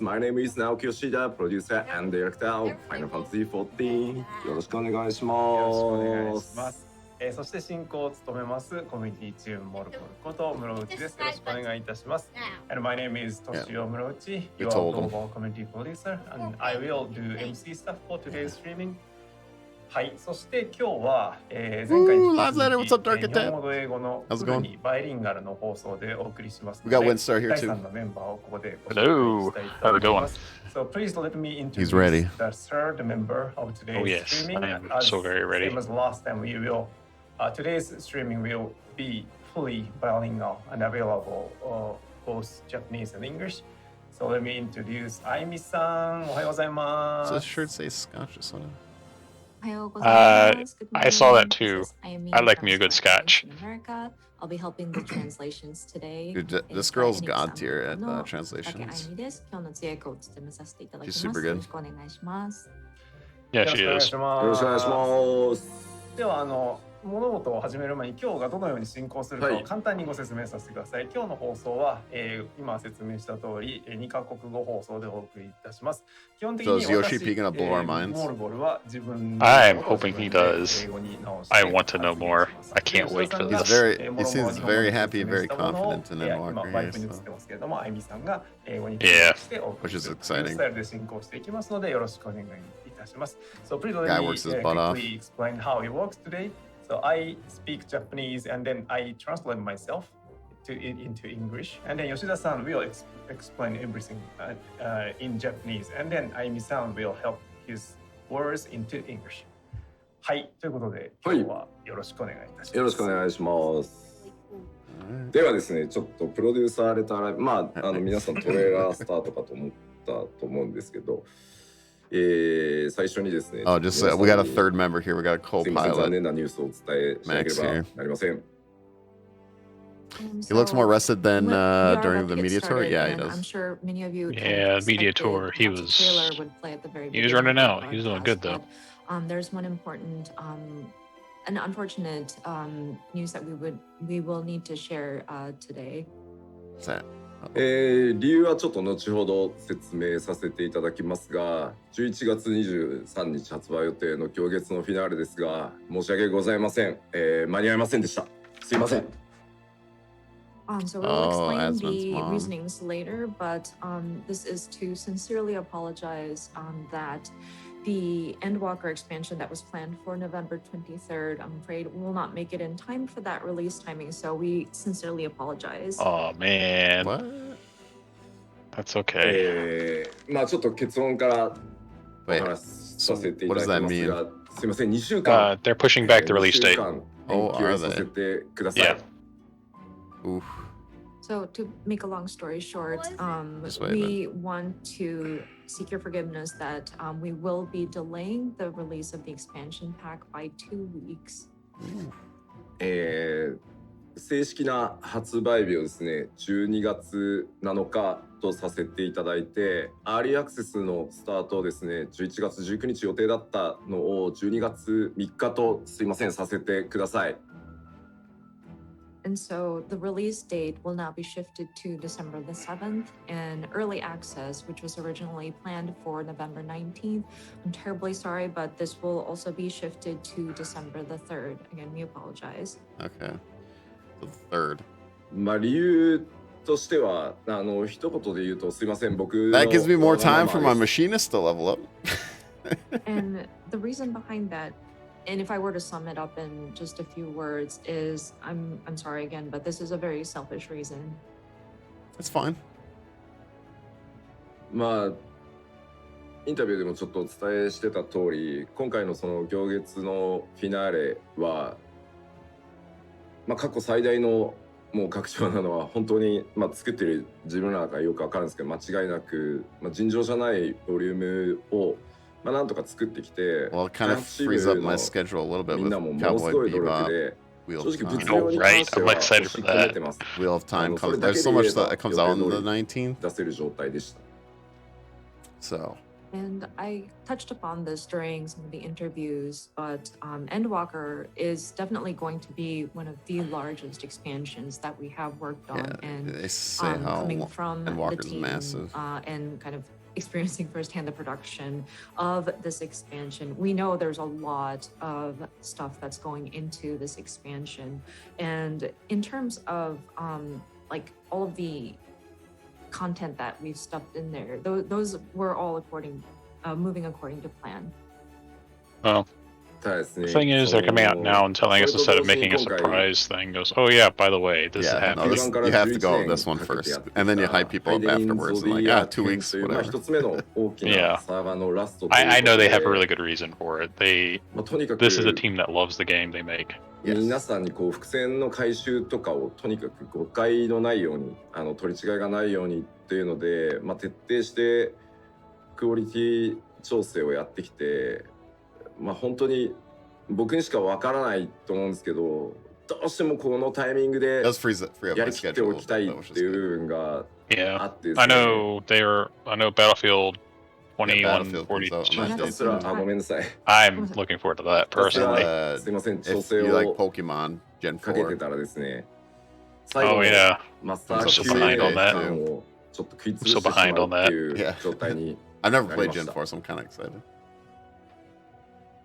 My name is Naoki Yoshida, producer and director of Final Fantasy XIV. よろしくお願いします。よろしくお願いします。そして進行を務めますコミュニティチューンモルコルこと室内です。よろしくお願いいたします。And my name is Toshio Muroichi, your global community producer, and I will do MC stuff for today's streaming. はい、そして今日は、前回に引き続き日本語と英語のフルにバイリンガルの放送でお送りしますので、第3のメンバーをここでご紹介したいと思います。So please let me introduce the third member of today's streaming. I am so very ready. Same as last time, today's streaming will be fully bilingual and available both Japanese and English. So let me introduce Aimi-san. おはようございます。 Does this shirt say Scotch or something? I saw that too. I like me a good Scotch. I'll be helping the translations today. Dude, this girl's god tier at translations. She's super good. Yeah, she is. よろしくお願いします。では物事を始める前に今日がどのように進行するかを簡単にご説明させてください。今日の放送は、今説明した通り2カ国語放送でお送りいたします。基本的に私、モルボルは自分の I'm hoping he does. I want to know more. I can't wait for this. He seems very happy and very confident in it. 今バイクに映ってますけれども、あいみさんが英語にしてお送りするスタイルで進行していきますのでよろしくお願いいたします。So please let me quickly explain how it works today. So I speak Japanese and then I translate myself into English. And then Yoshida-san will explain everything in Japanese. And then Aimi-san will help his words into English. はい、ということで今日はよろしくお願いいたします。よろしくお願いします。ではですね、ちょっとプロデューサーレター、皆さんトレーラースタートかと思ったと思うんですけど。最初にですね。Oh, just we got a third member here. We got a co-pilot. 残念なニュースをお伝えしなければなりません。He looks more rested than during the media tour. Yeah, he does. I'm sure many of you. Yeah, media tour. He was running out. He was doing good though. There's one important, an unfortunate news that we will need to share today. What's that? 理由はちょっと後ほど説明させていただきますが、11月23日発売予定の今日月のフィナーレですが、申し訳ございません。間に合いませんでした。すいません。So we'll explain the reasonings later, but this is to sincerely apologize that the Endwalker expansion that was planned for November 23rd, I'm afraid will not make it in time for that release timing, so we sincerely apologize. Oh man. What? That's okay. ちょっと結論からお話しさせていただきますが、すいません、2週間。They're pushing back the release date. 延期させてください。Yeah. Oof. So to make a long story short, we want to seek your forgiveness that we will be delaying the release of the expansion pack by 2 weeks. 正式な発売日をですね、12月7日とさせていただいて、アーリーアクセスのスタートをですね、11月19日予定だったのを12月3日とすいませんさせてください。And so the release date will now be shifted to December the 7th, and early access, which was originally planned for November 19th. I'm terribly sorry, but this will also be shifted to December the 3rd. Again, we apologize. Okay. The 3rd. 理由としては、一言で言うとすいません、僕の That gives me more time for my machinist to level up. And the reason behind that, and if I were to sum it up in just a few words, is I'm sorry again, but this is a very selfish reason. It's fine. インタビューでもちょっとお伝えしてた通り、今回のその行月のフィナーレは、過去最大のもう拡張なのは本当に、作ってる自分らがよくわかるんですけど、間違いなく、尋常じゃないボリュームをなんとか作ってきて、Well, it kind of frees up my schedule a little bit with Cowboy Bebop. Wheel of Time. Right? I'm excited for that. Wheel of Time comes. There's so much that comes out on the 19th. 出せる状態でした。So And I touched upon this during some of the interviews, but Endwalker is definitely going to be one of the largest expansions that we have worked on. Yeah, And they say how coming from the Endwalker's team massive. and kind of experiencing firsthand the production of this expansion, we know there's a lot of stuff that's going into this expansion. And in terms of like all of the content that we've stuffed in there, those were all moving according to plan. Well, ただですね、 the thing is, they're coming out now and telling us それと instead 同 of 時に making a 今回 surprise thing, goes, oh yeah, by the way, this is Yeah, no, happening. this, you have to go with this one かけて first, やってきた and then you hype people up ハイデイン afterwards ゾ and デ like, ィア ah, 2 編 weeks, という、まあ whatever. 一つ目の大き Yeah. なサーバーのラストということで I know they have a really good reason for it. They まあ、とにかく this is a team that loves the game they make. 皆さんにこう伏線の回収とかをとにかく誤解のないように取り違いがないようにっていうので、まあ、徹底してクオリティ調整をやってきて、まあ、本当に僕にしかわからないと思うんですけど、どうしてもこのタイミングで It does free up や my りきって schedule お a きた little い bit, っ which is ていう good. 部分が Yeah. あってですね。 I know Battlefield Yeah, Battlefield comes out 2142. on ひ that た day すら too. ごめんなさい。 I'm looking forward to that ひたす personally. らすいません、調 If 整 you like を Pokemon Gen かけて 4, たらですね、最後 Oh の yeah. マスター I'm so 級 behind へ on の that. 期間をちょっと食いつぶして I'm so しま behind う on ってい that. う状態に I've never played Gen Animasta. 4, so I'm kind of excited.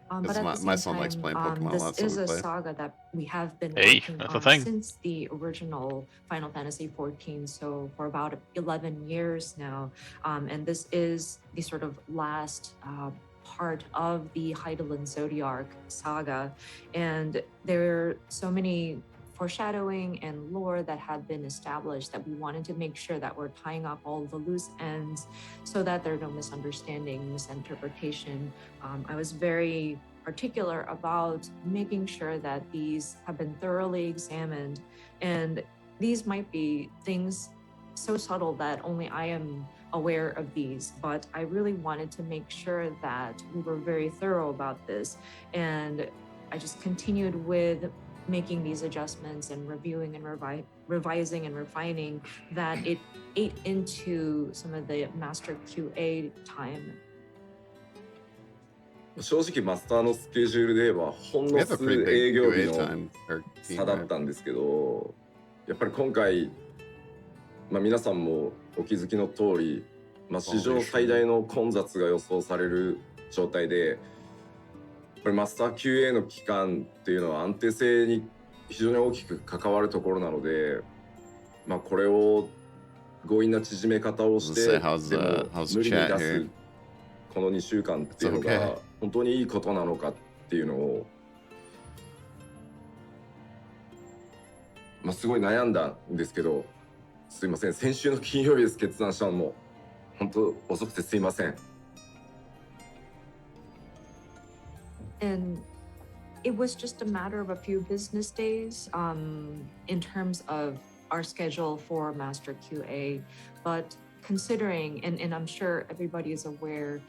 But Because at my- the my same son likes time, playing Pokemon a this lot, so is we a play. saga that we have been Hey, working that's the on thing. since the original Final Fantasy XIV, so for about 11 years now. And this is the sort of last part of the Heidelin Zodiac saga. And there are so many foreshadowing and lore that had been established that we wanted to make sure that we're tying up all the loose ends so that there are no misunderstanding, misinterpretation. I was very particular about making sure that these have been thoroughly examined, and these might be things so subtle that only I am aware of these, but I really wanted to make sure that we were very thorough about this, and I just continued with making these adjustments and reviewing and revising and refining that it ate into some of the master QA time. 正直マスターのスケジュールで言えばほん We の have a 数 pretty 営 big 業日 QA の time, or 差 team, だっ right? たんですけど、やっぱり今回、まあ、皆さんもお気づきの通り、まあ、史上最大の混雑が予想される状態で、やっぱりマスター QA の期間っていうのは安定性に非常に大きく関わるところなので、まあ、これを強引な縮め方をして Say, で how's も the 無理に chat 出す here? この2週間っていうの It's okay. が本当にいいことなのかっていうのを、まあ、すごい悩んだんですけど、すいません、先週の金曜日です決断したのも本当遅くてすいません。 And it was just a matter of a few business days in terms of our schedule for Master QA. But considering, and I'm sure everybody is aware,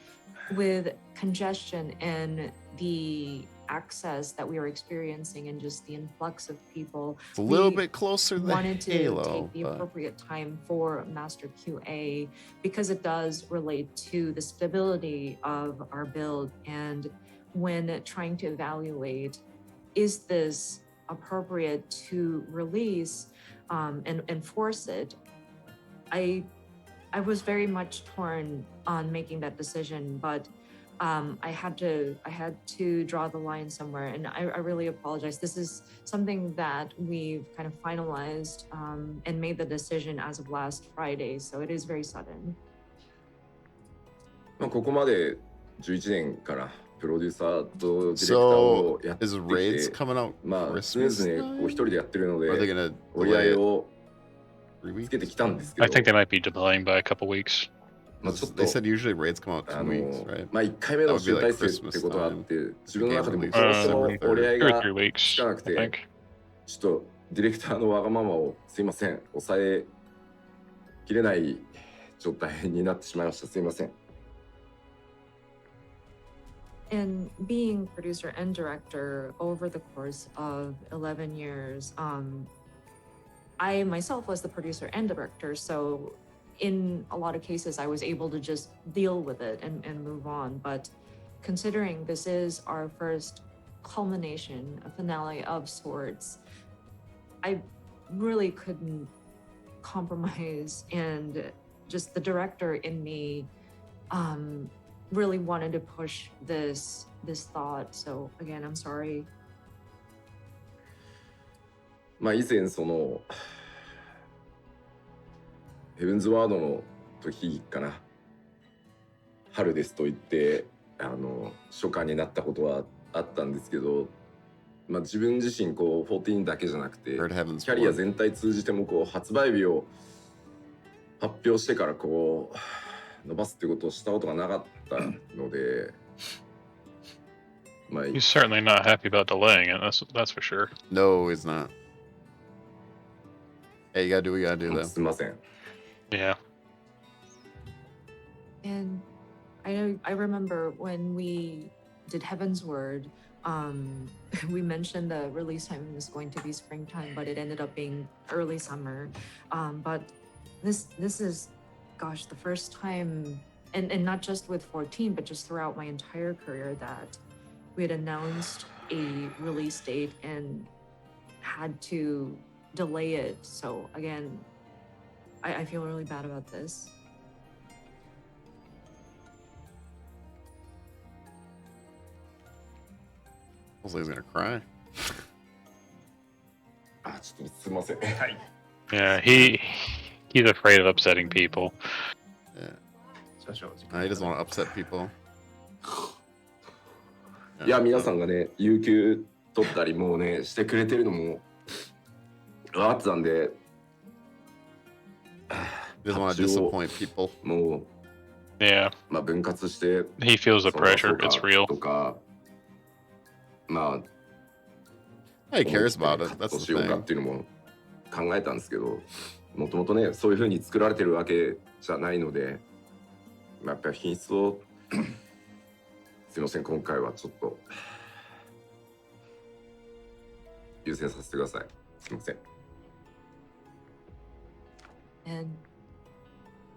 with congestion and the access that we are experiencing and just the influx of people, It's a little we bit closer than wanted to Halo, take the but appropriate time for Master QA because it does relate to the stability of our build. And when trying to evaluate, is this appropriate to release and force it, I was very much torn on making that decision, but I had to draw the line somewhere, and I really apologize. This is something that we've kind of finalized and made the decision as of last Friday, so it is very sudden. まあ、ここまで11年からプロデューサーとディレクターをやって is き Raids て、 coming out まあ常 Christmas 々こう一人でやってるの Or are they で gonna 折り合 delay い it を 3つけ weeks? てきたんですけ I ど、 think they might be delaying by a couple weeks. まあちょっと They said usually raids come out 2 weeks, right? まあ1回目の集大成ってことがあって自分の中でもどうしても折り合い 2 or が 3 weeks, つかなく I て、 think. ちょっとディレクターのわがままをすいません抑えきれない状態になってしまいました。すいません。 And being producer and director over the course of 11 years, I myself was the producer and director, so in a lot of cases, I was able to just deal with it and move on. But considering this is our first culmination, a finale of sorts, I really couldn't compromise, and just the director in me really wanted to push this thought. So again, I'm sorry. まあ以前そのヘブンズワードの時かな、春ですと言って初夏になったことはあったんですけど、まあ自分自身こう14だけじゃなくてキ Heard Heaven's ャリア Word. 全体通じてもこう発売日を発表してからこう伸ばすってことをしたことがなかったので、まあ He's certainly not happy about delaying it. That's for sure. No, he's not. Hey, you gotta do what you gotta do, though. すみません。 Yeah. And I remember when we did Heaven's Word, we mentioned the release time was going to be springtime, but it ended up being early summer. But this is, gosh, the first time, and not just with 14, but just throughout my entire career, that we had announced a release date and had to delay it. So again, I feel really bad about this. I was like, he's gonna cry. あ、ちょっとすみません。はい。 Yeah, he's afraid of upsetting people. Yeah. 少々お時 He doesn't want to upset people. いや皆さんがね有給取ったりもうねしてくれてるのも分かってたんで、 He doesn't want to disappoint people. もう Yeah, まあ分割して he feels the その pressure. そうか It's real. とか、まあ He cares about カ it. ッ That's ト the しようか thing. っていうのも考えたんですけど、もともとねそういう風に作られてるわけじゃないので、まあ、やっぱり品質をすいません今回はちょっと優先させてください。すいません。 And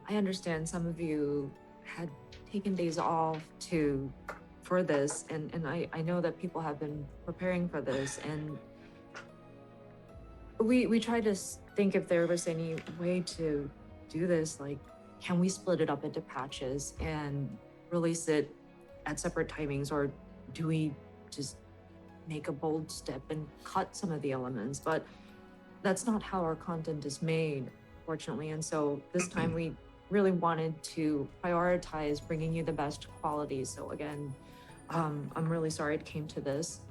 I understand some of you had taken days off for this, and I know that people have been preparing for this, and we tried to think if there was any way to do this, like can we split it up into patches and release it at separate timings, or do we just make a bold step and cut some of the elements? But that's not how our content is made, fortunately. And so this time we really wanted to prioritize bringing you the best quality. So again, I'm really sorry it came to this.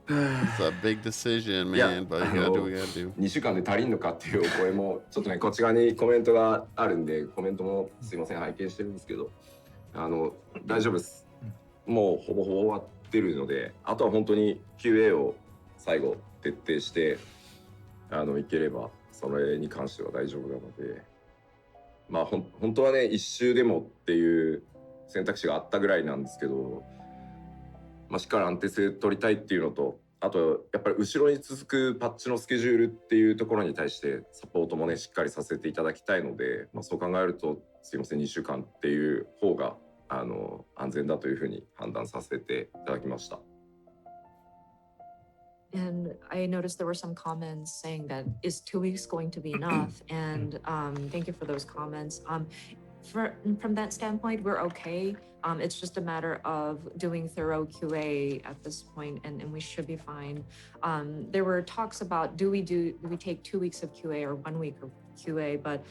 It's a big decision, man, but you gotta do what you gotta do. 2週間で足りんのかっていうお声もちょっとねこっち側にコメントがあるんでコメントもすいません拝見してるんですけど大丈夫です。もうほぼほぼ終わってるのであとは本当に QA を最後徹底していければそれに関しては大丈夫なのでまあ本当はね1周でもっていう選択肢があったぐらいなんですけど、まあ、しっかり安定性取りたいっていうのとあとやっぱり後ろに続くパッチのスケジュールっていうところに対してサポートもねしっかりさせていただきたいので、まあ、そう考えるとすいません2週間っていう方が安全だというふうに判断させていただきました。 And I noticed there were some comments saying that is 2 weeks going to be enough? And thank you for those comments. From that standpoint, we're okay. It's just a matter of doing thorough QA at this point, and we should be fine. There were talks about do we take 2 weeks of QA or 1 week of QA? But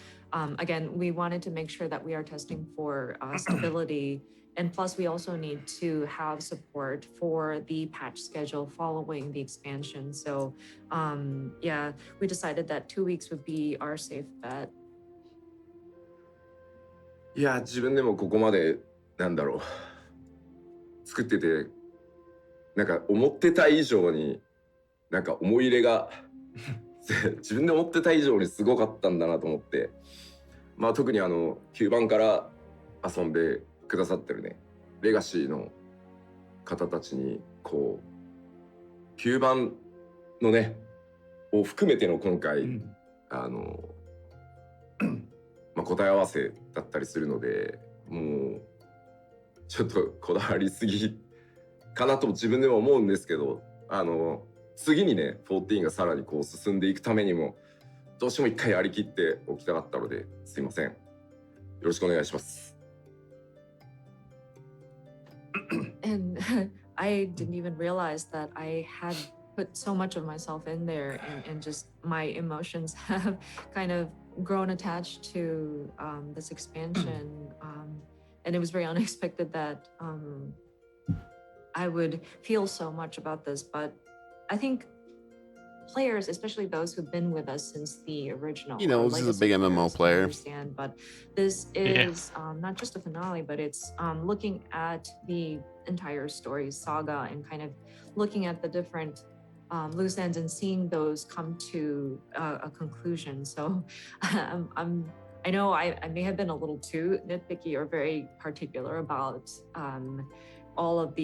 again, we wanted to make sure that we are testing for stability. And plus, we also need to have support for the patch schedule following the expansion. So yeah, we decided that 2 weeks would be our safe bet. いや自分でもここまでなんだろう作っててなんか思ってた以上になんか思い入れが自分で思ってた以上にすごかったんだなと思って、まあ特に9番から遊んでくださってるねレガシーの方たちにこう9番のねを含めての今回、まあ、答え合わせだったりするので、もうちょっとこだわりすぎかなと自分でも思うんですけど、次にね14がさらにこう進んでいくためにもどうしても一回やりきっておきたかったので、すいません、よろしくお願いします。And I didn't even realize that I had put so much of myself in there, and just my emotions have kind of grown attached to this expansion. And it was very unexpected that I would feel so much about this. But I think players, especially those who've been with us since the original, He knows he's a big MMO player. Understand, but this is not just a finale, but it's looking at the entire story saga and kind of looking at the different loose ends and seeing those come to a conclusion. So I know I may have been a little too nitpicky or very particular about all of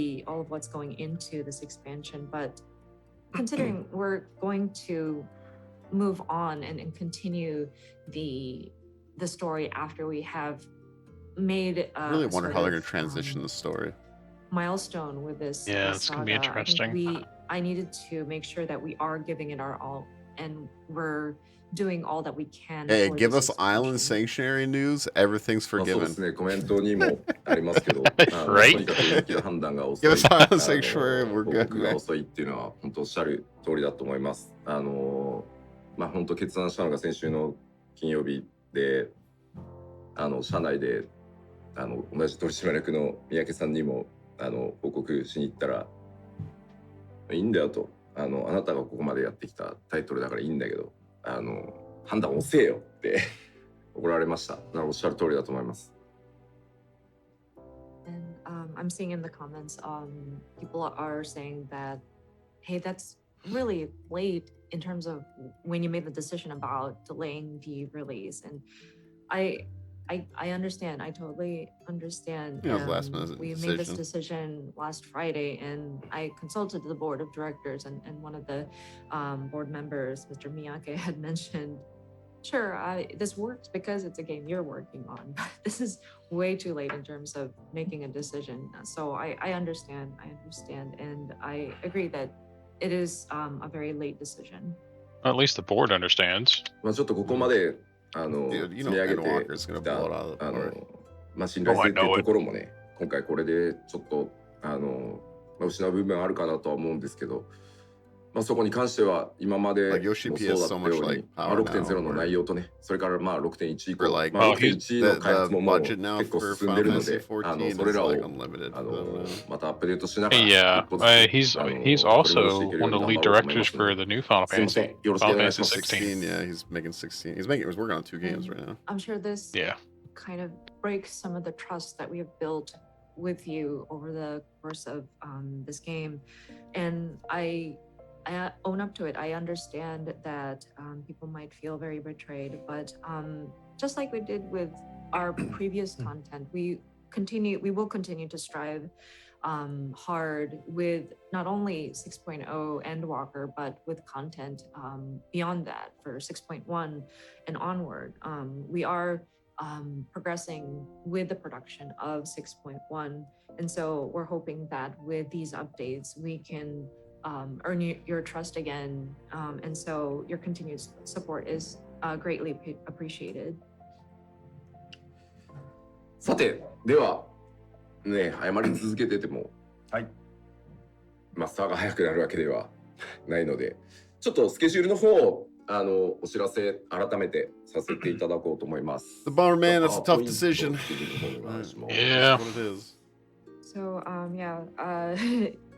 what's going into this expansion, but considering we're going to move on and continue the story after we have made I really wonder how they're going to transition the story. Milestone with this it's going to be interesting. I needed to make sure that we are giving it our all, and we're doing all that we can. Hey, for give this us Island expansion. Sanctuary news. Everything's まあそうで forgiven. すね、コメントにもありますけど、Right? とにかく人気の判断が遅 Give い、 us Island Sanctuary. We're 報 good, 告が man. 遅いっていうのは本当おっしゃる通りだと思います。まあ本当決断したのが先週の金曜日で、社内で同じ取締役の三宅さんにも報告しに行ったら、いいんだよと、あなたがここまでやってきたタイトルだからいいんだけど、判断遅えよって怒られました。おっしゃる通りだと思います。And I'm seeing in the comments, people are saying that, hey, that's really late in terms of when you made the decision about delaying the release. And I understand. I totally understand. Yeah, it was last minute We decision. made this decision last Friday, and I consulted the board of directors, and one of the board members, Mr. Miyake, had mentioned, sure, this works because it's a game you're working on, but this is way too late in terms of making a decision. So I understand, and I agree that it is a very late decision. At least the board understands. まあちょっとここまでDude, you 積 know み上げ Endwalker's て gonna きた blow it out of the park. まあ信頼性っていうところもね、今回これでちょっとまあ失う部分あるかなとは思うんですけど、まあそこに関しては今までも Like そう Yoshi だ PS った so よ much うに、 like まあ power 6.0 の now. 内容とね、それからまあ 6.1 以 For 降、 like まあ Oh, he's- 6.1 の開発 the ももう budget now 結構 for 進ん Final でるの Fantasy で、 14 それ is らを like unlimited. またアップデートしながら Yeah, 一歩ずつ he's 取り戻 also していけるよう one に of the 頑 lead 張ろうと思いま directors すの for で、 the new Final すいませ Fantasy, ん、よろしくお Final 願いし Fantasy ます。 16. Yeah, he's making 16. He's working on 2 games right now. I'm sure this Yeah. kind of breaks some of the trust that we have built with you over the course of this game, and I own up to it. I understand that people might feel very betrayed, but just like we did with our previous content, we will continue to strive hard with not only 6.0 Endwalker, but with content beyond that for 6.1 and onward. We are progressing with the production of 6.1, and so we're hoping that with these updates we can earn your trust again, and so your continued support is greatly appreciated. さて、ではね、謝り続けてても、はい、マスターが早くなるわけではないので、ちょっとスケジュールの方をお知らせ改めてさせていただこうと思います。The Bomberman, that's a tough decision. Yeah. That's what it is. So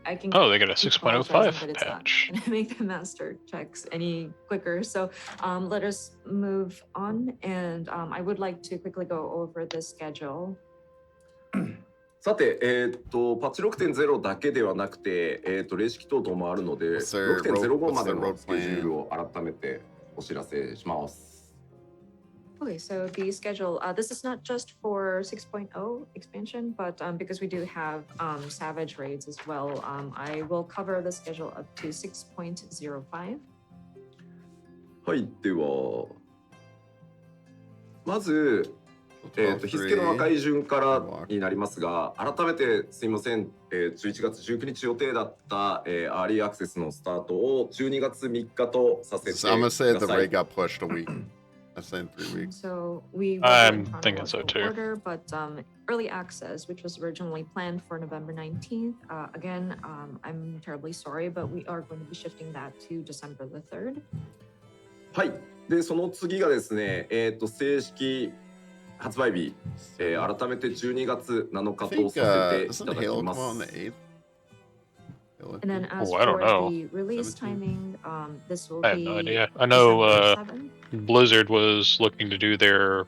I can Oh, they got a keep 6.05 apologizing, but it's not patch. gonna make the master checks any quicker. So let us move on, and I would like to quickly go over the schedule. さて、パッチ 6.0 だけではなくて、例式等々もあるので、6.05 までのスケジュールを改めてお知らせします。Okay, so the schedule, this is not just for 6.0 expansion, but because we do have Savage raids as well, I will cover the schedule up to 6.05. はい、では、まず、日付の赤い順からになりますが、改めてすいません、11月19日予定だった、アーリーアクセスのスタートを12月3日とさせてください。I'm gonna say the raid got pushed a week. I'm saying 3 weeks. So we I'm thinking so too. Order, but early access, which was originally planned for November 19th. Again, I'm terribly sorry, but we are going to be shifting that to December the 3rd. はい。で、その次がですね、正式発売日、改めて12月7日とさせていただきます。And then as I don't for know. the release timing, this will I have be no idea. I know December 7th. Blizzard was looking to do their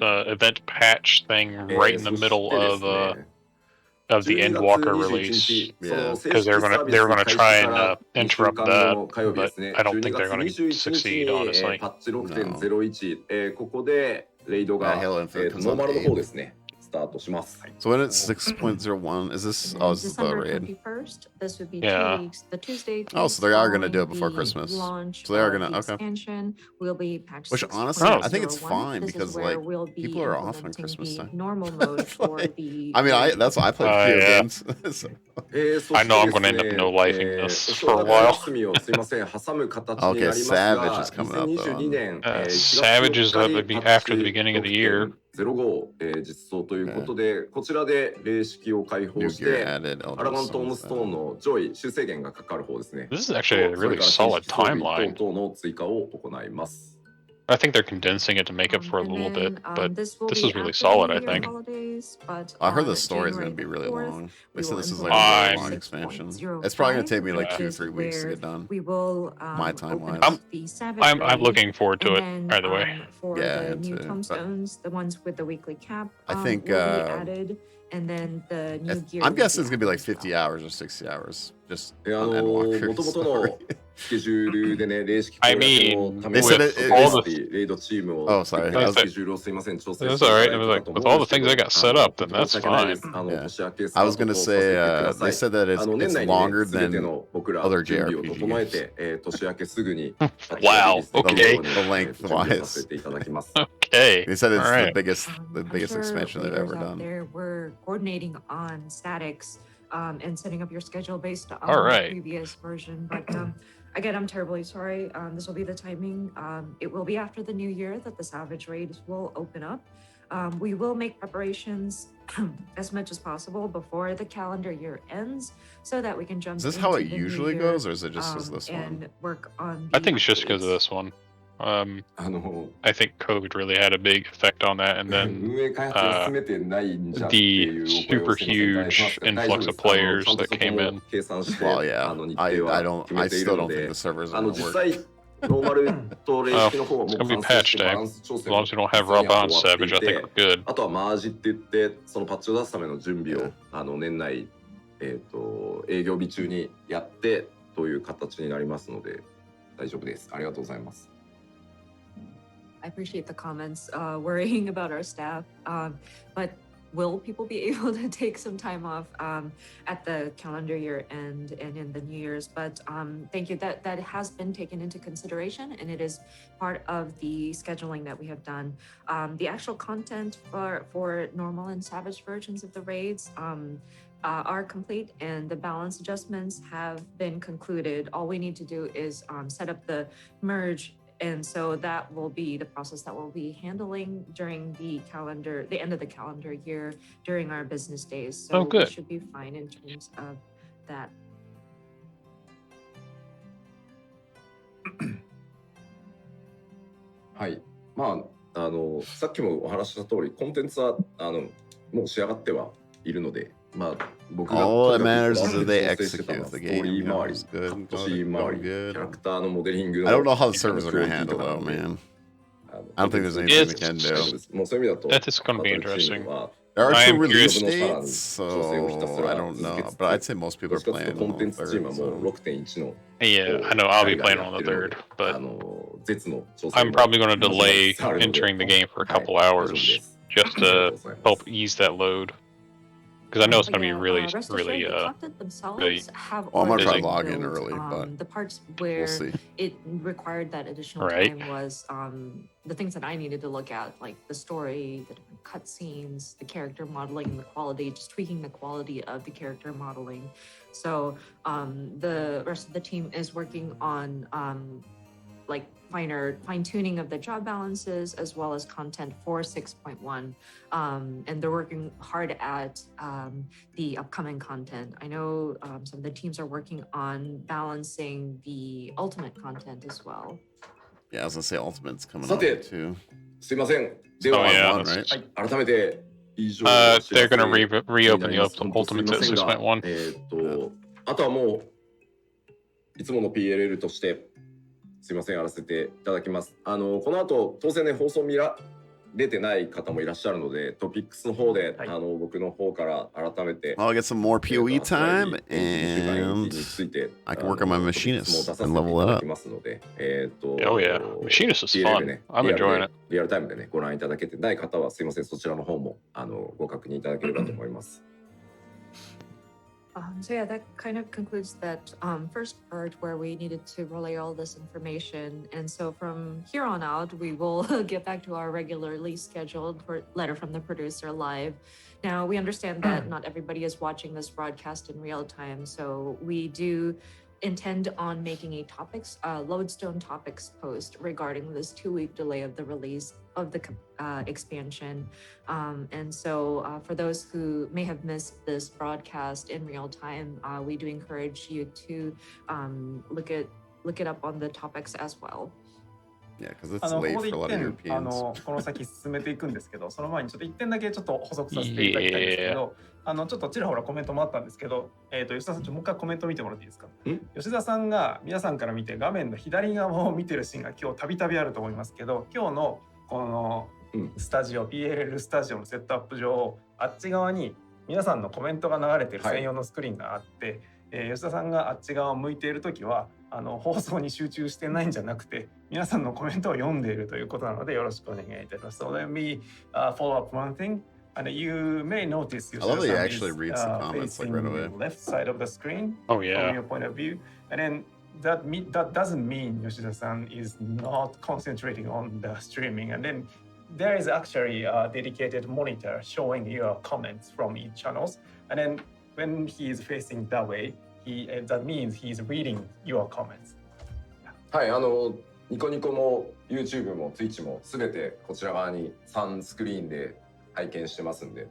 event patch thing right in the middle of the Endwalker release, because they were gonna try and interrupt that, but I don't think they're gonna succeed, honestly. パッチ 6.01、ここでレイドが、ノーマルの方ですね。スタートします。So when it's 6.01, is this? Oh, this is the December raid. 21st. This would be Yeah. 2 weeks. The Tuesday. Oh, so they are gonna do it following before the Christmas. launch So they are of gonna- the okay. expansion will be patched. Which honestly, I think it's 6.01. fine This is because where like we'll be people are off on implementing Christmas the time. normal mode for Like, the. I mean, that's why I play PO yeah. games. So- I know I'm gonna end up no-lifing this for a while. Okay, Savage is coming out though. Savage is after the beginning of the year. 05、実装ということで、こちらで霊式を開放 New し gear て、 added. アラガントームストーンの上位修正源がかかる方ですね。 This is actually a really solid timeline. 等々の追加を行います。 I think they're condensing it to make up for a And little then, bit, but this will this be is really after solid, the I New Year think. holidays, but I heard on the story is January gonna be really 4th, long. we They said will this is like implement a long 6.05, expansion. It's probably gonna take me like which 2 or is 3 weeks to where get done. We will My time open wise. up the Savage I'm raid, looking forward to it and then, either way. for Yeah, I the am new too. tombstones, the ones with the weekly cap, I think, will be added, and then the new gear. I'm will guessing it's gonna be added like as well. 50 hours or 60 hours. Just も on Endwalker ともと story. のスケジュールでね、霊式 I 攻略 mean, のため with の all the レイドチームを Oh, sorry. スケジュールをすいません、調整 That's していた alright. だ I い was てた like, と with 思 all うんで the すけ things ど、 I got set up, then 申 that's し訳ないで fine. す。 Yeah. 年明けスタ I ー was ト gonna とさせて say くださ they い。 said that it's 年 it's 内にね、 longer すべて than の僕ら other 準備を JRPGs. 整えて、年明けすぐに Wow, okay. The length 準備をさせていただきます。 Okay. They said it's Alright. the biggest I'm sure expansion they've readers ever out done. There were coordinating on statics and setting up your schedule based on All right. the previous version. But again, I'm terribly sorry. This will be the timing. It will be after the new year that the Savage raids will open up. We will make preparations as much as possible before the calendar year ends, so that we can jump. Is this how into it the new usually year, goes, or is it just as this one? and work on. I the think it's just because of updates. this one. あの I think COVID really had a big effect on that, and 運 then 営開発が進めてないんじゃって the いうお声を super すいませんいただきます huge が、大丈夫 influx で of す。players ちゃんと that そこ came も in. 計算して、 Well, yeah. 日 I 程は don't. 決め I ている still の don't think で the、servers 実 are gonna work. 際ノーマルと霊式の方はも It's う gonna be 完成 patched して day. バランス調 As 整 long も as you don't 完 have 全に Rob は on 終わって Savage, い I think て、 we're good. あとはマージって言ってそのパッチを出すための準備を Yeah. 年内、営業日中にやってという形になりますので大丈夫です。ありがとうございます。 I appreciate the comments worrying about our staff, but will people be able to take some time off at the calendar year end and in the New Year's? But thank you. That has been taken into consideration, and it is part of the scheduling that we have done. The actual content for normal and savage versions of the raids are complete, and the balance adjustments have been concluded. All we need to do is set up the merge. And so that will be the process that we'll be handling during the end of the calendar year during our business days. So Oh, good. we should be fine in terms of that. はい。まあさっきもお話しした通り、コンテンツはもう仕上がってはいるので、まあ僕が All that とにか matters く is that they 調整してたの execute は the ストー game. リ You ー know, 周り、 it's カ good. ットシーン周 Going り、キ good. ャラクターのモデリングの I don't know how the servers are gonna handle that, man. I don't think there's anything we can do. もうそういう意味だと、 That is gonna be バトルチー interesting. ムは There are I two am release curious. dates, so I don't know. But I'd say most ど people っ are ちかという playing とコンテン on ツチーム the はもう third. So. 6.1の Yeah, I know I'll be playing on the third, but 絶の調整 I'm も probably going to 始まり delay つつあるので、 entering the game for a はい、 couple 大丈夫 hours です。 just ありがとう to ございま help す。 ease that load. Because I know it's But going to be yeah, really, rest really, assured, the content themselves really have Well, I'm gonna try already to log been in built. early, but The parts we'll where see. it required that additional Right. time was the things that I needed to look at, like the story, the different cutscenes, the character modeling, and the quality, just tweaking the quality of the character modeling. So the rest of the team is working on like fine-tuning of the job balances as well as content for 6.1, and they're working hard at the upcoming content. I know some of the teams are working on balancing the ultimate content as well. Yeah, I was gonna say Ultimate's coming さ up て、 too. すいません。で Oh, は、 yeah. One, right? 改めて以上のお知ら They're せ going to に reopen なり the ます。本当すい Ultimates ま at せんが、 6.1. あとはもういつもの PLL としてすいませんやらせていただきます。この後当然ね放送見られてない方もいらっしゃるので、トピックスの方で、はい、僕の方から改めて I'll get some more PoE time, エンジン and について I can work on my トピックスも machinist 出させ and てい level た it だ up. きますので、Oh, yeah. Machinist is PLL で fun. ね、 I'm リアル enjoying で it. リアルタイムでねご覧いただけてない方はすいませんそちらの方もご確認いただければと思います。So yeah, that kind of concludes that first part where we needed to relay all this information. And so from here on out, we will get back to our regularly scheduled letter from the producer live. Now, we understand that not everybody is watching this broadcast in real time, so we do intend on making a lodestone topics post regarding this 2-week delay of the release of the expansion. And so for those who may have missed this broadcast in real time, we do encourage you to look it up on the topics as well. Yeah, because it's こ late こで for a 1 lot of 点 Europeans. この先進めていくんですけど、その前にちょっと1点だけちょっと補足させていただきたいんですけど、ちょっとちらほらコメントもあったんですけど、吉田さん、もう一回コメント見てもらっていいですか。吉田さんが皆さんから見て画面の左側を見てるシーンが今日たびたびあると思いますけど、今日のこのスタジオ、PLL スタジオのセットアップ上、あっち側に皆さんのコメントが流れてる専用のスクリーンがあって、吉田さんがあっち側を向いているときは放送に集中してないんじゃなくて皆さんのコメントを読んでいるということなのでよろしくお願いいたします。So let me follow up one thing. And you may notice I love that he Yoshida-san actually is reads the comments like facing right away. the left side of the screen Oh, from yeah. your point of view. And then that doesn't mean Yoshida-san is not concentrating on the streaming. And then there is actually a dedicated monitor showing your comments from each channels. And then when he is facing that way, that means he's reading your comments. はい、ニコニコも YouTube も Twitch もすべてこちら側に3スクリーンで拝見してますんで。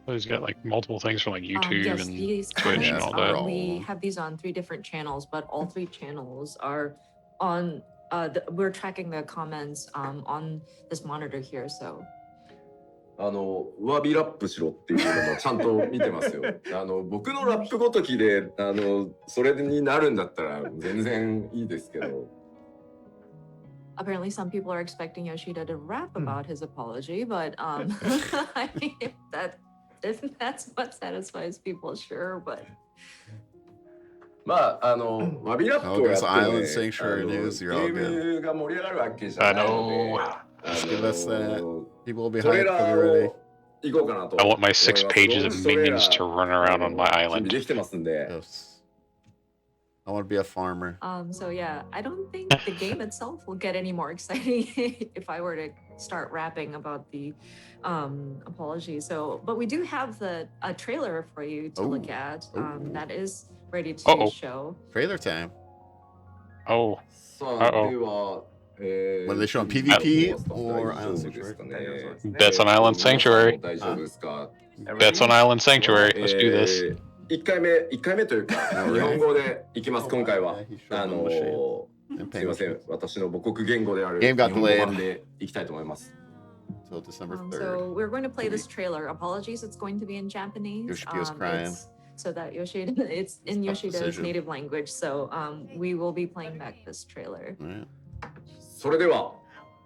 He's got like multiple things from like YouTube Yes, and these Twitch and comments, all that. we have these on 3 different channels, but all 3 channels are on. We're tracking the comments on this monitor here, so. 上火ラップしろっていうのもちゃんと見てますよ。僕のラップごときでそれになるんだったら全然いいですけど。Apparently, some people are expecting Yoshida to rap about his apology, but I mean, if that's what satisfies people, sure, but. まあわびラップをやってね、 Island Sanctuary news, you're all ゲ good. ームが盛り上がるわけじゃないので。Give us that. People will be トレ hyped. ーラ They'll ー be ready. を行こうかなと。 I want my 6 pages of minions to run around on my 準備 island. できてますんで。 Yes. I want to be a farmer. So yeah, I don't think the game itself will get any more exciting if I were to start rapping about the apology. So, but we do have a trailer for you to look at. That is ready to show. Trailer time. Oh, さあ、では、What are they showing? PvP or Island 大丈夫ですかね。 Bets on Island Sanctuary. 大丈夫ですか。 Bets on Island Sanctuary. Let's do this. 1回目というか日本語でいきます今回は。すいません、私の母国言語である日本語版でいきたいと思います。Till December 3rd. So we're going to play this trailer. Apologies, it's going to be in Japanese. Yoshio's crying. So that Yoshida, it's in Yoshida's native language. So we will be playing back this trailer. それでは、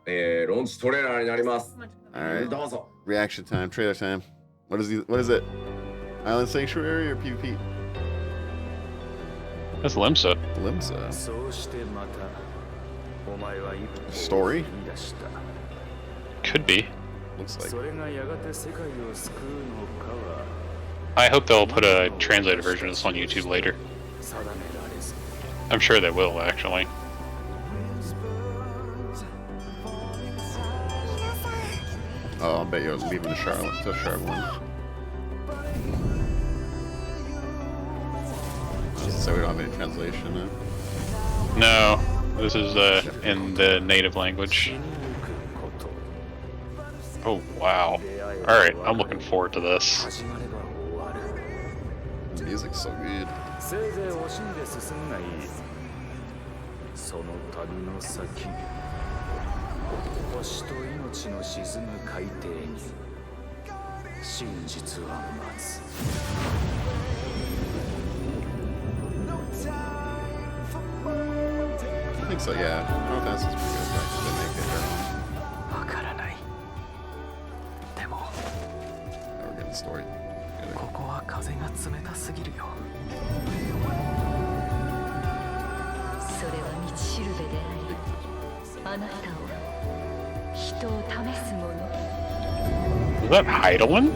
ローンチトレーラーになります。Alright. どうぞ。 Reaction time. Trailer time. What is it? Island Sanctuary or PvP? That's Limsa. Limsa. Story? Could be. Looks like. I hope they'll put a translated version of this on YouTube later. I'm sure they will, actually. Oh, I bet you're leaving Charlotte to Charlotte. So we don't have any translation. No, this is in the native language. Oh wow! All right, I'm looking forward to this. The music's so good. I think so, yeah. Oh, that's pretty good. They make it their own. Now we're getting the story. Was that Heidelin?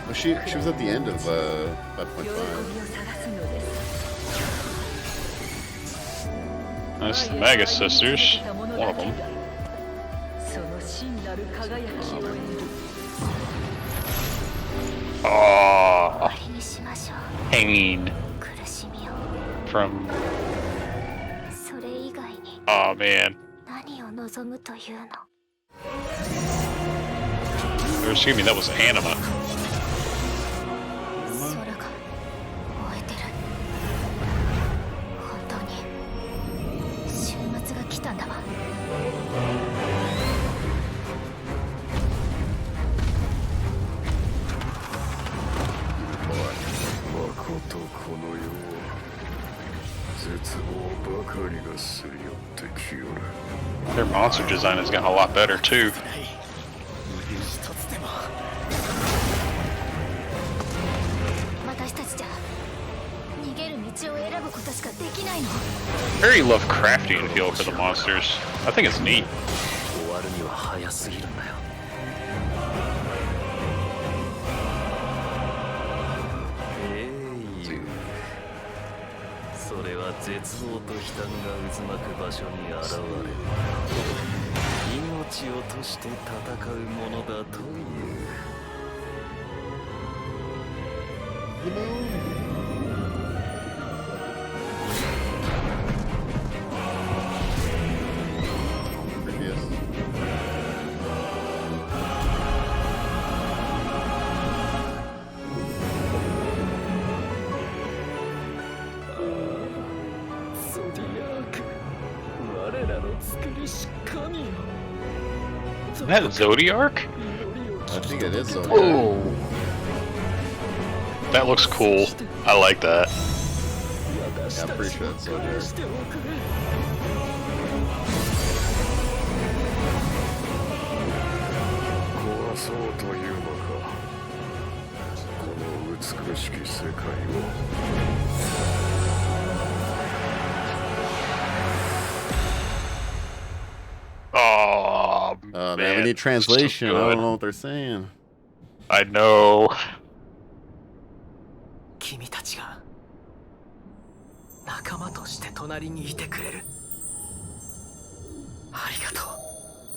Oh, she was at the end of 5.5. That's the Mega Sisters. One of them. Oh, pain from. Oh man. Excuse me, that was Anima. Their monster design has gotten a lot better too. Very Lovecraftian feel for the monsters. I think it's neat. Is that Zodiark? I think it is Zodiark. Oh, that looks cool. I like that. Yeah, I'm pretty sure it's Zodiark. Oh, man, we need translation. So I don't know what they're saying. I know.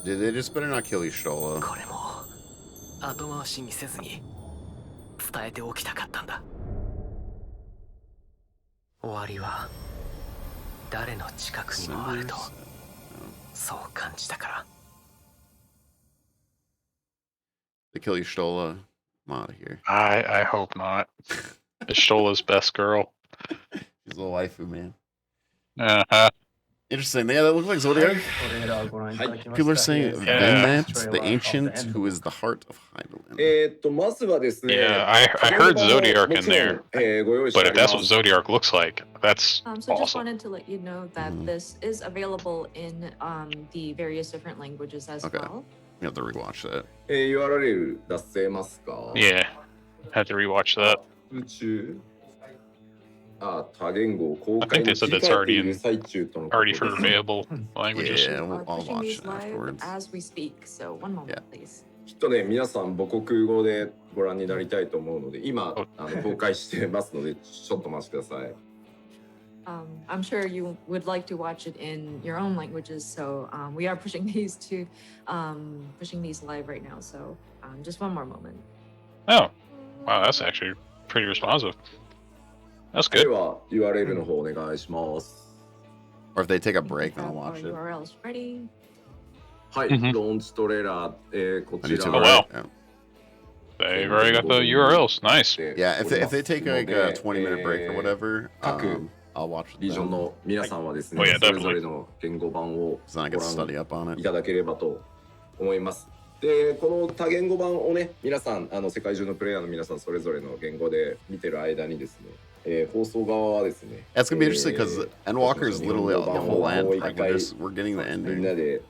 They just better not kill Y'shtola. 後回しにせずに伝えておきたかったんだ。終わりは誰の近くにもあるとそう感じたから。They kill Y'shtola. I'm out of here. I hope not. Y'shtola's best girl. She's a little waifu, man. Uh-huh. Interesting. Yeah, that looks like Zodiac. People are saying Venmat, the ancient, who is the heart of Heidelin. Yeah, I heard Zodiark in there. But if that's what Zodiark looks like, that's So just awesome. wanted to let you know that this is available in the various different languages as Okay. well. You have to rewatch that. URL 出せますか？ Yeah, had to rewatch that. 宇宙多言語公 I 開 think に they 切 said り it's 替えてい already る in 最中とのこと already で for す。 available languages. Yeah, We're I'll pushing watch these it live afterwards. as we speak. So one moment, Yeah. please. きっとね、皆さん母国語でご覧になりたいと思うので、今公開してますので、ちょっとお待ちください。I'm sure you would like to watch it in your own languages, so we are pushing these live right now. So just one more moment. Oh, wow, that's actually pretty responsive. That's で good. は URL の方お願いします。 Or if they take a break, Have then I'll watch it. URLs ready. はい、ローンチトレーラー、こ On ち YouTube, ら Oh, right? wow. They've already got the URLs. Nice. Yeah, if they take like a 20-minute break or whatever, 各 I'll watch リージョン them. の皆さんはですね、 Oh, yeah, それぞれの言語版を So I ご can study 覧 up on い it. ただければと思います。で、この多言語版をね、皆さん世界中のプレイヤーの皆さんそれぞれの言語で見てる間にですね、放送側はですね、 That's gonna be interesting because Endwalker is literally the whole end. Like we're getting the みんな ending. で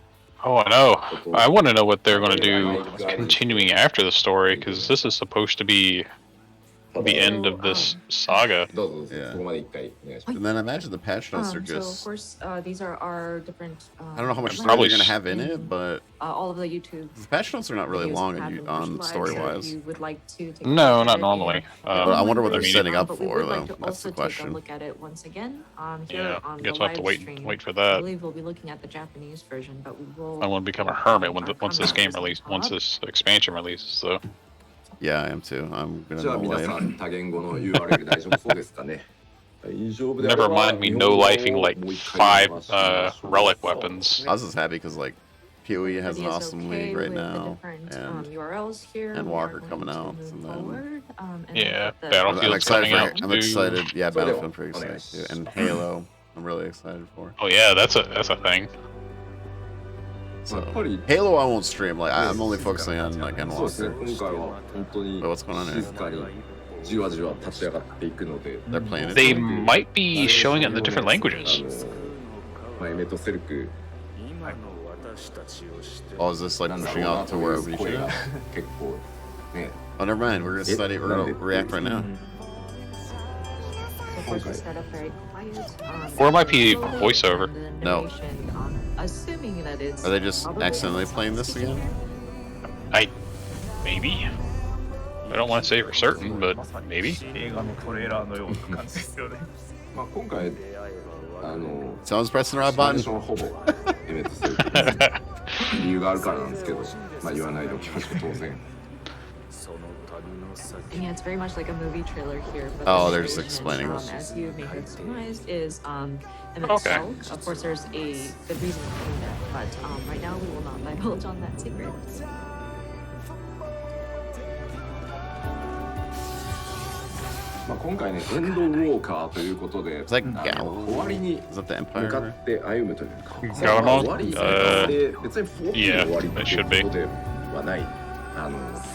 Oh, I know. I want to know what they're going to do continuing after the story, because this is supposed to be the end of this saga. どうぞ Yeah. そこまで一回お願いします And then I imagine the patch notes are So of just. course, these are our different. I don't know how much story Probably they're gonna have in it, but all of the YouTube. the patch notes are not really videos long have been on pushed story live, so if wise. you would like to take a No, look not at it normally. in But I wonder what your they're own setting up language, but we for, would like though. to That's also the take a question. look at it once again. Here Yeah, on guess the we'll have to live stream. wait for I that. believe we'll be looking at the Japanese version, but we will. I want to become a hermit our once this game comments releases, come once up. this expansion releases. So Yeah, I am too. I'm じ gonna ゃあ no 皆さ life. ん多言語の URL 大丈夫そうですかね。大丈夫であれ never ば mind me no lifing like もう一回 5 お願いします relic weapons. I was just happy because like PoE has It an is awesome okay league right with the now, different, and URLs here. and We Walker are going coming to out, move and then- forward, and Yeah, put the- Battlefield. I'm excited coming for. out I'm too. excited. Yeah, So, Battlefield, I'm pretty okay. excited too, and Halo. I'm really excited for. Oh yeah, that's a thing. やっぱり Halo, I won't stream. Like I'm only focusing on like そうですね、 Endwalker. 今回は本当に But what's going on here? 静かにじわじわ立ち上がっていくので、 They're playing it. They might be showing it in the different languages. エメトセルク Oh, is this like なんだろ pushing うな out と to い where う we 声 should? が結構ね、 Oh, never mind. We're gonna study. We're gonna react right now. Of course, we start up very quiet. Or it might be slowly, voiceover. and the No. narration, assuming that it's Are they just probably accidentally playing this again? Maybe. I don't want to say for certain, but まさに maybe. 映画のトレーラーのような感じですよね。まあ今回Someone's pressing the right ナレー button. ションはほぼエメトセルクです理由があるからなんですけど、まあ言わないでおきましょう当然。 And yeah, it's very much like a movie trailer here. But Oh, the they're just narration, explaining this. as you may have surmised, is Emmett Okay. Selk. Of course, there's a good reason behind that, but right now we will not divulge on that secret. まあ今回ねエンドウォーカーということで、 It's like 終わりに Is that the 向か Empire? って歩むというか、 Galamon? まあ終わりで別に4の終わりっていうことではない。ま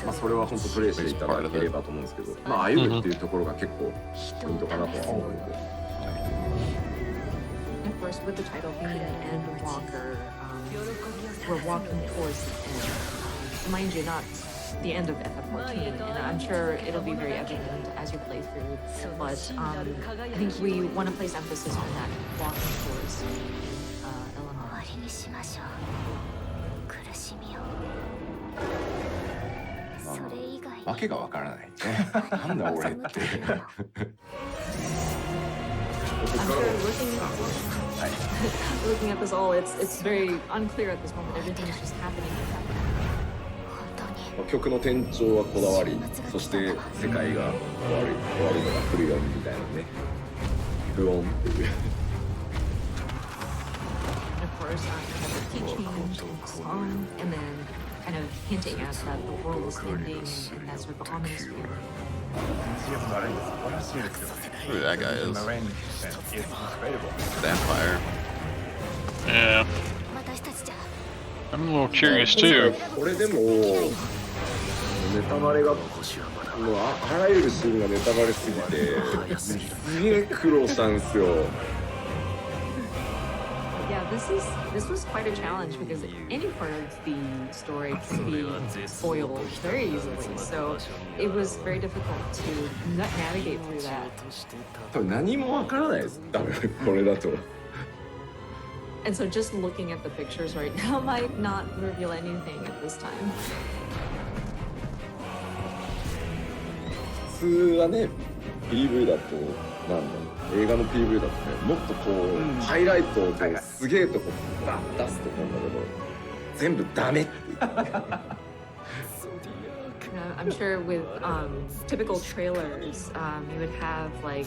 あそれは本当プレイしていただければと思うんですけど、まあ歩むっていうところが結構ポイントかなとは思うので。 And of course, with the title being Endwalker, we're walking towards the end. Mind you, not the end of FF14, and I'm sure it'll be very evident as you play through. But I think we want to place emphasis on that walking towards Eleanor. 終わりにしましょう。苦しみを。それ以外にわけがわからないね。なんだ俺って。 I'm sure looking at this all, it's very unclear at this moment. Everything is just happening and happening. 本当に曲の転調はこだわり、そして世界が終わるのが来るよみたいなね。不穏っていう。 And of course, kind of a key change in the song, and then kind of hinting at that the world is ending and that sort of ominous feeling. BGM があれです素晴らしいですよね。 Who that guy is? Marine is incredible. The Empire. Yeah, 私たちじゃ I'm a little curious too. これでもネタバレがもうあらゆるシーンがネタバレすぎてすげえ苦労したんですよ。 Yeah, this was quite a challenge because any part of the story can be spoiled very easily. So it was very difficult to navigate through that. 多分何もわからないです。多分これだと。And so just looking at the pictures right now might not reveal anything at this time. 普通はね、PV だとなんだろう、映画の PV だとね、もっとこう、ハイライトをこうすげえとこバッ出すと思うんだけど、全部ダメって言って。I'm sure with typical trailers, you would have like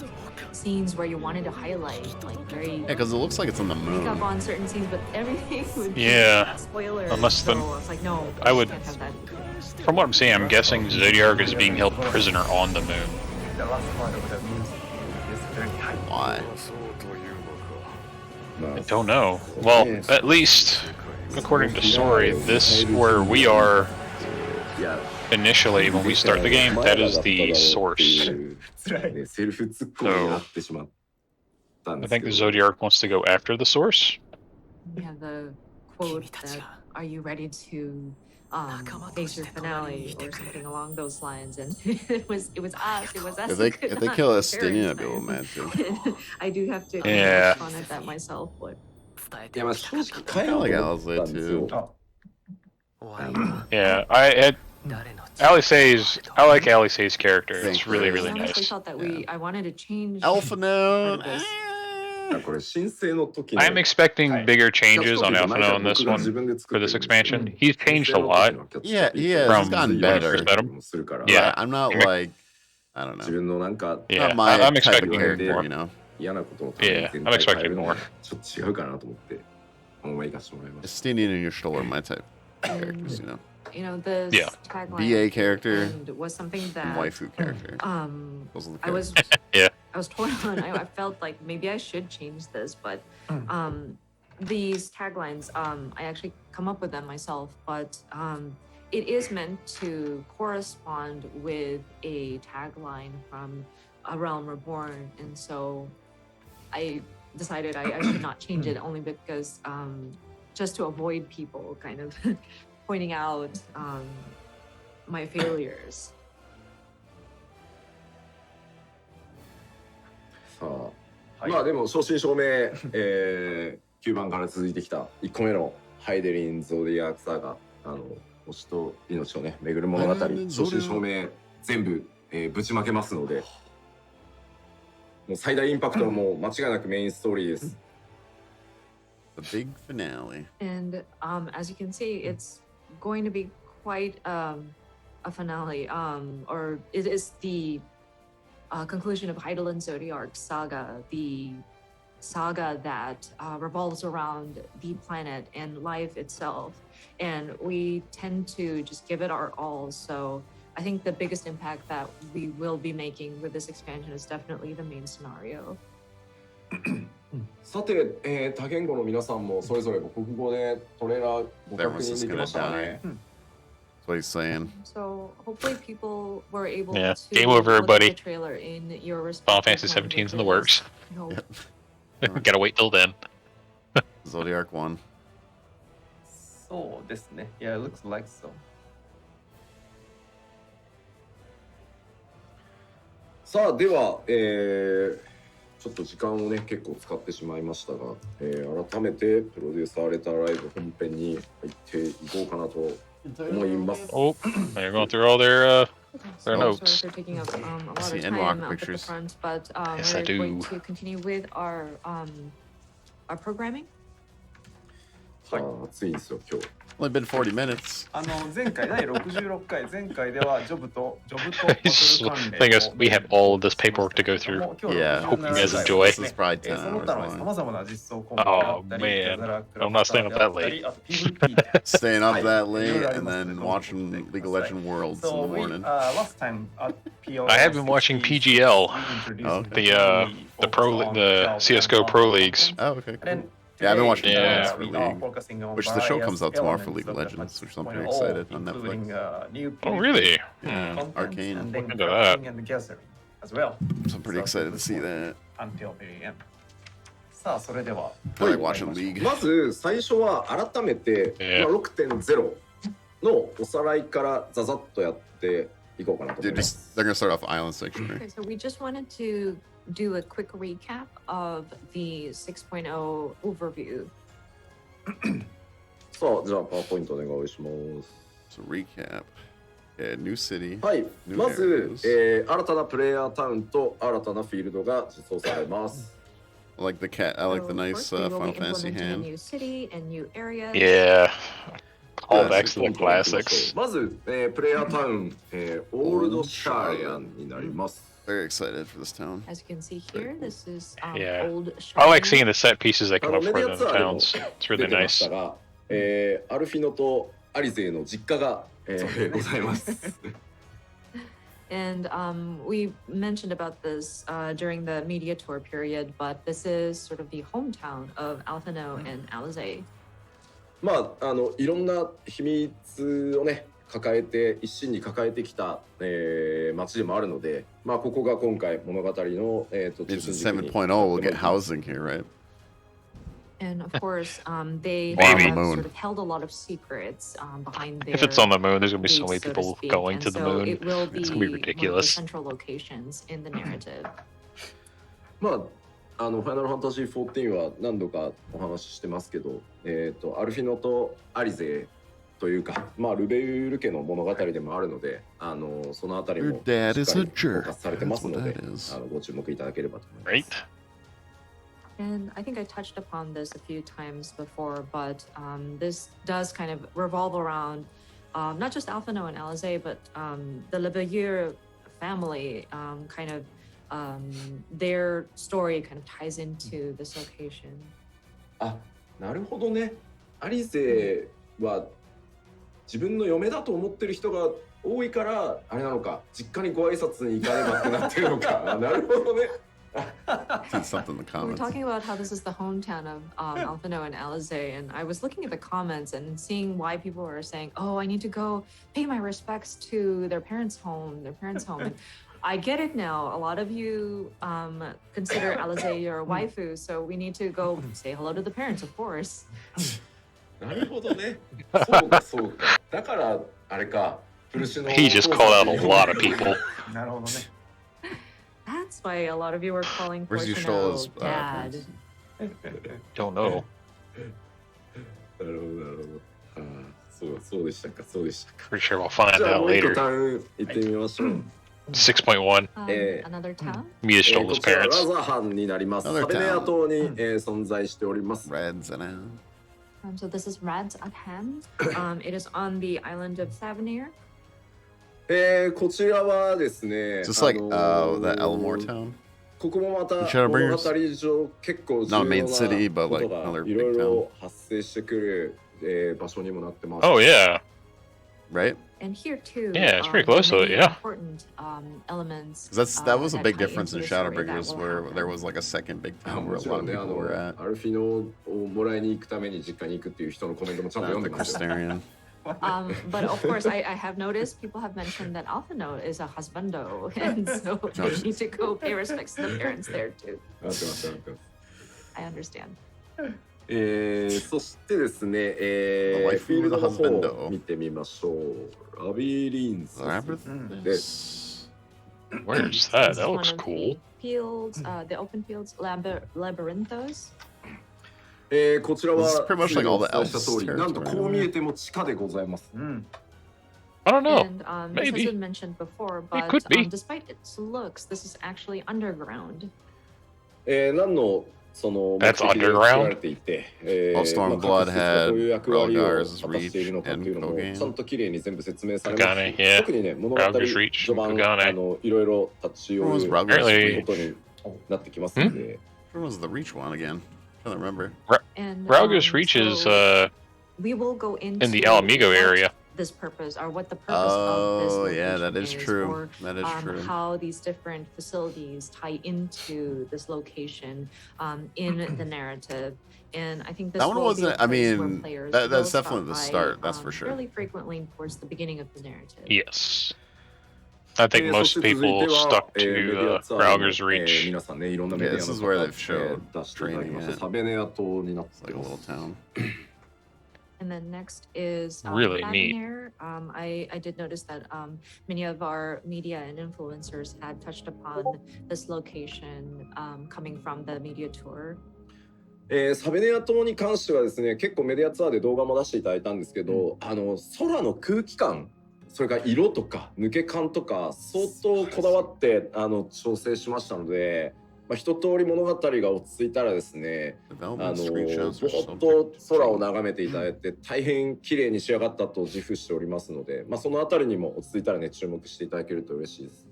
scenes where you wanted to highlight like very because it looks like it's on the moon. Pick up on certain scenes, but everything would be spoilers. Unless so it's like no, I would. Can't have that. From what I'm seeing, I'm guessing Zodiac is being held prisoner on the moon. The last part of the music is very high. Why? I don't know. Well, at least according to story, this where we are. Initially, when we start the game, that is the source. So, I think the Zodiac wants to go after the source. Yeah, the quote that "Are you ready to face your finale?" or something along those lines, and it was us. If they kill Estinian, I'd be a little mad too. I do have to respond at that myself, but. Yeah, kind of like Alizé too. Yeah, I like Alizé's character. It's really, really nice. I honestly thought that I wanted to change. Alpha Node. I'm expecting bigger changes on Alpha Node in this one for this expansion. He's changed a lot. Yeah, he's gotten better. Yeah, I'm not like I don't know. Yeah, not my I'm type expecting of character, more. you know. Yeah, I'm expecting more. Estinian and Yashtil are my type of characters, you know. You know, the tagline BA character was something that waifu character. I was yeah. I was torn on. I felt like maybe I should change this, but these taglines I actually come up with them myself, but it is meant to correspond with a tagline from A Realm Reborn, and so I decided I should not change it only because just to avoid people kind of pointing out my failures. さあ、まあでも正真正銘、9番から続いてきた1個目のハイデリン・ゾディアークサーガ、推しと命をね巡る物語、正真正銘全部、ぶちまけますので、もう最大インパクトはもう間違いなくメインストーリーです。The big finale. And as you can see, it's going to be quite a finale, or it is the conclusion of Heidelin Zodiarc's saga, the saga that revolves around the planet and life itself. And we tend to just give it our all. So I think the biggest impact that we will be making with this expansion is definitely the main scenario. さて、多言語の皆さんもそれぞれ母国語でトレーラーご確認できましたね。That's what he's saying. So hopefully people were able to game over, look everybody. at the trailer in your Final respective Fantasy 17's in the works. Yep. Gotta wait till then. Zodiac 1. そうですね。Yeah, it looks like so. さあでは、ちょっと時間をね結構使ってしまいましたが、改めてプロデューサーレターライブ本編に入っていこうかなと思います。Oh, they're going through all their notes. Sorry for taking up a lot see of time N-Walk up at the pictures. front, but Yes, we're I do. going to continue with our programming. さあ暑いんですよ今日。Only been 40 minutes. 前回第66回前回ではジョブとバトル I guess we have all of this paperwork to go through. Yeah, hope you guys enjoy. This is probably 10 その hours 他の long. 様々な実装コンボがあったり、 man. ギャザラク I'm not staying up that late. あと PVP で Staying up that late and then watching League of Legends Worlds in So the we, morning. last time at PO I have been watching PGL, the CS:GO Pro Leagues. Oh, okay. And then Yeah, I've been watching Yeah. Worlds for League, which the show comes out tomorrow for League of Legends, which I'm pretty excited on Netflix. Oh, really? Yeah, Arcane. And then Look into that. crafting and gathering as well. So I'm pretty excited to see that. Until very end. さあそれでは I like watching League. まず最初は改めて、まあ、6.0 のおさらいからザザッとやっていこうかなと思います。They're gonna start off island section. Okay, so we just wanted to do a quick recap of the 6.0 overview. さあ、じゃあパワーポイントお願いします。So recap. Yeah, new city. はい、 new まず、 areas. 新たなプレイヤータウンと新たなフィールドが実装されます。I like the cat. I like So, the of nice course, we will Final be Fantasy implementing a hand. new city and new areas. Yeah. All では back to the classics. まず、プレイヤータウン、オールドシャーリアンになります。Very excited for this town. As you can see here, this is Yeah. old. I like Sharlayan. seeing the set pieces that あ come の up メデ for ィア the ツアーでも towns. It's 出 really てまし nice. たが、アルフィノとアリゼの実家が、ございます。And we mentioned about this during the media tour period, but this is sort of the hometown of Alphino and Alizé. まあ、いろんな秘密をね抱えて一心に抱えてきた、町でもあるので、まあ、ここが今回物語の、中 It's 心軸に 7.0. We'll get housing here, right? And of course, they Maybe. have sort of held a lot of secrets behind their If it's on the moon, there's gonna be so many gates, so to people speak, going and to the so moon. it will be It's gonna be one of the ridiculous. central locations in the narrative. まあ、ファイナルファンタジー14は何度かお話ししてますけど、アルフィノとアリゼというか、まあ、ルベウル家の物語でもあるので、そのあたりもしっか Your り dad is a フォー jerk. カスされてますので That's what that is. ご注目いただければと思い Right? ます。 And I think I touched upon this a few times before, but this does kind of revolve around not just Alphino and Alizé, but the Lebelier family. Kind of their story kind of ties into this location. あ、なるほどね。アリゼは自分の嫁だと思ってる人が多いからあれなのか、実家にご挨拶に行かねばってなってるのか。あ、なるほどね。Said something in the We were comments. talking about how this is the hometown of Alphino and Alizé, and I was looking at the comments and seeing why people were saying, "Oh, I need to go pay my respects to their parents' home." And I get it now. A lot of you consider Alizé your waifu, so we need to go say hello to the parents, of course. なるほどね。そうかそうか。だからあれか。古市の He just called out a lot of people. なるほどね。 That's why a lot of you are calling Where's Yushtola's Porcino Dad. Don't know. なるほどなるほど。ああ、そうでしたかそうでしたか。 Pretty sure we'll find じゃあ out もう一個 later. タウン行ってみましょう。 6.1. Another town. ミエシトルこ 's ちらラ parents. ザハンになります。 Another サベネア島に、存在しております。 Reds and So this is Rad's Akhan. It is on the island of Savenir. こちらはですね、 Just like that Elmore town. ここもまた Shadow 物 Bringers? 語上結構重 Not a 要 main な city, but こ like とが another いろ big い town. ろ発生してくる、場所にもなってます。 Oh, yeah. Right? And here too. Yeah, it's pretty there are close to it, many yeah. Important elements. That was a that big tie difference in into the story that Shadowbringers will where happen. there was like a second big あ town も where a ち lot ろ of んね、 people were at. アルフィノをもらいに行くために実家に行くっていう人のコメントもちゃんと読んで Not ますよ。 Crystarian. But of course, I have noticed people have mentioned that Alphino is a husbando, and so you need to go pay respects to the parents there too. なってますなってます。 I understand. そしてですね、フ The ィールドの waifu 方 the を husbando. 見てみましょう。ラビリンス Labyrinth? です。 Where's This that? is That one looks of cool. the fields, the open fields, labyrinthos. こちらは This is pretty much like all the お伝えした通り elves' なんと territory. こう見えても地下でございます。 I don't know. And this has maybe. been mentioned before, but could be. despite its looks, this is actually underground. 何のその That's 目的で underground? 作られていて、Well, Stormblood まあ各施設がどういう役割を had 果たしているのかっていうのも Ralgar's reach and ちゃんと綺麗に全部説明されます Kugane, yeah. 特にね物語 Ralgar's reach 序盤 Kugane. いろいろ立ち寄 What was る Ralgar's Apparently- ことになってきますので、 Where was the Reach one again? I can't remember. And Ralgus Reach is so we will go into in the Alamigo what area. This purpose, or what the purpose of this Oh, location yeah, that is true. or That is true. how these different facilities tie into this location in the narrative. And I think this That one will be a wasn't- I place where mean, players that's will definitely stop the by, start, that's for sure. Fairly frequently towards the beginning of the narrative. Yes. I think most そして続い people ては、 stuck メディ to アツアーの、 Rauger's Reach. 皆さんね、いろんなメディア Yeah, this の is 方、where they've showed 出していただきました training サベネア島になっ It's て like a ま little す。 town. And then next is Really neat. Botany. I did notice that many of our media and influencers had touched upon this location coming from the media tour. サベネア島に関してはですね、結構メディアツアーで動画も出していただいたんですけど、空の空気感、それから色とか抜け感とか相当こだわって調整しましたので、一通り物語が落ち着いたらですね、ぼーっと空を眺めていただいて大変綺麗に仕上がったと自負しておりますので、そのあたりにも落ち着いたらね注目していただけると嬉しいです。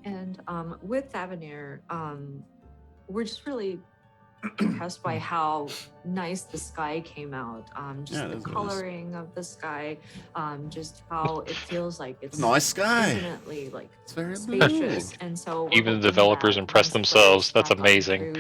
And with Avenir, we're just really impressed by how nice the sky came out. Just the coloring of the sky, just how it feels like it's nice sky. Infinitely like It's very spacious. And so even the developers impress themselves. That's amazing.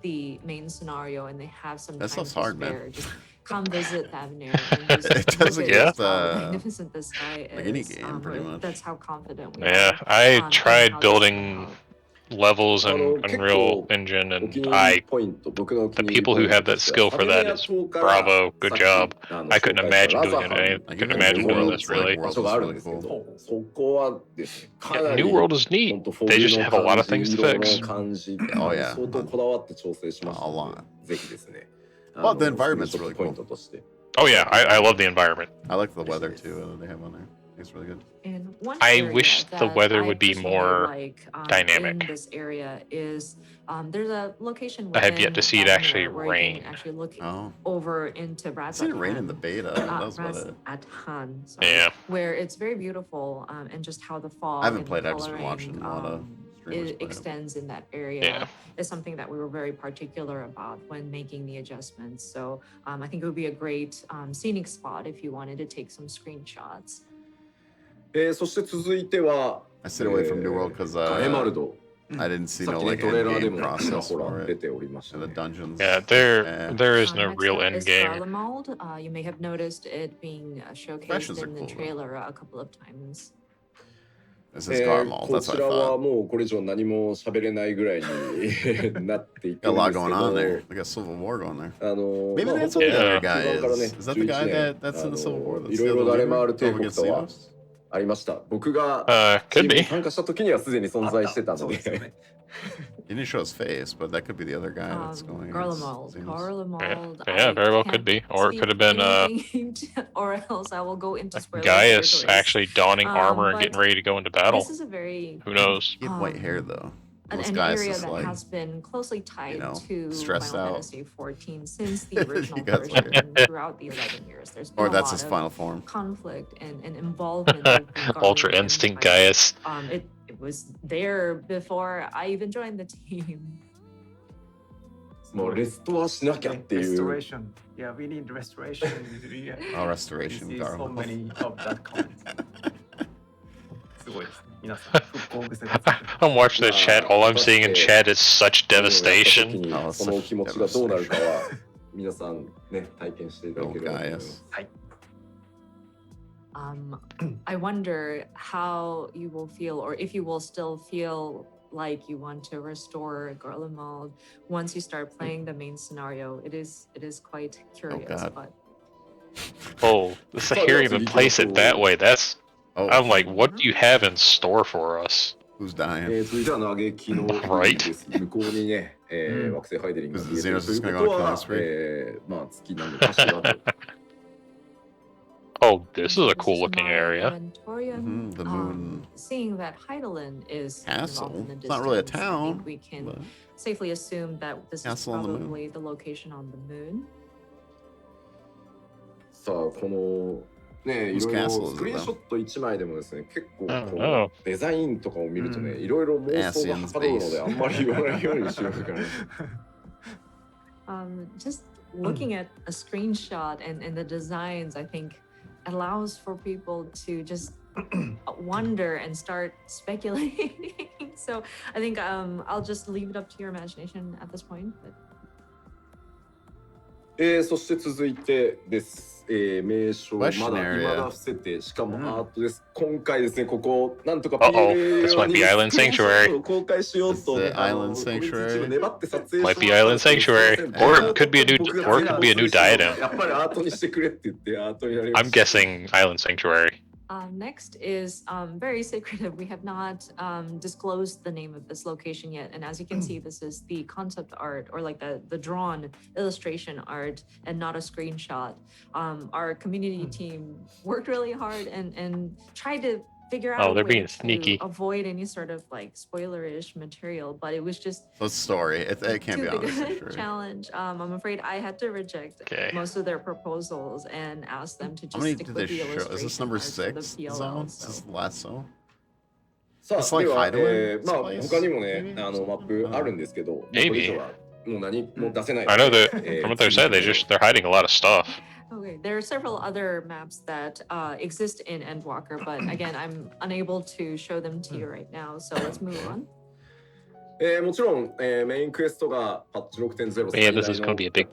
The main scenario, and they have some That time stuff's to hard, spare. man. Just come visit Avenir and just It doesn't look at get, how magnificent the sky like is. any game, pretty much. That's how confident we Yeah, are. I in how tried this building came out. levels in Unreal Engine, and the people who have that skill for that is bravo, good job. I couldn't imagine doing it. I couldn't imagine doing this really. 場所があるんですけど、そこはですね、かな Yeah, り New World is neat. 本当 They just have a lot of 感 things じ to 色の fix. 感じ、 Oh, yeah. 相当こだわって調整しました A の lot. で、ぜひですね。 Well, the environment's スクリーンショッ really トポイン cool. トとして。 Oh yeah, I love the environment. I like the weather too. They have on there. It's really good. And one I area wish the that weather I would be personally more like, dynamic. in this area is there's a location I have yet to within see it Avenir actually where you rain. can actually look Oh, over into I've seen it rain in the beta. That was about it. Atan, Yeah. where it's very beautiful, and just how the fog I haven't and played it. the I've just been coloring, watching a lot of streamers it play it. extends in that area Yeah. is something that we were very particular about when making the adjustments. So I think it would be a great scenic spot if you wanted to take some screenshots. そして続いては、 I stayed away from New World because ガレマルド。 I didn't see さっ no きね like トレーラーで end も game ちら process ほら for 出 it. ておりました And the ね。 dungeons. Yeah, Yeah. there is no Next real up end is game. Garlemald. You may have noticed it being Expressions showcased are in the cool, though. trailer a couple of times. This is Garlemald. こ That's ち what ら I は thought. もうこれ以上何も喋れないぐらいになっていって Got a るん lot ですけ going on ど、 there. They got Civil War going there. ま Maybe あ that's 本当 what に the ね other guy 中盤からね is. Is that the guy 11 that's in the Civil War? 年 That's いろいろ the ガレ other マール dude 帝 over 国 against とは Thanos? ありました。僕がチー Could ムに be. 参加した時にはすでに存在してたので、 He didn't show his face, but that could be the other guy that's going against Garlemald. Thanos. Garlemald. Yeah, very well could be. Or it could have been or else I will go into spoilers. Gaius territories. actually donning armor and but getting ready to go into battle. This is a very Who knows? He had white hair though. an Most guys area just that like has been closely tied know, to stressed Final out. Fantasy 14 since the original guys version like- and throughout the 11 years. There's been or a that's lot his of final form. conflict and involvement of the Ultra Garlemald Instinct Empire. Gaius. It was there before I even joined the team. もうレストアしなきゃっていう。 Restoration. Yeah, we need restoration. Yeah. Oh, We restoration, see so Garlemald. many of that comment. すごいですね。皆さん、復興癖がついてる。 I'm watching the chat. All I'm seeing in chat is such やった時 devastation. にその気持ちがどうなるかは皆さんね体験していただ Oh, ければと思います。 Gaius. I wonder how you will feel, or if you will still feel like you want to restore Garlemald once you start playing the main scenario. It is quite curious, God. but Oh, the Sahir even place it that way. That's. Oh, I'm like, what do you have in store for us? who's dying? 続いては嘆きの Right. です向こうにね、惑星ハイデリングが見えているという Xenos is こと gonna は go on、まあ月なんで確かだと Oh, this is a this cool is looking my area. Inventorium. The moon Seeing that Heidelin is castle. involved in the It's not really a distance, I town, think we can but safely assume that this is Castle on the moon. probably the location on the moon. さあこのねい Whose ろいろ castle is it, スクリーンショット1枚でもですね結構 I こ don't know. うデザインとかを見るとねいろいろ妄想がはかどるのであんまり言わないようにしようかな。 Just looking at a screenshot and the designs, I think allows for people to just wonder and start speculating. So I think I'll just leave it up to your imagination at this point. But そして続いてです。名称まだ未だ伏せて、しかもアートです。今回ですね、ここなんとか This might be Island Sanctuary. 公開しようと Island Sanctuary. 粘って撮影 Might be Island Sanctuary, or it could be a new diadem. やっぱりアートにしてくれって言ってアートになりま I'm した。 guessing Island Sanctuary. Next is very secretive. We have not disclosed the name of this location yet. And as you can see, this is the concept art or like the drawn illustration art and not a screenshot. Our community team worked really hard and tried to figure out they're a way being to sneaky. avoid any sort of like spoilerish material, but it was just The story. It can't be too honest. big a challenge. I'm afraid I had to reject most of their proposals and ask them to How just many stick did with they the show? illustration Is this number art of 6 the PLL, zone? Is so. this the last zone? さあ、 It's like では、 Heidelberg まあ place? 他にもね、 Maybe? マップあるんですけど、これ Maybe. 以上はもう何も出せない。 I know that from what they said, they're hiding a lot of stuff. Okay, there are several other maps that exist in Endwalker, but again, I'm unable to show them to you right now, so let's move on. もちろん、メインクエストがパッチ 6.0 Yeah, this is going to be a big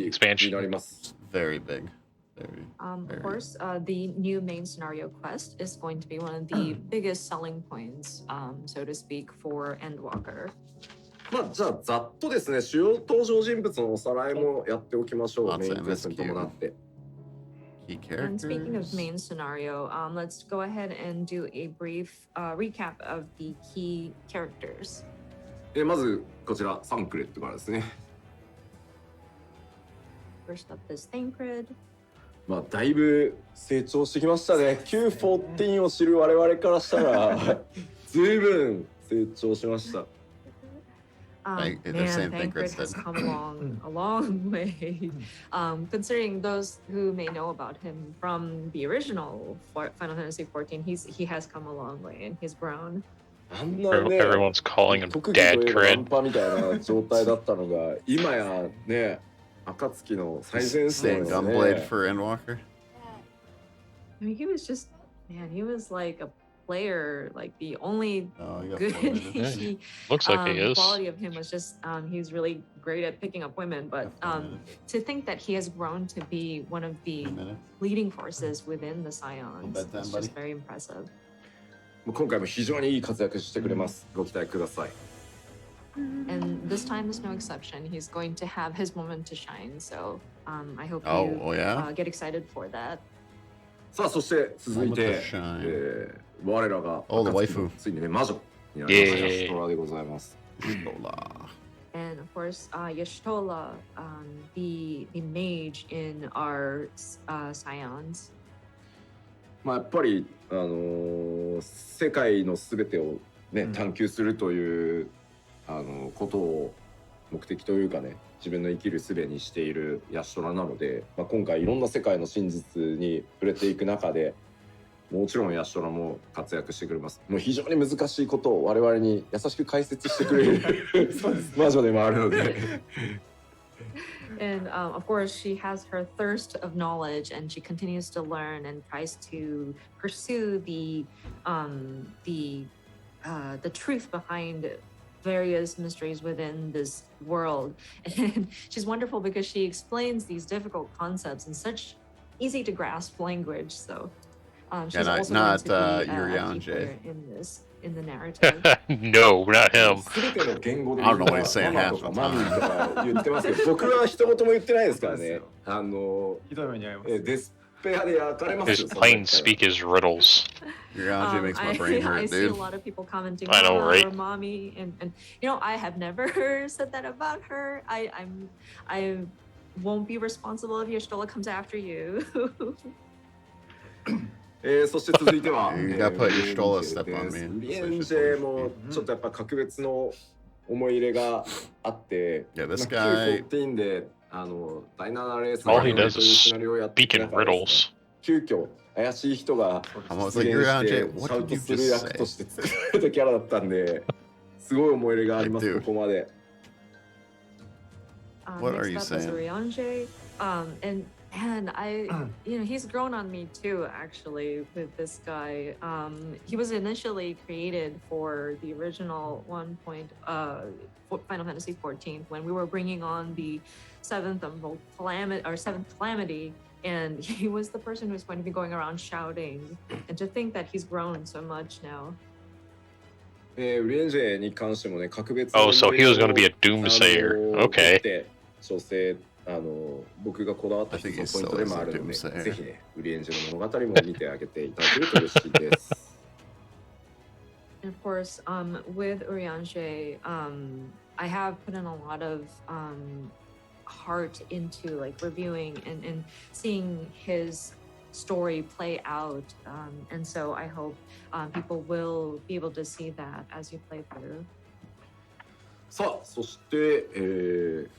expansion. になります。 Very big. Of course, the new main scenario quest is going to be one of the biggest selling points, so to speak, for Endwalker. まあ、じゃあざっとですね、主要登場人物のおさらいもやっておきましょう。メインクエストに伴って。 Key And speaking of characters. main scenario, let's go ahead and do a brief recap of the key characters. まずこちらサンクレットからですね。 First up is Thancred. まあだいぶ成長してきましたね。Q14 を知る我々からしたらずいぶん成長しました。 they're saying Thancred Thancred's has dead. come a long way. Considering those who may know about him from the original Final Fantasy XIV, he has come a long way and he's grown. あんなね、 Everyone's calling him 特技と Dad いえばナン Cred. パみたいな状態だったのが今やね、暁の最前線 Saying の Gunblade ね。 for Endwalker. I mean, he was just, man, he was like a player, like the only Oh, you got good 4 minutes. Yeah, Looks like he is. quality of him was just he's really great at picking up women, but to think that he has grown to be one of the 2 minutes. leading forces within the Scions bedtime, is buddy. just very impressive. 今回も非常にいい活躍してくれます。ご期待ください。 And this time is no exception. He's going to have his moment to shine. So I hope Oh, you oh yeah. get excited for that. さあそして続いて Moment to shine.、我らが Oh, the 暁の waifu. ついにね魔女になりました イエーイストラでございます。 Lola. And of course, Yashtola, the mage in our Scions. まあやっぱり世界のすべてをね探求するということを目的というかね自分の生きる術にしているヤシトラなので、まあ、今回いろんな世界の真実に触れていく中でもちろんヤシトラも活躍してくれます。もう非常に難しいことを我々に優しく解説してくれる魔女でもあるので。And of course, she has her thirst of knowledge, and she continues to learn and tries to pursue the truth behind various mysteries within this world. And she's wonderful because she explains these difficult concepts in such easy to grasp languge. So she's also going to be a key player in the narrative. No, not him. 全ての言語で I don't know what he's saying ママ half と the か time. マミーとか言ってますけど僕は一言も言ってないですからね。ひどい目に遭います。デスペアで焼かれます His よ。 plain speak is riddles. Your analogy makes my brain I hurt, see a dude. lot of people commenting, I know, "Mama," right? or mommy, and you know, I have never said that about her. I won't be responsible if Yashtola comes after you. そして続いては You gotta put your Stola step on me. リエンジェもちょっとやっぱ格別の思い入れがあって、 Yeah, this まあ guy. Q14 で第7レース All he の does というシナリオをやってい Speak く in 中でですね riddles. 急遽怪しい人が I was 出 like, 現 you're して Andre. シ What ャウ did ト you する just 役と say? して作られたキャラだったんですごい思い入れがあります I do. ここまで。What are next you up is saying? Urianger. And I, he's grown on me too, actually, with this guy. He was initially created for the original Final Fantasy XIV when we were bringing on the seventh calamity, and he was the person who's going to be going around shouting. And to think that he's grown so much now. ウリエンジェに関してもね、格別 Oh, so he was going to be a doomsayer. Okay. 調整僕がこだわった一つのポイントでもあるので、ぜひね、ウリエンジェの物語も見てあげていただけると嬉しいです。And of course, with Urianger, I have put in a lot of heart into like reviewing and seeing his story play out, and so I hope people will be able to see that as you play through. さあ、そして、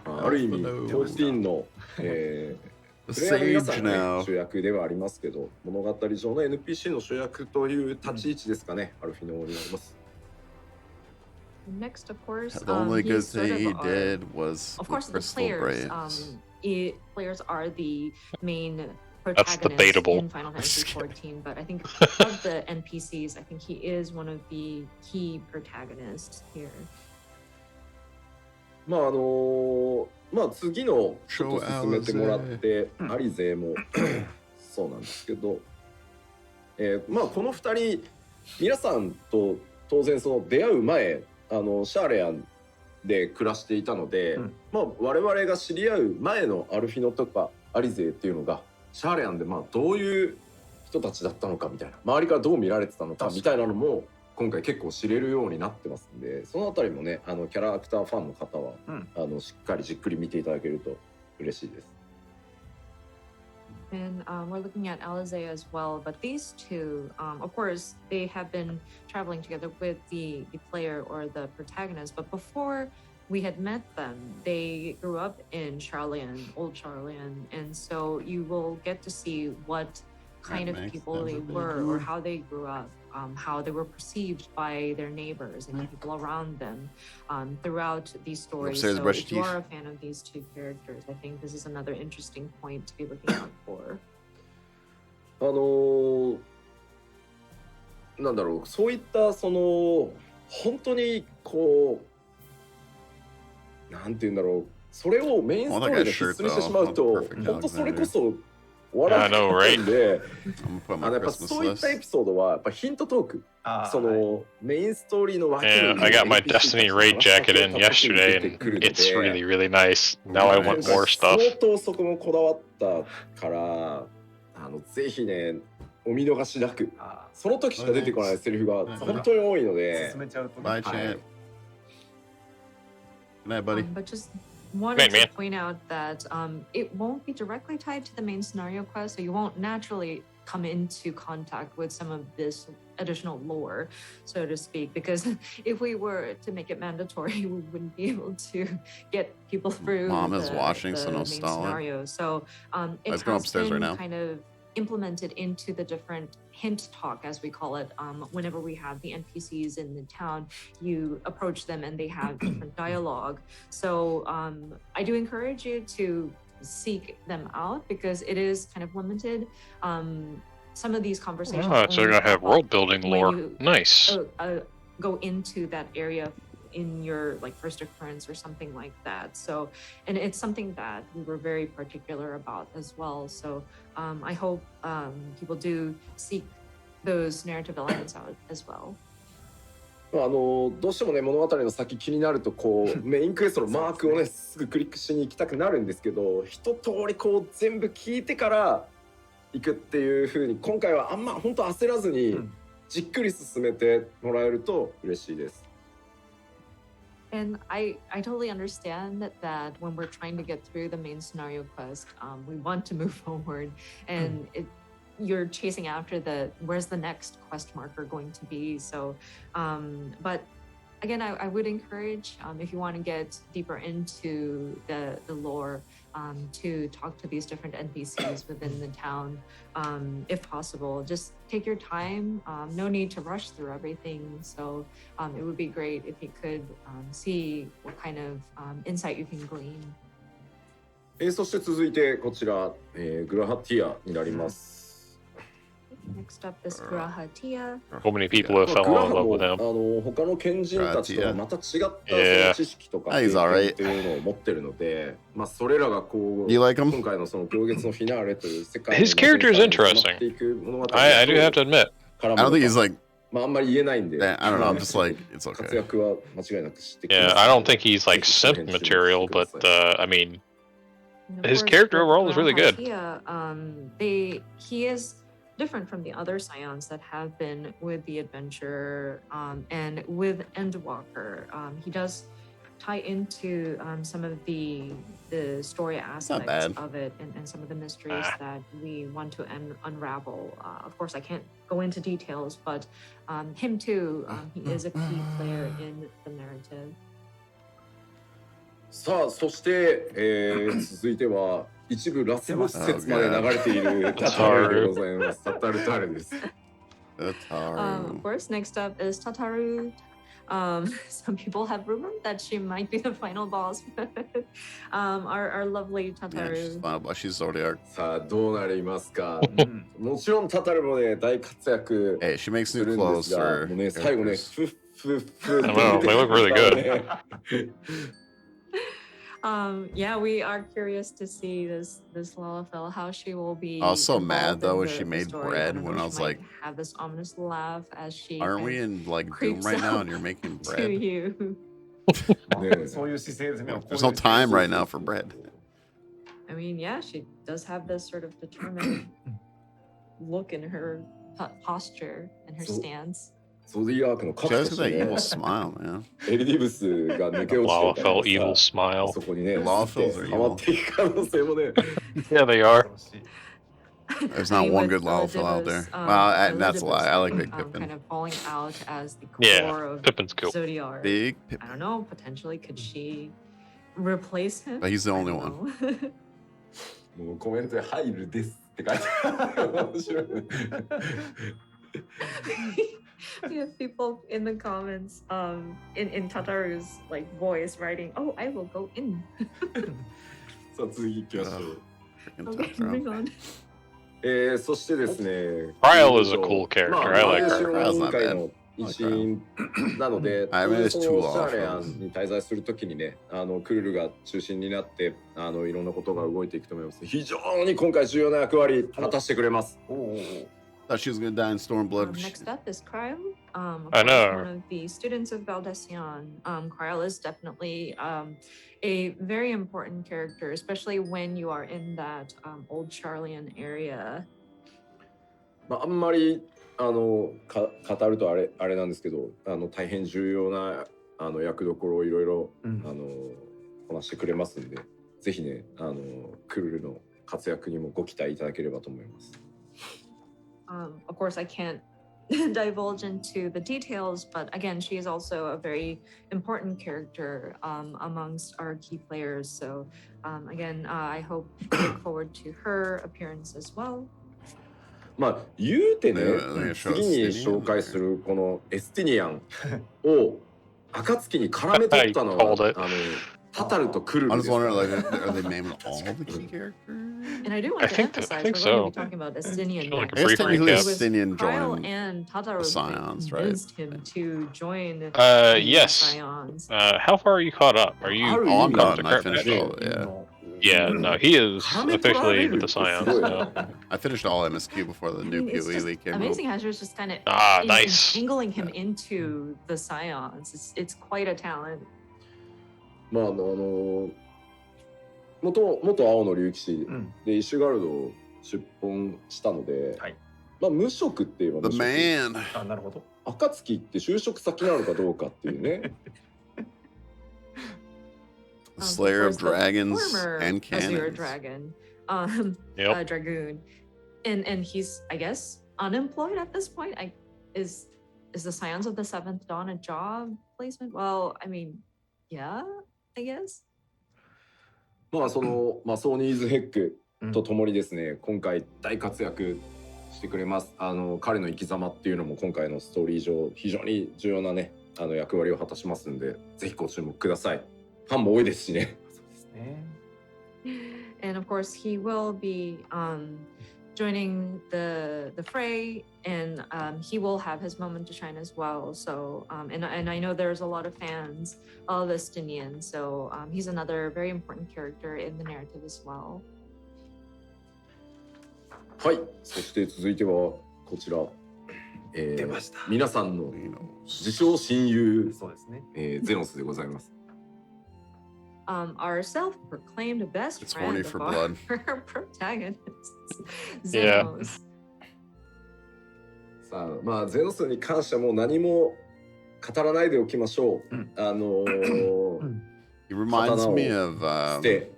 ある意味14の、プレイヤーの皆さんが、ね、主役ではありますけど、物語上の NPC の主役という立ち位置ですかね、アルフィノになります。Next, of course, the only good thing he did was of course the players. Players are the main That's protagonist debatable. in Final Fantasy XIV, but I think of the NPCs, I think he is one of the key protagonists here. まあ次のちょっと進めてもらってアリゼもそうなんですけど、まあこの2人皆さんと当然その出会う前シャーレアンで暮らしていたので、まあ我々が知り合う前のアルフィノとかアリゼっていうのがシャーレアンでまあどういう人たちだったのかみたいな、周りからどう見られてたのかみたいなのも今回結構知れるようになってますんで、そのあたりもねキャラクターファンの方は、しっかりじっくり見ていただけると嬉しいです。And we're looking at Alize as well, but these two, of course, they have been traveling together with the player or the protagonist, but before we had met them, they grew up in Charlian, old Charlian, and so you will get to see what kind of people they were or how they grew up, how they were perceived by their neighbors and the people around them throughout these stories. So if you are a fan of these two characters, I think this is another interesting point to be looking out for. なんだろう、そういったその本当にこうなんていうんだろう、それをメインストーリーで必須にしてしまうと、本当それこそ終わらないんで、やっぱそういったエピソードはやっぱヒントトーク、そのメインストーリーの脇に I got my Destiny raid jacket in yesterday, and it's really, really nice. Now I want more stuff. 相当そこもこだわったから、ぜひねお見逃しなく、その時しか出てこないセリフが本当に多いので。進めちゃうとね。Bye, Chant. Good night, buddy. But just wanted to point out that it won't be directly tied to the main scenario quest, so you won't naturally come into contact with some of this additional lore, so to speak, because if we were to make it mandatory, we wouldn't be able to get people through Mom is watching, so no main stalling. scenario. So it Let's go has upstairs been right now. kind of implemented into the different hint talk, as we call it. Whenever we have the NPCs in the town, you approach them and they have different dialogue. So I do encourage you to seek them out because it is kind of limited. Some of these conversations So you're gonna have world building lore. Nice. Go into that area in your like first occurrence or something like that. So, and it's something that we were very particular about as well. So I hope people do seek those narrative elements out as well. どうしてもね物語の先気になるとこうメインクエストのマークをねすぐクリックしに行きたくなるんですけど、一通りこう全部聞いてから行くっていう風に今回はあんま本当焦らずにじっくり進めてもらえると嬉しいです。And I totally understand that when we're trying to get through the main scenario quest, we want to move forward, and you're chasing after where's the next quest marker going to be. So, but again, I would encourage if you want to get deeper into the lore, to talk to these different NPCs within the town, if possible. Just take your time. No need to rush through everything. So it would be great if you could see what kind of insight you can glean. そして続いてこちら、グラハティアになります。Next up is Grahatia. So many people have fallen in love with him. 他の賢人たちとはまた違ったその知識とか経験っていうのを持ってるので、まあそれらがこう今回のその行月のフィナーレという世界の His character is interesting. I do have to admit. I don't think he's like. まああんまり言えないんで。I don't know. I'm just like it's okay. 活躍は間違いなく知ってきます。Yeah, I don't think he's like simp material, but I mean, his character overall is really good. He is different from the other Scions that have been with the adventure and with Endwalker. He does tie into some of the story aspects of it and some of the mysteries that we want to unravel. Of course, I can't go into details, but him too, he is a key player in the narrative. さあ、そして、続いては一部ラスボス説まで流れているタタルでございます。タタルタルです。Of course, next up is Tataru. Some people have rumored that she might be the final boss. Our lovely Tataru. Yeah, she's final boss. She's Zodiac. さあ、どうなりますか。もちろんタタルもね、大活躍。Hey, she makes new clothes for. もうね、最後ね、フッフッフッ。I know, they look really good. Yeah, we are curious to see this Lalafell, how she will be. I was so mad though when she made bread when I was like, have this ominous laugh as she. Aren't we in like Doom right now and you're making bread? To you. There's no time right now for bread. I mean, yeah, she does have this sort of determined look in her posture and her stance. ゾディアークの格好してね。エリディブスが抜け落ちてるから evil smile. そこにね、ハマっていく可能性もね。Yeah, they are. There's not one good Lalafell out there. Well, that's a lie. I like Big Pippin. Kind of falling out as the core Yeah, of Pippin's cool. Zodiac. Big Pippin. I don't know. Potentially, could she replace him? But he's the only one. もうコメントで入るですって書いてある。面白い。We have people in the comments in Tataru's like voice writing, "Oh, I will go in." さあ次行きましょう。Okay, moving on. そしてですね。Ryle is a cool character. I like her. 委員会の一員なので、そのシャーレアンに滞在するときにね、クルルが中心になっていろんなことが動いていくと思います。非常に今回重要な役割果たしてくれます。Thought she was gonna die in Stormblood. Next up is Cryle. I know. One of the students of Valdesion. Cryle is definitely a very important character, especially when you are in that old Charlian area. まああんまり語るとあれなんですけど、大変重要な役どころをいろいろこなしてくれますんで、ぜひねクルルの活躍にもご期待いただければと思います。Of course, I can't divulge into the details, but again, she is also a very important character amongst our key players. So again, I look forward to her appearance as well. まあ言うてね、次に紹介するこのエスティニアンを暁に絡め取ったのはタタルとクルルです。I was wondering, like, are they naming all the key characters? And I do want to emphasize we're going to be talking about Estinian. Like I guess technically Estinian Cryle joined and Tataru the Scions, right? convinced him to join yes. Scions. How far are you caught up? Are you? Oh, I'm done. I current finished match? all. Yeah. Yeah, no, he is officially with the Scions. So. I finished all MSQ before the new PoE league came out. Amazing how she was just kind of nice. entangling him into the Scions. It's quite a talent. まあ元青の竜騎士でイシュガルドを出奔したので、まあ無職って言えば無職。 The man. あ、なるほど。暁って就職先なのかどうかっていうね。The Slayer of Dragons and Azure Cannons. Dragon, Yep. Dragoon, and he's I guess unemployed at this point. Is the Scions of the Seventh Dawn a job placement? Well, I mean, yeah, I guess. まあそのソニーズヘックとともにですね、今回大活躍してくれます。彼の生き様っていうのも今回のストーリー上非常に重要なね役割を果たしますんで、ぜひご注目ください。ファンも多いですしね。そうですね。And of course, he will be joining the fray, and he will have his moment to shine as well. So, and I know there's a lot of fans of Estinian, so he's another very important character in the narrative as well. はい、そして続いてはこちら、出ました。皆さんの自称親友、そうですね。ゼノスでございます。Our self-proclaimed best It's friend horny of for our blood. protagonists, Yeah. Xenos. さあ、まあゼノスに関してはもう何も語らないでおきましょう。He reminds me of で、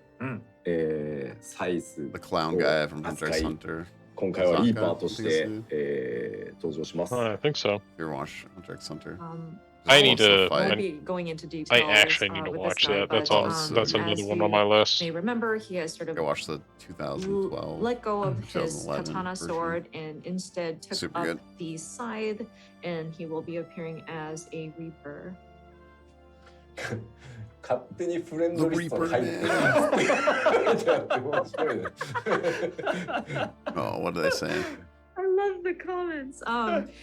サイズ the clown guy from Hunter x Hunter. 今回はリーパーとして、登場します。I think so. You ever watch Hunter x Hunter? I need to. Won't be going into details. I actually need to with watch this guy, that. That's but, on. That's as another one you on my list. may remember, he has sort of Go watch the 2012. let go of his 2011 katana version. sword and instead took Super up good. the scythe, and he will be appearing as a reaper. 勝手にフレンドリストに入ってる。Oh, what are they saying? I love the comments.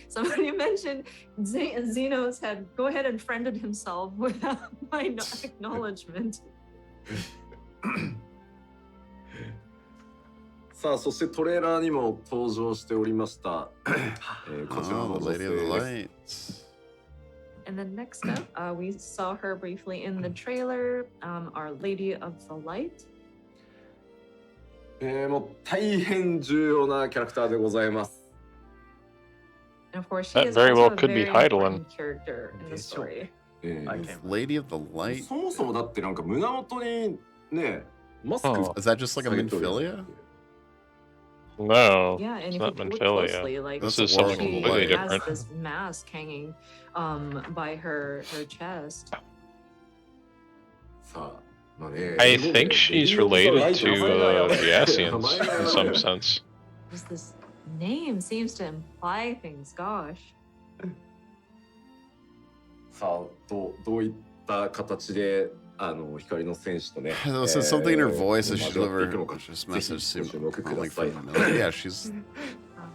Somebody mentioned Xenos had go ahead and friended himself without my acknowledgement. さあ、そしてトレーラーにも登場しておりました。こちら Oh, の the 女 Lady 性 of the です。 Lights. And then next up, we saw her briefly in the trailer, Our Lady of the Light. もう大変重要なキャラクターでございます。And of course, she That is very also well a could be very Heidelin. important character in the story. Lady of the Light. そもそもだってなんか胸元にね、マスク Is that just like a 下げております Minfilia? No, Yeah, and it's if not you look Minfilia. closely, like This is she something completely has different. this mask hanging by her chest. さあ、まあね、 I think she's related to the Asians in some sense. Just this name seems to imply things. Gosh. さあ、どういった形で光の戦士とね、 There was something in her voice as she 交わっていく delivered のか、 this ぜひ message ご注目 seemed くだ really さい。 familiar. Yeah, she's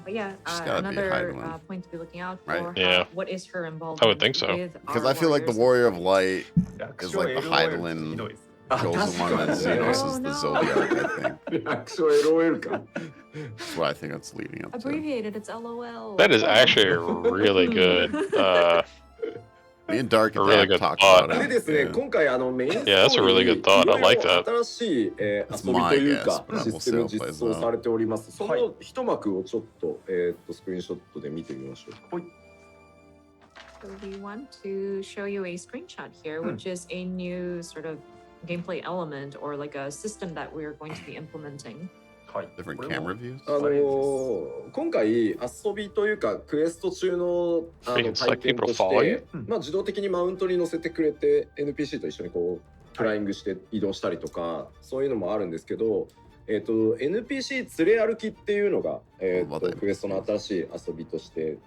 But yeah, She's gotta be another Heidelin. point to be looking out Right? for. Yeah. What is her involvement? I would think so. With because our I feel like the warriors? Warrior of Light is like the ひ Heidelin どいですね。 goes along with Xenos is the Oh, no. Zodiac, I think. 略称 LOL か。 That's what I think that's leading up to. Abbreviated, it's LOL. That is actually a really good. Me and Dark A at really the good talked thought. about で it. ですね、 Yeah. 今回メインストーリ Yeah, that's a really ー good thought. I に like いろい that. ろ新しい、遊びというか It's my guess, but システム we'll see how it 実 plays 装 out. されております。そはいの一幕をちょっと、スクリーンショットで見てみましょう。 So we want to show you a screenshot here, which is a new sort of gameplay element or like a system that we're going to be implementing. はい。 Different これ camera も views. 今回遊びというかクエスト中のIt's 体 like 験 people とし follow て you?、自動的にマウントに乗せてくれて NPC と一緒にこうフライングして移動したりとか、そういうのもあるんですけど、NPC 連れ歩きっていうのが、クエストの新しい遊びとして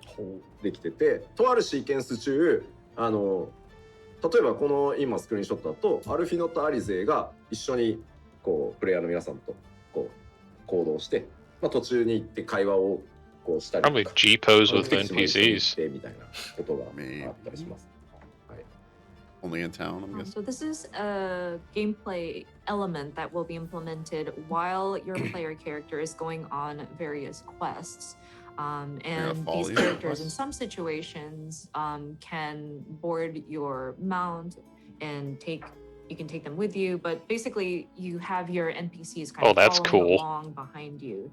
できてて、とあるシーケンス中例えばこの今スクリーンショットだとアルフィノとアリゼが一緒にこうプレイヤーの皆さんとこう行動して、途中に行って会話をこうしたりと Probably か G pose with 目的地まで行 NPCs. ってみたいなことがあったりします。 Only in town, I'm guessing. So this is a gameplay element that will be implemented while your player character is going on various quests. And follow these you characters, in quests? some situations, can board your mount and you can take them with you, but basically you have your NPCs kind Oh, of that's following cool. along behind you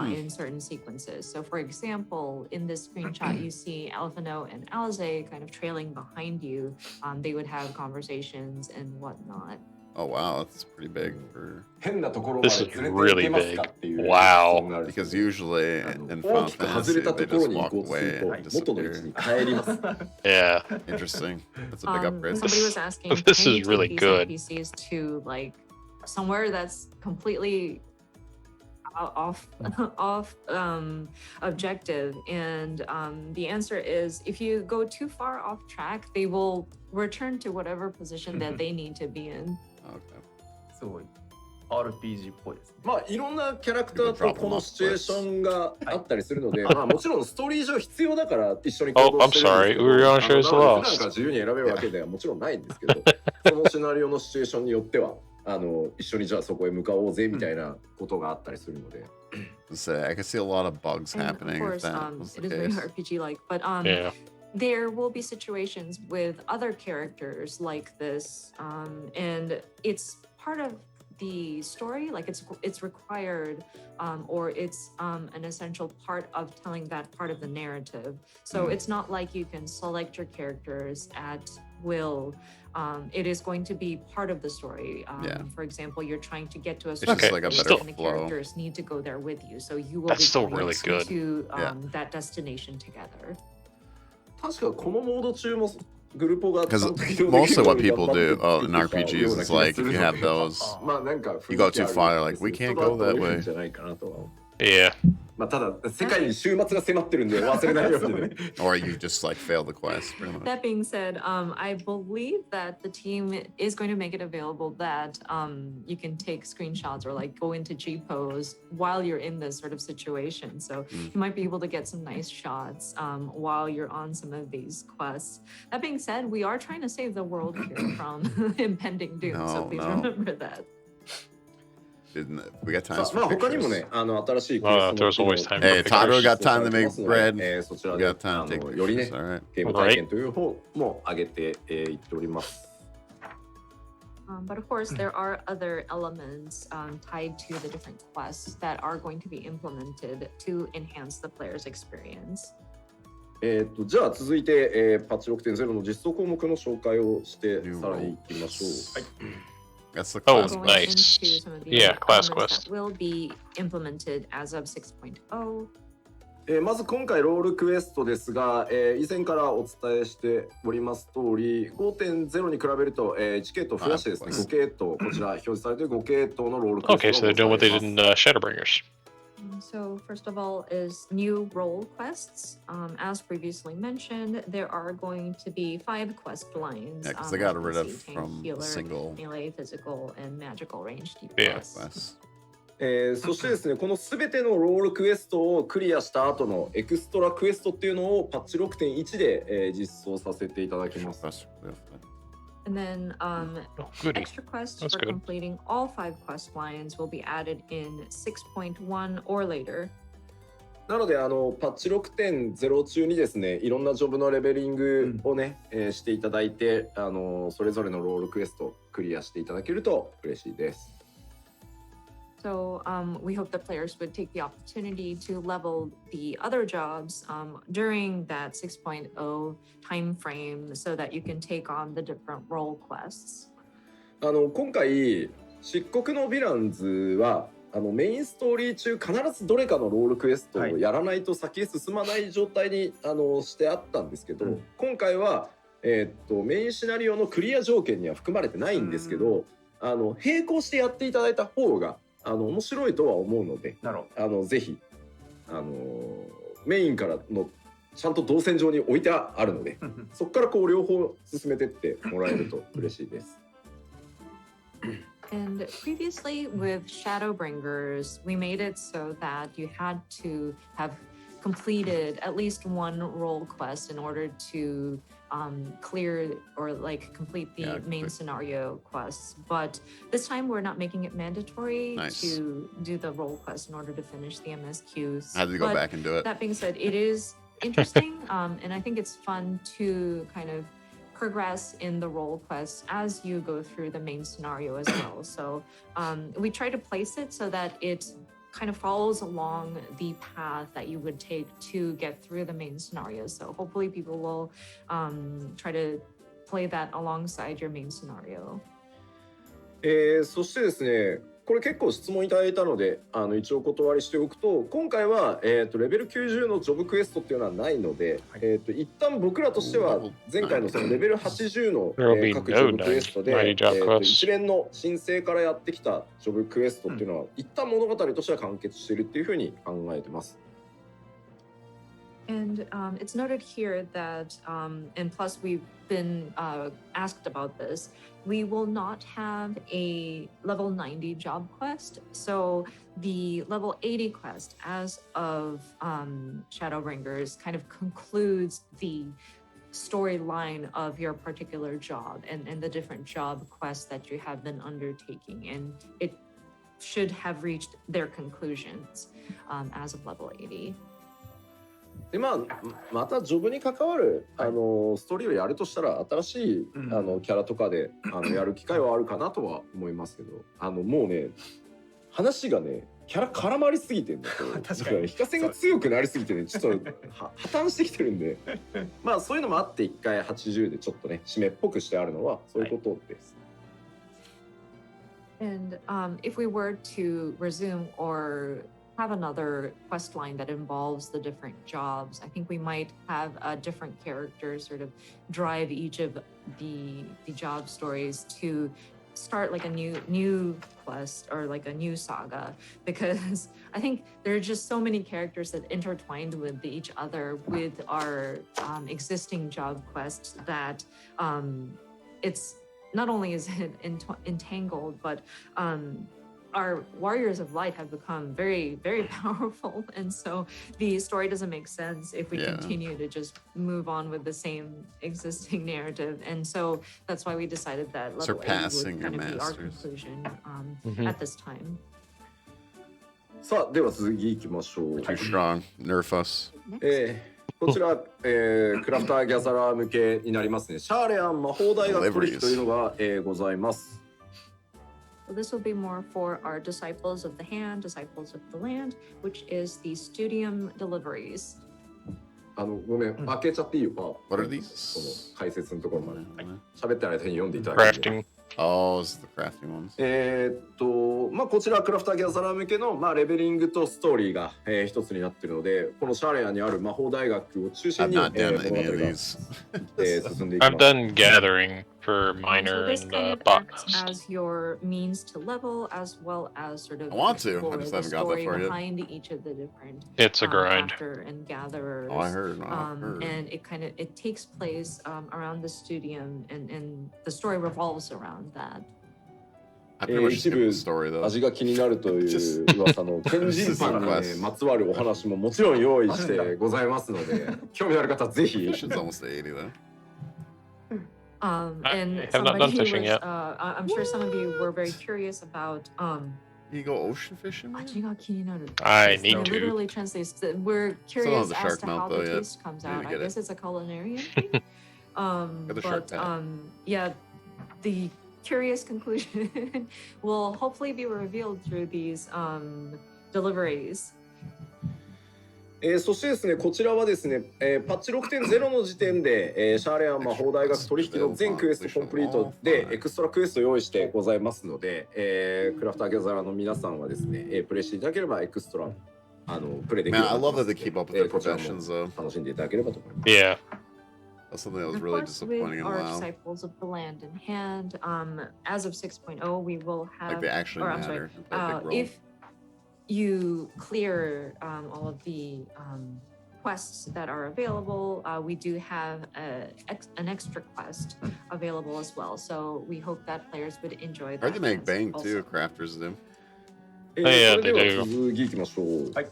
in certain sequences. So for example, in this screenshot, you see Alphino and Alize kind of trailing behind you. They would have conversations and whatnot. Oh wow, that's pretty big for 変なところまで This 連 is れて行け really ますかっていう big. Wow. 質問があるんです because よ usually 大 in き Final く外 Fantasy れた they ところ just に行 walk こうとする away と and 元の位置 disappear. に帰ります。 Yeah. Interesting. That's a big upgrade. Somebody was asking, This can is you really take these good. NPCs to like somewhere that's completely off objective, and the answer is if you go too far off track, they will return to whatever position that they need to be in. Okay. すごい RPG っぽいですね。まあいろんなキャラクターとこのシチュエーションがあったりするので、まあもちろんストーリー上必要だから一緒に行動してるんですけど、Oh, I'm sorry. We were gonna show us 普段 lost. から自由に選べるわけではもちろんないんですけど、そのシナリオのシチュエーションによっては一緒にじゃあそこへ向かおうぜみたいなことがあったりするので。Say, I can see a lot of bugs And happening. of course, if that was it the is very case. RPG-like, but Yeah. there will be situations with other characters like this, and it's part of the story. Like it's required, or it's an essential part of telling that part of the narrative. So it's not like you can select your characters at will. It is going to be part of the story. For example, you're trying to get to a certain just like a place better and the flow. characters need to go there with you. So you will That's be still going really good. to Yeah. that destination together. 確かこのモード中もグルポが Because ちゃんと起動できる mostly よう what に people 頑張って do 作 in ってた RPGs ような is 気が like す if る you の have で those, まあなんか you go too far, like, 雰囲 we 気あ can't る go that ちょっと後でいいん way. じゃないかなとは。 Yeah. まあただ世界に終末が迫ってるんで忘れないようにね。 Or you just like fail the quest. Pretty much. That being said, I believe that the team is going to make it available that you can take screenshots or like go into G pose while you're in this sort of situation. So you might be able to get some nice shots while you're on some of these quests. That being said, we are trying to save the world here from impending doom. So No, please no. remember that. We got さ time あまあ for 他にも pictures. ね新しいクエスト there's の always time for Hey, Toddler pictures. got time to make bread. そちら We で got time to take よりね pictures. All right. ゲーム体験という方も上げていっております。 But of course, there are other elements tied to the different quests that are going to be implemented to enhance the player's experience. じゃあ続いて、パッチ 6.0 の実装項目の紹介をしてさらにいきましょう。はい。 That's the Oh, class Going nice. into some of the Yeah, class elements quest. that will be implemented as of 6.0. まず今回ロールクエストですが、以前からお伝えしております通り 5.0 に比べると、1系統増やしてですね、5系統こちら表示されている5系統のロールクエスト Okay, so they're doing what they did in Shadowbringers. So first of all is new role quests. As previously mentioned, there are going to be 5 quest lines. Yeah, because they got like rid of you tank, from the healer, single melee, physical, and magical range Yeah. DPS. class. そしてですねこの全てのロールクエストをクリアした後のエクストラクエストっていうのをパッチ 6.1 で、実装させていただきます。 And then Oh, goody. extra quests That's for good. completing all 5 quest lines will be added in 6.1 or later. なのでパッチ 6.0 中にですねいろんなジョブのレベリングをね、していただいてそれぞれのロールクエストクリアしていただけると嬉しいです。 So we hope that players would take the opportunity to level the other jobs during that 6.0 time frame so that you can take on the different role quests. 今回漆黒のヴィランズはメインストーリー中必ずどれかのロールクエストをやらないと先へ進まない状態にしてあったんですけど、今回は、メインシナリオのクリア条件には含まれてないんですけど、並行してやっていただいた方が面白いとは思うので、ぜひメインからのちゃんと動線上に置いてあるのでそこからこう両方進めてってもらえると嬉しいです。And previously with Shadowbringers, we made it so that you had to have completed at least one role quest in order to clear or like complete the main scenario quests. But this time we're not making it mandatory to do the role quest in order to finish the MSQs. I had to go back and do it. That being said, it is interesting and I think it's fun to kind of progress in the role quests as you go through the main scenario as well. So we try to place it so that it kind of follows along the path that you would take to get through the main scenario. So hopefully people will try to play that alongside your main scenario. そしてですねこれ結構質問いただいたので一応お断りしておくと、今回は、レベル90のジョブクエストっていうのはないので、一旦僕らとしては前回のそのレベル80の、各ジョブクエストで、一連の申請からやってきたジョブクエストっていうのは、一旦物語としては完結しているっていうふうに考えてます。And it's noted here that, and plus we've been asked about this, we will not have a level 90 job quest. So the level 80 quest as of Shadowbringers kind of concludes the storyline of your particular job and the different job quests that you have been undertaking. And it should have reached their conclusions as of level 80. でまたジョブに関わるストーリーをやるとしたら新しいキャラとかでやる機会はあるかなとは思いますけど、もうね話がねキャラ絡まりすぎてんだと確かに非化線が強くなりすぎてねちょっと破綻してきてるんでそういうのもあって一回80でちょっとね締めっぽくしてあるのはそういうことです。And if we were to resume or have another quest line that involves the different jobs, I think we might have a different character sort of drive each of the job stories to start like a new quest or like a new saga, because I think there are just so many characters that intertwined with each other with our existing job quests that it's not only is it entangled, but our warriors of light have become very, very powerful. And so the story doesn't make sense if we continue to just move on with the same existing narrative. And so that's why we decided that level 80 would kind of be our conclusion at this time. さあ、では続きいきましょう。Too strong. Nerf us. こちら、クラフターギャザラー向けになりますね。シャーレアン魔法大学取引というのが、ございます。So this will be more for our disciples of the hand, disciples of the land, which is the studium deliveries. ごめん、開けちゃっていいよ、パー。What are these? その解説のところまで。喋ってる間に読んでいただいて。Crafting. Oh, this is the crafting ones. こちらクラフターギャザラー向けの、レベリングとストーリーが、一つになっているので、このシャーレアンにある魔法大学を中心に、I'm not done any of these. 進んでいきます。I'm done gathering for minor so this and kind of acts as your means to level, as well as sort of I want to. I explore just the haven't got that story far yet. behind each of the different It's a grind. crafter and gatherers. Oh, I heard. I heard. And it takes place around the studium, and the story revolves around that. I pretty much 一 skipped 部 the story though. 味が気になるという噂の天神パンに、まつわるお話ももちろん用意してございますので、興味ある方はぜひ。This shit's almost 80 though. And have not done somebody fishing was, yet. I'm sure some of you were very curious about You go ocean fishing?味が気になる. I It need to. literally translates to, we're Still curious the as shark to mouth, how though, the yeah. taste comes Maybe out. I get it. guess it's a culinarian thing. Get the shark But mouth. yeah, the curious conclusion will hopefully be revealed through these deliveries. そしてですね、こちらはですね、パッチ 6.0 の時点で、シャーレアン魔法大学取引の全クエストコンプリートでエクストラクエストを用意してございますので、クラフターギャザラーの皆さんはですね、プレイしていただければエクストラプレイできる Man, I love that they keep up with their こちらも professions though. 楽しんでいただければと思います。 Yeah. That's something that was Of really course, disappointing with in a our while. disciples of the land in hand, as of 6.0, we will have. Like they actually or, I'm sorry, matter. They play a big role. if you clear all of the quests that are available, we do have an extra quest available as well. So we hope that players would enjoy that. Heard they make quest bang also. too, crafters do. それでは続きいきましょう。はい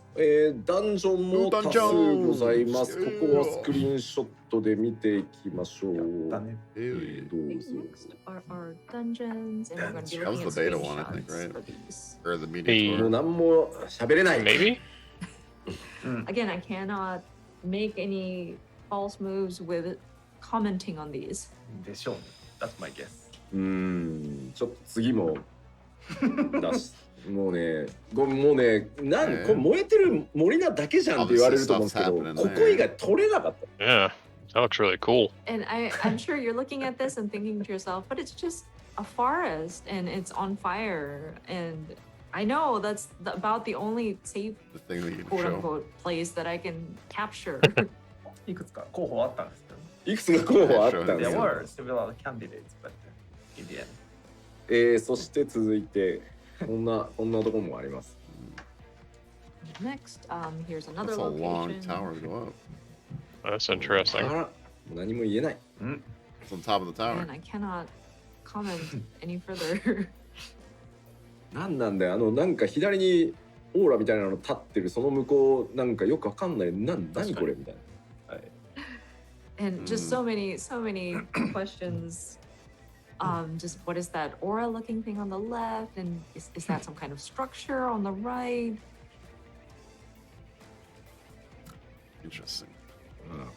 ダンジョンも多数ございます。ここはスクリーンショットで見ていきましょう。だね。どう Next ぞ。 are our dungeons, and we're going to be That was looking the at beta one, I think, screenshots right? for these. Or the media Hey. もうtour. 何も喋れない。 Maybe? Again, I cannot make any false moves with commenting on these. でしょうね。That's my guess. ちょっと次も出しもうね、もうね、これ燃えてる森なだけじゃんって言われると思うんですけど、ここ以外取れなかった。 Yeah. That looks really cool. And I'm sure you're looking at this and thinking to yourself, but it's just a forest and it's on fire, and I know that's about the only safe The thing that you can quote show. unquote place that I can capture. いくつか候補あったんですけど。いくつか候補あったんで There すよ。 were several candidates, but in the end. そして続いてこんなところもあります。Next, here's another That's a long location. tower to go up. That's interesting. あら、何も言えない。 It's on top of the tower. And I cannot comment any further. なんだよ、なんか左にオーラみたいなの立ってるその向こう、なんかよくわかんない、何これみたいな。はい。And just so many questions. Just what is that aura looking thing on the left? And is that some kind of structure on the right? Interesting.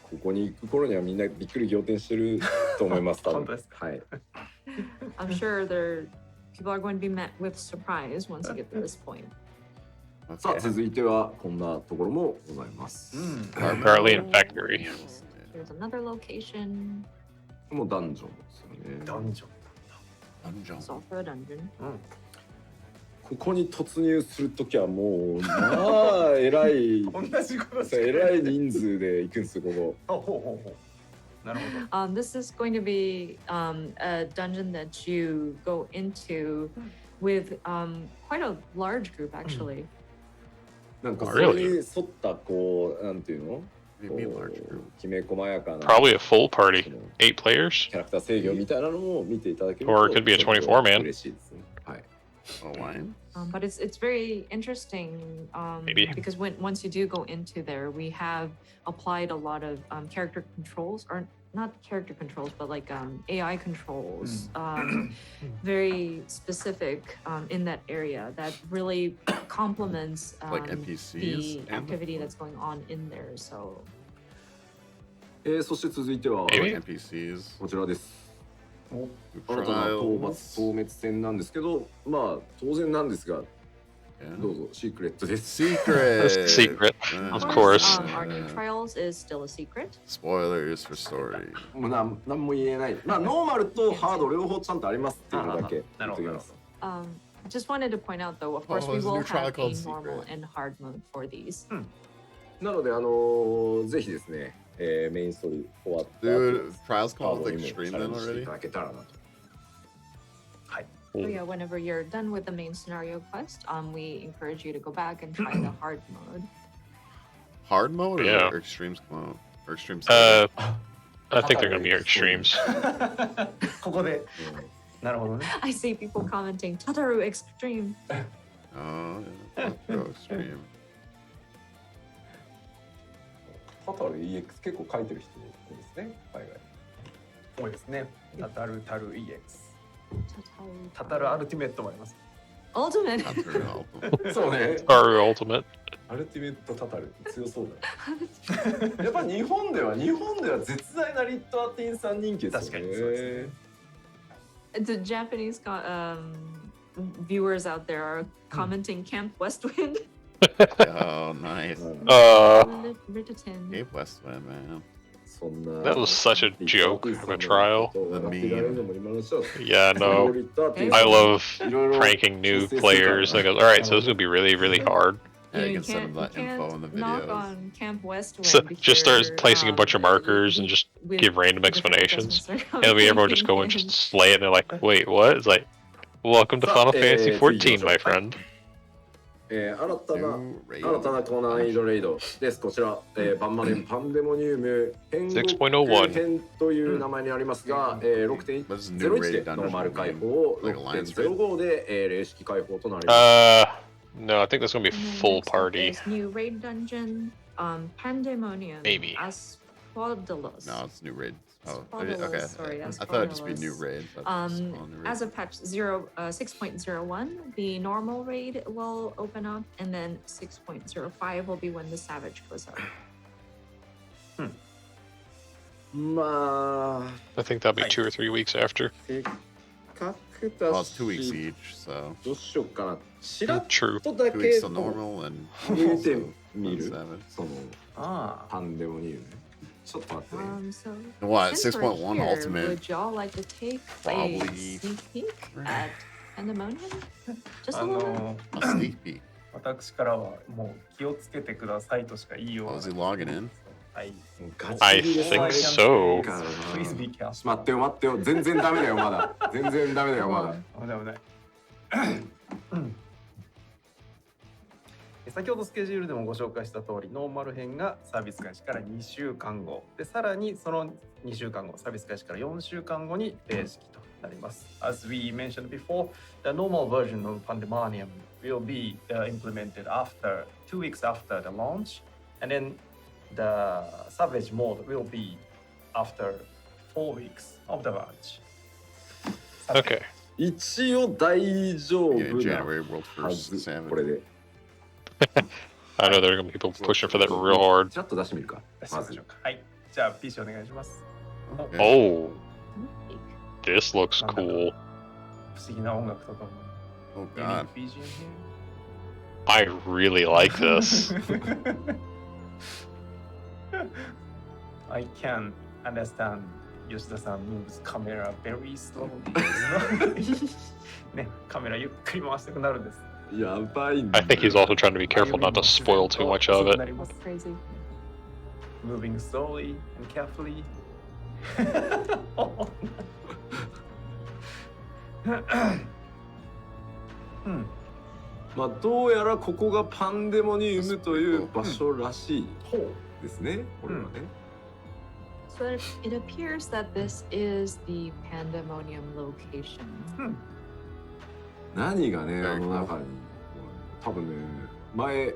ここに行く頃にはみんなびっくり仰天してると思います。本当ですか。はい。I'm sure people are going to be met with surprise once you get to this point. さあ続いてはこんなところもございます。Guardian Factory. Here's another location. もうダンジョンですよね。ダンジョン。 It's also a dungeon. ここに突入するときはもうまあえらい同じことしてえらい人数で行くんですよここ。ほう。なるほど。This is going to be a dungeon that you go into with quite a large group actually. なんかそれに沿ったこうなんていうの？ Maybe a large group. きめ細やかな Probably a full party. 8 players? キャラクター制御みたいなのも見ていただける Or it could be a 24 man. 嬉しいですね。はい。Alliance? But it's very interesting Maybe. because once you do go into there, we have applied a lot of character controls, or not character controls, but like AI controls, very specific in that area that really complements Like NPCs the and activity that's going on in there. So そして続いては Maybe. NPCs. こちらです。 Who 新たな討 trials. 伐討滅戦なんですけど、まあ当然なんですが、 Yeah. どうぞシークレットです。 Secret. Secret. Yeah. Of course. Our new trials is still a secret. Spoilers for story. もうなんも言えない。まあノーマルとハード両方ちゃんとありますっていうのだけ言っておきます。 Just wanted to point out though, of course, we there's a will new trial have a called normal Secret. and hard mode for these. なのでぜひですね、メインストーリー終わった後 Dude, trials ハー called ドにも extreme チャレ then ンジしてい already? ただけたらなと。So yeah, whenever you're done with the main scenario quest, we encourage you to go back and try the hard mode. Hard mode or, Yeah. or extremes mode? Or extremes? I think they're going to be extremes. ここで。なるほどね。 I see people commenting, Tataru extreme. Oh, yeah. Let's go extreme. タタル EX 結構書いてる人多いですね、海外。多いですね。タタル EX。 Tataru. タタルアルティメットもあります。 Ultimate. Not very helpful. そうね。 Our ultimate. アルティメットタタル強そうだ。やっぱ日本では絶大なリットアティンさん人気ですよね。確かにそうですね。The Japanese viewers out there are commenting Camp Westwind. Oh, nice. Ritatin. Cape Westwind, man. そんな That was such a joke of a trial. Yeah, no. I love pranking new players. I go, all right, so this is going to be really, really hard. Yeah, you You can send them can't, that you info in the can't knock videos. on Camp Westwind. So if just start you're, placing a bunch of markers and just with give random different explanations. adjustments And we everyone just go and just slay it, and they're like, wait, what? It's like, welcome to Final Fantasy 14, my friend. 新たな New raid. 新たな高難易度レイドです。こちら、バンマレンパンデモニウム変国6.01編という名前にありますが、6.01 でノーマル開放、6.05で、霊式開放となります。No, I think that's going to be full party. There's new raid dungeon, Pandemonium. Maybe. Asphodylus. No, it's new raid. Oh, Asphodylus, okay. sorry, I thought it'd just be new Asphodylus. raid. But it's all new raid. As of patch 6.01, the normal raid will open up, and then 6.05 will be when the Savage goes up. まあ、 I think that'll be 2 or 3 weeks after. せっかくだ Well, it's 2 weeks し、 each, so どうしようかな。ちらっ True. とだ 2 け weeks to normal and 見て also み on る。 Savage. そのあパンデモニウム。ちょっと待ってね。 So What? since we're 6.1 here, ultimate? would y'all like to take a Probably. sneak peek at Pandemonium? Just a little bit? A sneak peek. 私からはもう気をつけてくださいとしか言いようが Oh, な is い。 he logging in? はい。ガチ I ギレ think さ so. Please be careful. 待ってよ待ってよ、全然ダメだよまだ。全然ダメだよまだ。危ない危ない。先ほどスケジュールでもご紹介した通り、ノーマル編がサービス開始から2週間後で、さらにその2週間後、サービス開始から4週間後に正式となります。As we mentioned before, the normal version of Pandemonium will be implemented after 2 weeks after the launch, and then the Savage mode will be after 4 weeks of the launch. Okay. 一応大丈夫 Yeah, な January World は First ず。 Savage. これで。 I know there are gonna be people pushing for that real hard. ちらっと出してみるか。出しましょうか。はい。じゃあ PC お願いします。 Okay. Oh, this looks cool. 不思議な音楽とともに。 Oh Unique God. BGM here. I really like this. I can understand Yoshida-san moves camera very slowly. ね、カメラゆっくり回したくなるんです。やばいんだ I think he's also trying to be careful not to spoil too much of it. That's crazy. Moving slowly and carefully. うん。まあどうやらここがパンデモニウムという場所らしいですね。これはね。 So it appears that this is the Pandemonium location. 何がね、あの中に多分ね、前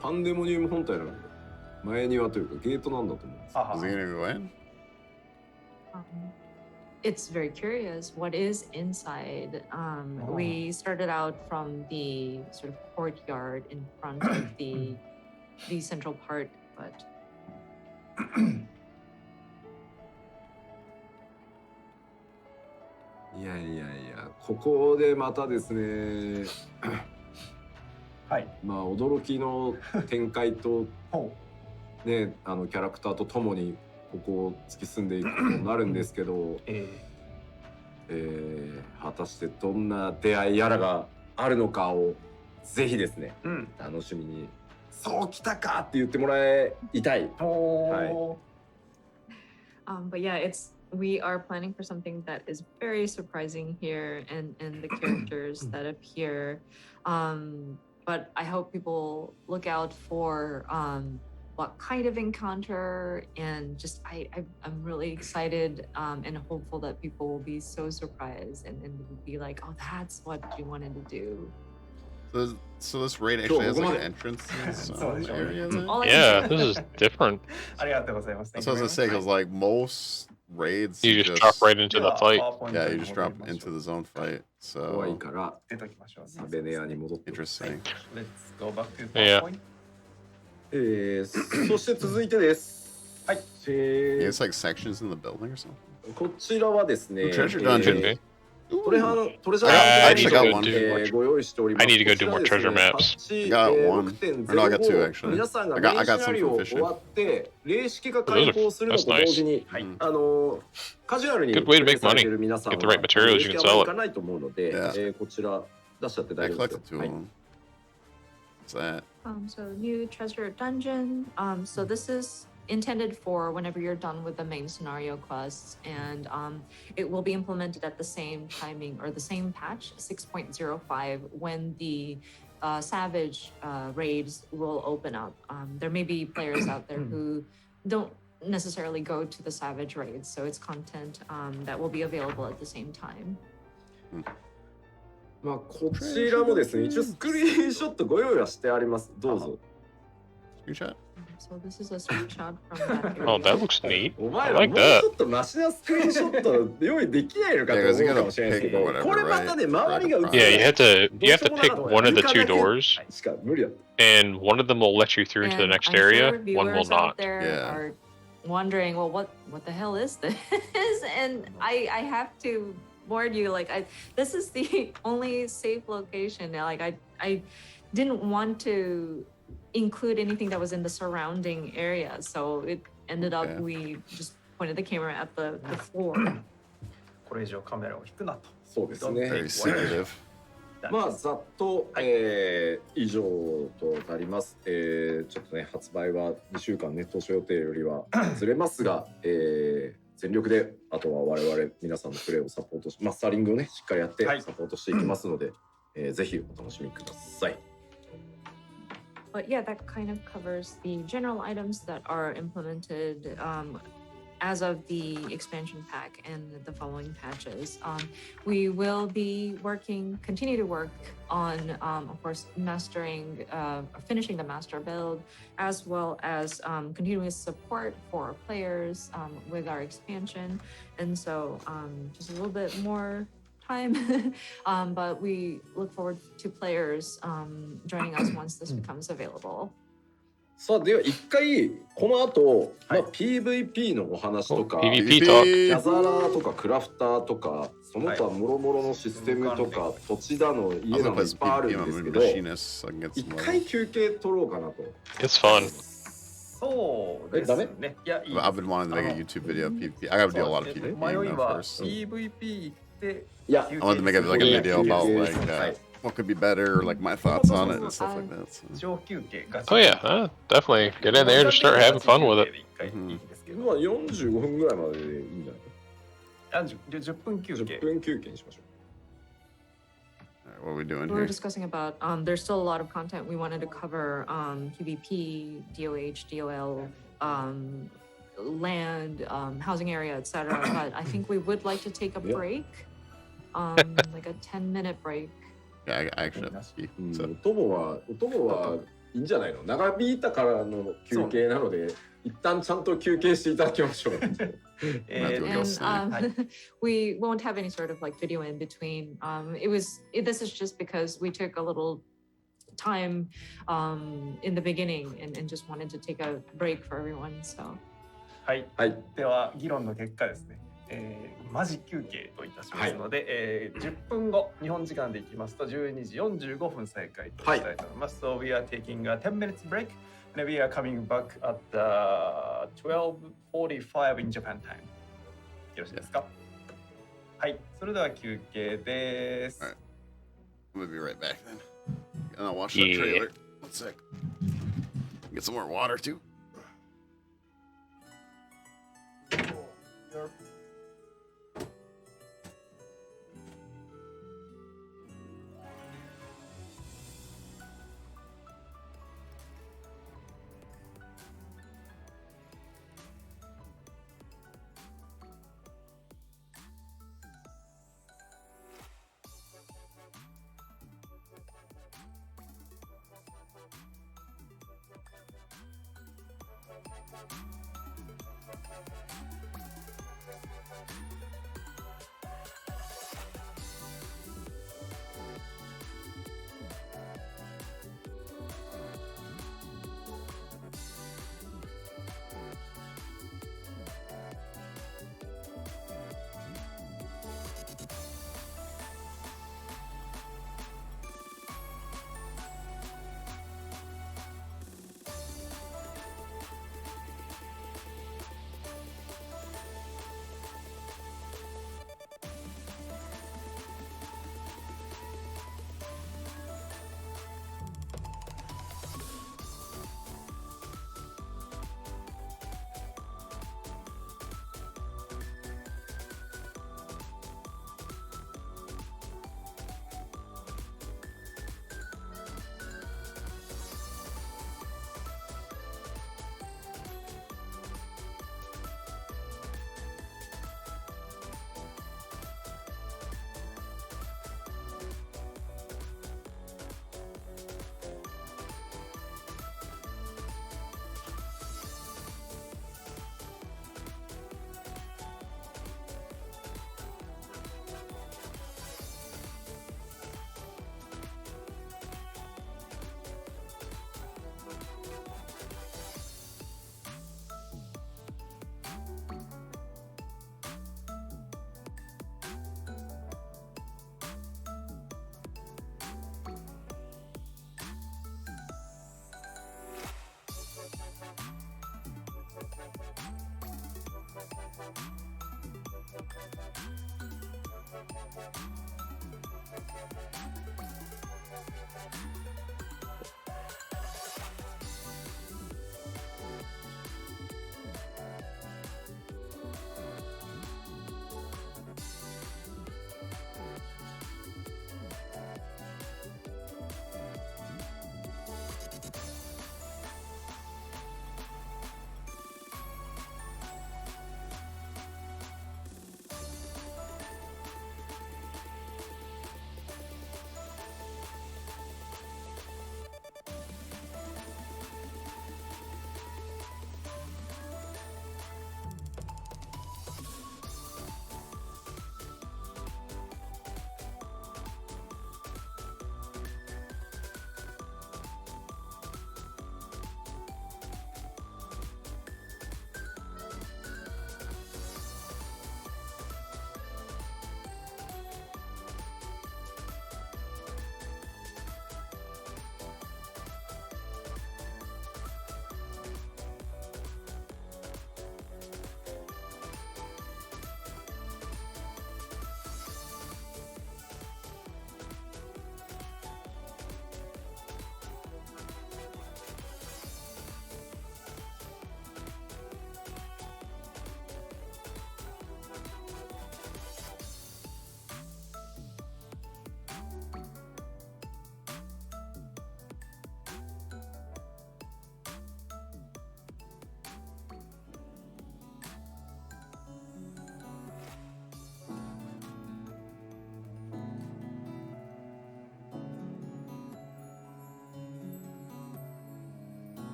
パンデモニウム本体なの前庭というかゲートなんだと思うんですよ。 Is he gonna go in? It's very curious what is inside. We started out from the sort of courtyard in front of the central part, but いやいやいや、ここでまたですね、はい。まあ驚きの展開とほね、あのキャラクターとともにここを突き進んでいくことになるんですけど、う。果たしてどんな出会いやらがあるのかをぜひですね、楽しみに、そうきたかって言ってもらいたい。はい。but yeah, we are planning for something that is very surprising here and the characters that appear. But I hope people look out for what kind of encounter, and just I'm really excited and hopeful that people will be so surprised and be like, oh, that's what you wanted to do. So this raid actually has like entrances areas. Yeah, this is different. ありがとうございます。 That's what I was gonna say, because like most raids, You just drop right into the fight. Yeah, you just drop into the zone fight. 怖い So から出ときましょう。サベネアに戻って。 interesting. Let's go back to Yeah. PowerPoint. そして続いてです。はい。 Yeah, it's like sections in the building or something. こちらはですね、 Treasure Dungeon. トレジャー I need to go ダンジ do ョンご用意しております。 I need to go do more こちら treasure ですね maps. パッ I チ got one. Or no, I got two, actually. 皆さんが I メ got- イ I ン got シナ some リオ from を fishing. 終わって霊式が開放するのと同時に、 That's カジュアルに Good way to make されてる皆さん Get the right materials, you can 霊式は sell it. いかないと思うので、 Yeah. こちら出しちゃって I 大丈夫で collected す two よ。 of はい them. What's that? So new treasure dungeon. So this is intended for whenever you're done with the main scenario quests, and it will be implemented at the same timing or the same patch 6.05 when the Savage raids will open up. There may be players out there who don't necessarily go to the Savage raids, so it's content that will be available at the same time. まあこちらもですね、一応スクリーンショットご用意はしてあります。どうぞ。 Screenshot? So this is a screenshot from that area. Oh, that looks neat. お前 I らもう like ち that. ょっとマシなスクリーンショット用意できないのかと思うかもしれないですけど、これまたね、周りが映 Yeah, you る have to pick one of the two doors, しか無理だった。 and one of them will let you through into the And next I'm sure area. One will viewers out not. there Yeah. are wondering, well, what the hell is this? And I have to warn you, like, this is the only safe location. Like, I didn't want to include anything that was in the surrounding area. So ended up we just pointed the camera at the floor. これ以上カメラを引くなと。そうですね。 Very secretive. まあざっと、以上となります。ちょっとね発売は2週間ね当初予定よりはずれますが、全力であとは我々皆さんのプレイをサポートし、マスタリングをねしっかりやってサポートしていきますので、ぜひお楽しみください。But yeah, that kind of covers the general items that are implemented as of the expansion pack and the following patches. We will be continue to work on, of course, mastering, finishing the master build, as well as continuous support for players with our expansion. And so just a little bit more time, but we look forward to players joining us once this becomes available. さあでは一回この後、PVP のお話とか、 PVP ギ talk. ャザラーとかクラフターとかその他もろもろのシステムとか、土地だの家 Also なの put いっ some ぱいある PvP んです on けど、 machinists. I can get 一 some 回休憩取ろうかなと。 It's fun. そうですね。いや、いいです I've been wanting to make a YouTube video of PvP. I gotta do a lot of PvP 迷い now は first. PVP 行っていや、 I wanted to make it like a video about like はい what could be better, or, like my thoughts on it and stuff like that. So. 小休憩ガチ Oh yeah, definitely get in there and just start having fun with it. まあ45分ぐらいまででいいんじゃないか。10分休憩10分休憩にしましょ Alright, what are we doing We were here? discussing about there's still a lot of content we wanted to cover, PvP, DOH, DOL, land, housing area, etc. But I think we would like to take a Yeah. break, like a 10-minute break. Yeah, I actually have to ski. う。 So お供はいいんじゃないの。長引いたからの休憩なので、一旦ちゃんと休憩していただきましょう。 And we won't have any sort of like video in between. This is just because we took a little time in the beginning and just wanted to take a break for everyone. So はい、はい。では議論の結果ですね、マジ休憩といたしますので、10分後日本時間でいきますと12時45分再開としたいと思います。So we are taking a 10 minutes break and we are coming back at 12:45 in Japan time. よろしいですか？はい、それでは休憩です。 Alright. I'm gonna be right back then. And I'll watch that Yeah. trailer. One sec. Get some more water too.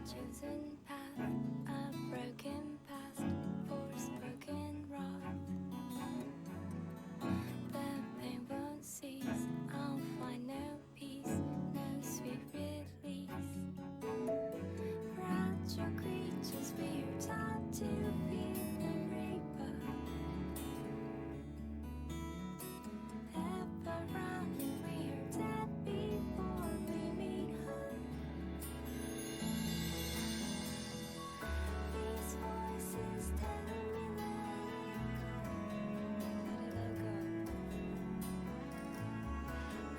Chosen path, a broken past, forspoken wrath. The pain won't cease, I'll find no peace, no sweet release. Fragile creatures, we're taught to fear the reaper. Ever running, we're dead before we meet her. These voices tell me let it go.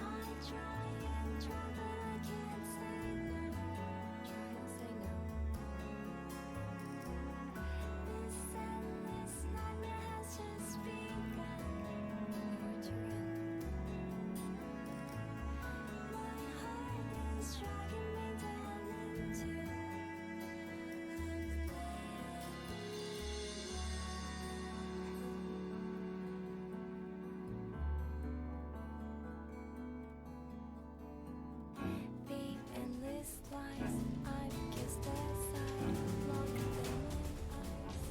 I try and try, but I can't say no. Try and say no. This endless nightmare has just begun. Nowhere to run. My heart is dragging me down into the endless lies I've kissed aside, locked them in ice.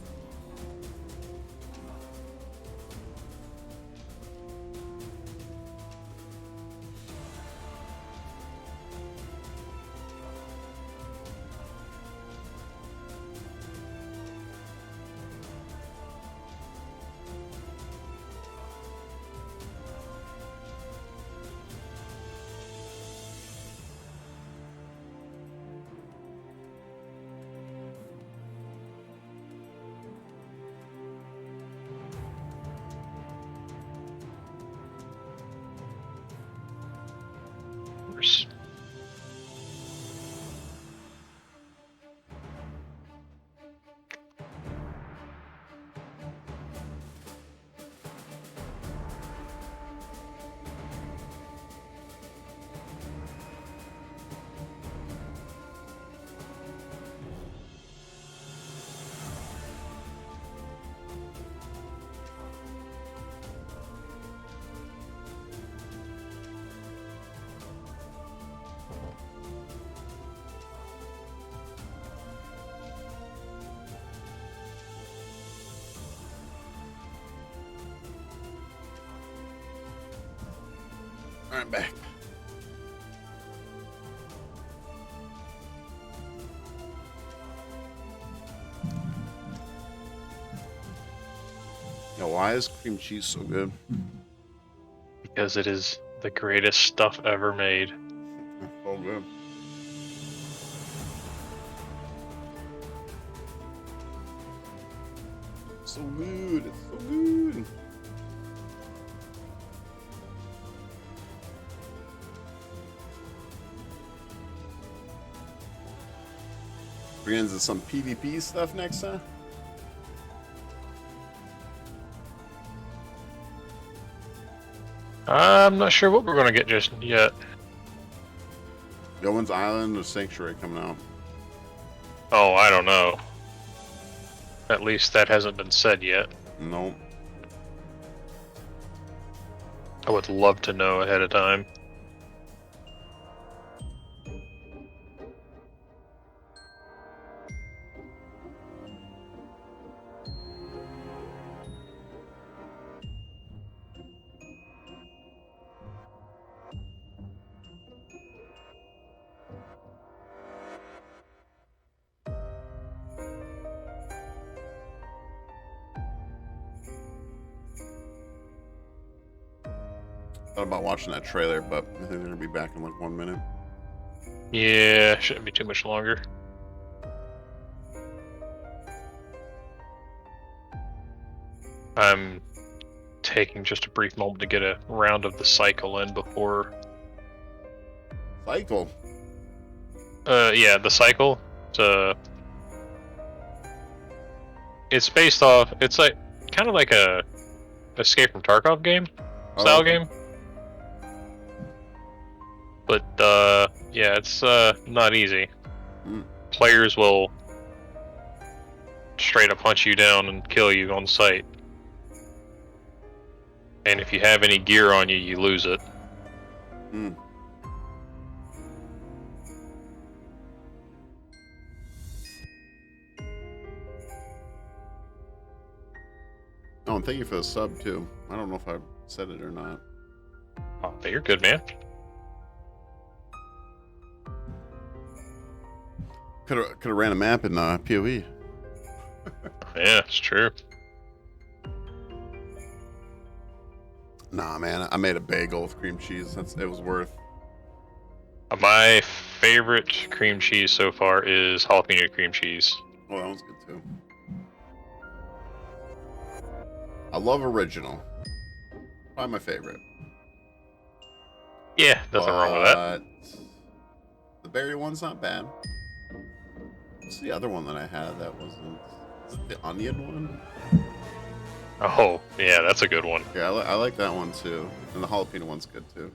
I'm back. Now, why is cream cheese so good? Because it is the greatest stuff ever made. So good. So good. It's so good. We're into some PvP stuff next time. I'm not sure what we're going to get just yet. Yowen's Island or Sanctuary coming out. Oh, I don't know. At least that hasn't been said yet. Nope. I would love to know ahead of time. Thought about watching that trailer, but I think they're gonna be back in like 1 minute. Yeah, shouldn't be too much longer. I'm taking just a brief moment to get a round of the cycle in before. Cycle. Yeah, the cycle. It's based off. It's like kind of like a Escape from Tarkov game style game. But yeah, it's not easy. Players will straight up hunt you down and kill you on sight. And if you have any gear on you, you lose it. Oh, and thank you for the sub too. I don't know if I said it or not. Oh, but you're good, man. Could have ran a map in PoE. Yeah, it's true. Nah, man, I made a bagel with cream cheese. It was worth. My favorite cream cheese so far is jalapeno cream cheese. Oh, that one's good too. I love original. Probably my favorite. Yeah, nothing wrong with that. The berry one's not bad. What's the other one that I had that wasn't? Is it the onion one? Oh, yeah, that's a good one. Yeah, I like that one too. And the jalapeno one's good too.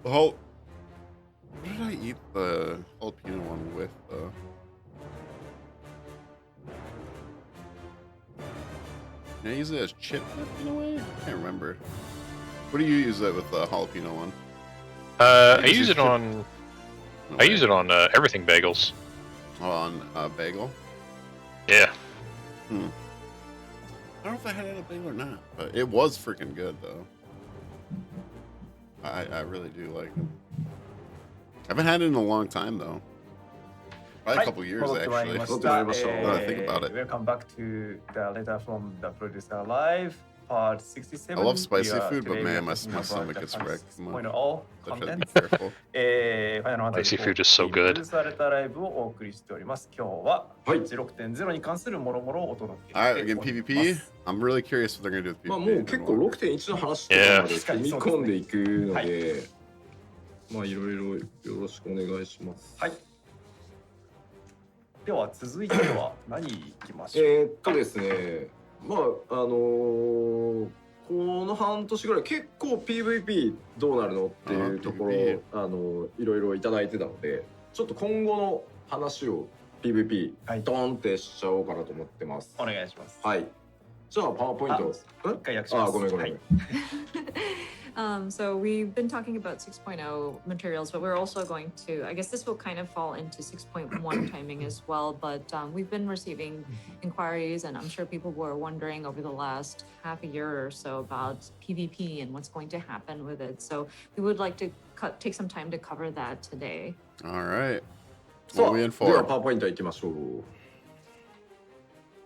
What did I eat the jalapeno one with though? Can I use it as chip dip in a way? I can't remember. What do you use it with the jalapeno one? I use it on everything bagels. Oh, on bagel? Yeah. I don't know if I had it on a bagel or not, but it was freaking good though. I really do like it. I haven't had it in a long time though. Probably a couple years actually. Now I think about it. Welcome back to the letter from the producer live, part 67. I love spicy We are food, but today man, my talking about stomach the gets wrecked. Come on. 6.0 So I try to content. be careful. Spicy food is so good. されたライブをお送りしております。今日はパッチ 6.0 に関するもろもろをお届けしており Alright, ます again, PvP. I'm really curious what they're gonna do with PvP. まあもう結構 6.1 の話とかまで踏み込んでいくので、まあいろいろよろしくお願いします。はい。では続いては何いきましょう。ですね、まあこの半年ぐらい結構 PVP どうなるのっていうところいろいろいただいてたので、ちょっと今後の話を PVP ドーンってしちゃおうかなと思ってます。お願いします。はい。じゃあパワーポイント一回訳します。ごめんごめん。So we've been talking about 6.0 materials, but we're also going to, I guess this will kind of fall into 6.1 timing as well, but we've been receiving inquiries and I'm sure people were wondering over the last half a year or so about PvP and what's going to happen with it. So we would like to take some time to cover that today. All right. さあ、 What are we in で for? はパワーポイントいきましょう。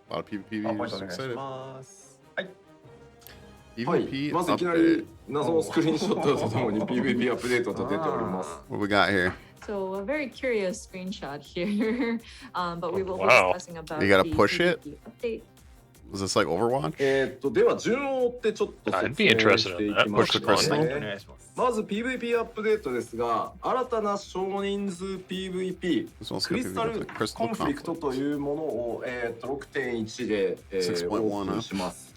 A lot of PvP パワーポイント videos. お願いし Excited. ます。はい。はい PvP まずいきな update. り謎のスクリーンショットとともに PVP アップデートと出ております。What we got here? So a very curious screenshot here, but we will be Wow. discussing about You gotta the push it? PvP update. Was this like Overwatch? では順を追ってちょっと I'd 説 be 明 interested してい in き that. ま Push す the crystal. おね。願いします。まず PVP アップデートですが、新たな少人数 PVP This one's クリスタル got crystal コンフリクト conflict. というものを、6.1 で、6.1オープンします。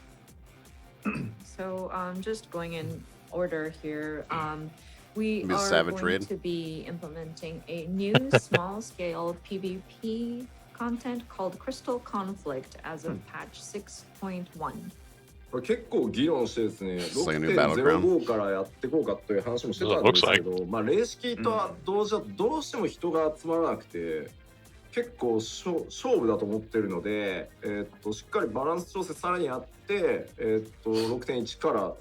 So just going in order here, we Maybe are Savage going Raid. to be implementing a new small-scale PvP content called Crystal Conflict as of patch 6.1. これ結構議論してですね、 It's like a new battleground. 6.05 からやっていこうかという話もしてたんですけど、まあ霊式とは同時だとどうしても人が集まらなくて、結構勝負だと思ってるので、しっかりバランス調整さらにやって、6.1 から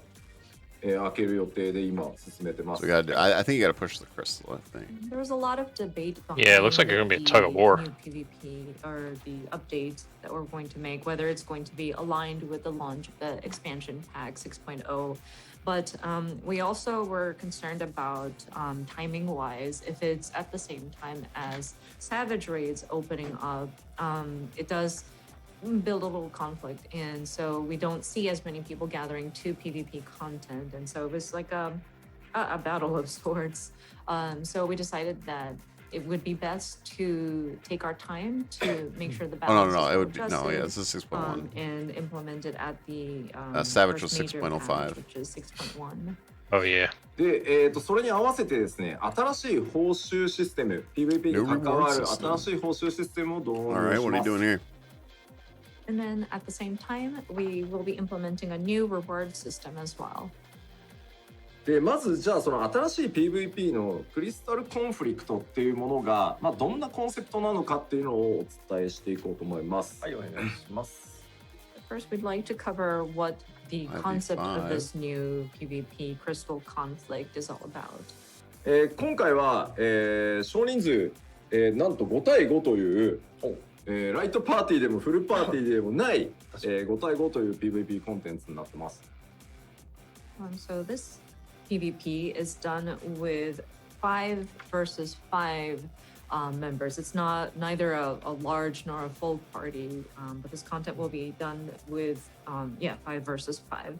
開ける予定で今進めてま So す。 we gotta I think you gotta push the crystal, I think. There was a lot of debate behind Yeah, it looks like it's gonna be a tug of war. the new PvP or the update that we're going to make, whether it's going to be aligned with the launch of the expansion pack 6.0. But we also were concerned about timing-wise, if it's at the same time as Savage Raids opening up, it does build a little conflict, and so we don't see as many people gathering to PvP content, and so it was like a battle of sorts. So we decided that it would be best to take our time to make sure the Oh, no, balance no, is it well would be, no, yeah, adjusted, this is 6.1. and implement it at the Savage first was major 6.05. patch, which is 6.1. Oh yeah. で、それに合わせてですね、新しい報酬システム、PVP に関わる新しい報酬システムを導入 All right, し what are ま you す。 doing here? And then at the same time, we will be implementing a new reward system as well. で、まずじゃあその新しい PVP のクリスタルコンフリクトっていうものが、まあ、どんなコンセプトなのかっていうのをお伝えしていこうと思います。はい、お願いします。First, we'd like to cover what the concept of IB5. this new PvP crystal conflict is all about. 今回は、少人数、なんと5対5という、ライトパーティーでもフルパーティーでもない、5対5という PVP コンテンツになってます。So this PvP is done with 5 versus 5 members. It's neither a large nor a full party, but this content will be done with 5 versus 5.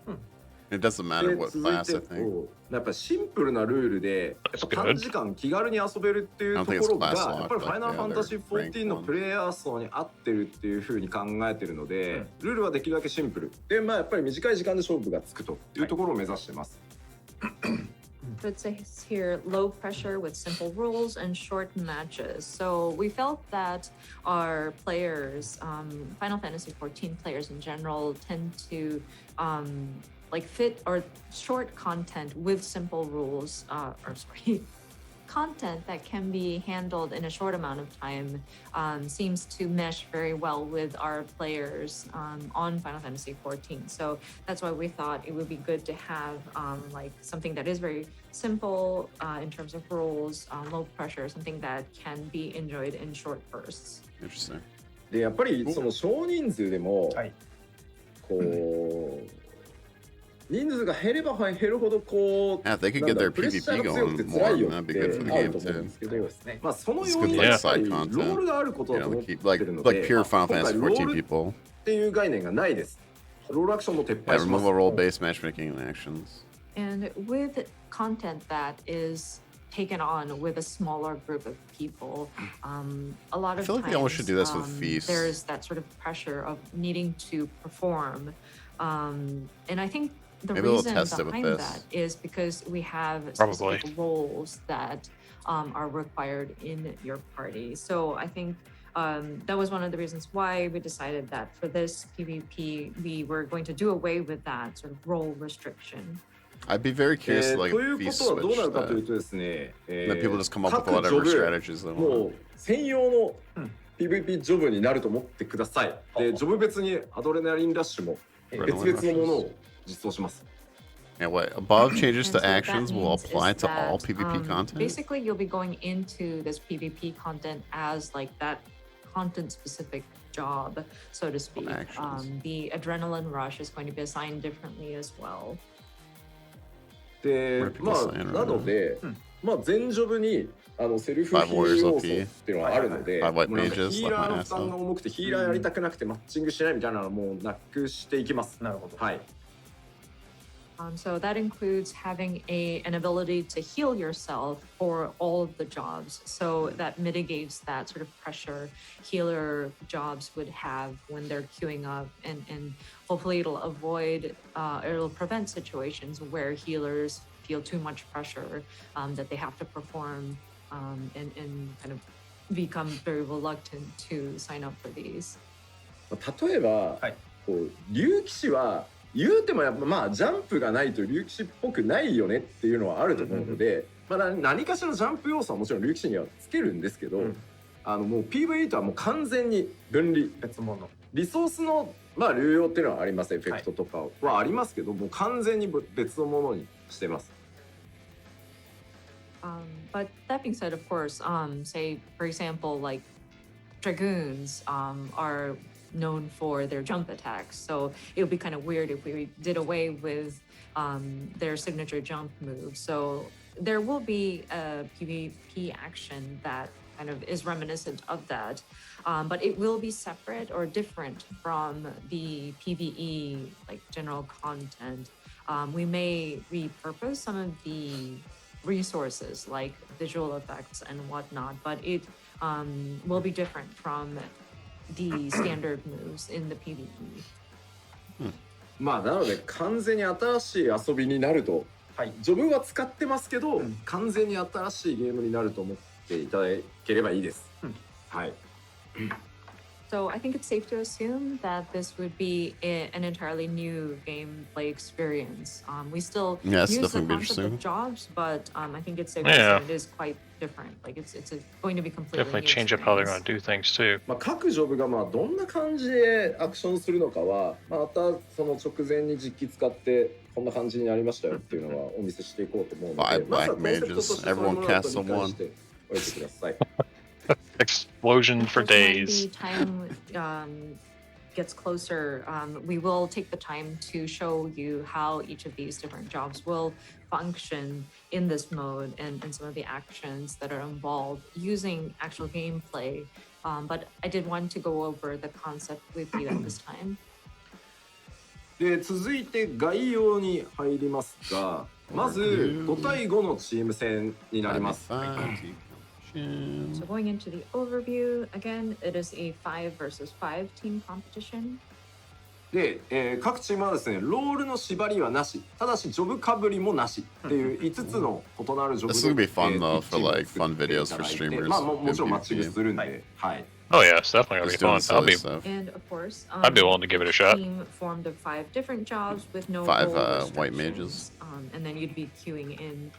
It doesn't matter what 続い class, て I think. やっぱシンプルなルールでやっぱ短時間気軽に遊べるっていうところが I don't think it's class locked やっぱりファイナルファンタジー like the other 14のプレイヤー層に合ってるっていう風に考えてるので、ルールはできるだけシンプルで、まあやっぱり短い時間で勝負がつくというところを目指してます。So it says here low pressure with simple rules and short matches. So we felt that our players, Final Fantasy 14 players in general, tend to like fit or short content with simple rules, content that can be handled in a short amount of time seems to mesh very well with our players on Final Fantasy 14. So that's why we thought it would be good to have like something that is very simple in terms of rules, low pressure, something that can be enjoyed in short bursts. Interesting. でやっぱりその少人数でも、はい、こう人数が減れば減るほどこう Yeah, if they could get their プレッシャー PvP が強くて going 辛 more, いよっ that'd be て good for the ある game と思うん too. ですけど、まあその It's 要因 good は like やっぱ side りロ content. ールがあることだ You と know, 思っ keep て like るの like で、 pure 今 Final 回 Fantasy ロー 14 ルっ people. ていう概念がないです。ロールアクションも撤 Yeah, 廃しま remove す。 a role-based matchmaking and actions. And with content that is taken on with a smaller group of people, a lot I of feel like times they almost should do this with feasts. there's that sort of pressure of needing to perform. And I think the Maybe we'll reason test it with behind this. that is because we have Probably. specific roles that are required in your party. So I think that was one of the reasons why we decided that for this PvP, we were going to do away with that sort of role restriction. I'd be very curious to like というこ feast とはどうな switch るかという that. とですね、 That people just come up with 各ジョ whatever ブ strategies they も want. う専用の PVP ジョブになると思ってください。で、ジョブ別にアドレナリンラッシュも別々のものを実装します。 Yeah, what above changes And to so what that actions will means apply is to all that, PvP content. Basically, you'll be going into this PvP content as like that content-specific job, so to speak. actions. The adrenaline rush is going to be assigned differently as well. で What are、people まあ saying right なので、まあ全ジョブにセルフヒ Five ー warriors 要 OP 素っていうのがあるので、 Five も white うなんか mages ヒーラー like の my 負担が重くてヒーラーやりたくなくてマッチングしないみたいなのはもうなくしていきます。なるほど。はい。So that includes having an ability to heal yourself for all of the jobs. So that mitigates that sort of pressure healer jobs would have when they're queuing up, and hopefully it'll prevent situations where healers feel too much pressure that they have to perform and kind of become very reluctant to sign up for these. 例えば、はいこう竜騎士は言うてもやっぱまあジャンプがないと竜騎士っぽくないよねっていうのはあると思うので、まあ何かしらジャンプ要素はもちろん竜騎士にはつけるんですけど、もう PVE とはもう完全に分離。別物。リソースのまあ流用っていうのはあります。エフェクトとかはありますけど、もう完全に別のものにしてます。But that being said, of course, say for example, like dragoons are known for their jump attacks, so it would be kind of weird if we did away with their signature jump move. So there will be a PvP action that kind of is reminiscent of that, but it will be separate or different from the PvE like general content. We may repurpose some of the resources like visual effects and whatnot, but it will be different from the standard moves in the PvE. まあなので完全に新しい遊びになると、はい、自分は使ってますけど、完全に新しいゲームになると思っていただければいいです。はい。So I think it's safe to assume that this would be an entirely new gameplay experience. We still use the concept of jobs, but I think it's safe to assume it is quite different. Like it's going to be completely Definitely new change up how they're going experience. to do things too. まあ各ジョブがまあどんな感じでアクションするのかは、またその直前に実機使ってこんな感じになりましたよっていうのはお見せしていこうと思うので、まずはコンセプトとしてそのものを理解しておいてください。Explosion for days. When the time gets closer, we will take the time to show you how each of these different jobs will function in this mode and some of the actions that are involved using actual gameplay. But I did want to go over the concept with you at this time. で続いて概要に入りますが、まず5対5のチーム戦になります。So going into the overview, again, it is a 5 versus 5 team competition. で、各チームはですね、ロールの縛りはなし、ただしジョブかぶりもなしっていう5つの異なるジョブで、This would be fun though for like fun videos for streamers. まあもちろんマッチングするんで、はい。Oh yeah, it's definitely gonna be fun. And of course, I'd be willing to give it a shot. Team formed of 5 different jobs with no 5 white mages. And then you'd be queuing in.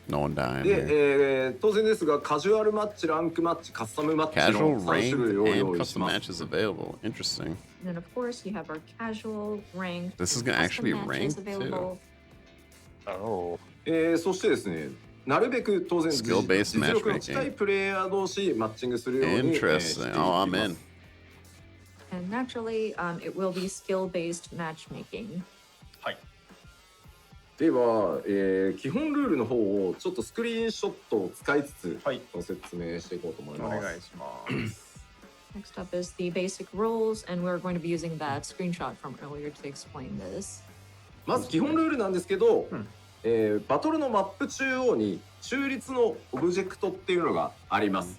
No one dying. で、当然ですが、カジュアルマッチ、ランクマッチ、カスタムマッチの Casual, 3種類を ranked, 用 and 意し custom ます matches available. Interesting. And then of course, you have our casual, ranked, This is and gonna actually be custom matches ranked, too. available. Oh. そしてですね、なるべく当然 Skill-based 実力の近いプレイヤー同士マッチングするように、Interesting. Oh, I'm in. And naturally, it will be skill-based matchmaking. はい。では、基本ルールの方をちょっとスクリーンショットを使いつつ、ご説明していこうと思います。お願いします。Next up is the basic rules, and we're going to be using that screenshot from earlier to explain this. まず基本ルールなんですけど、バトルのマップ中央に中立のオブジェクトっていうのがあります。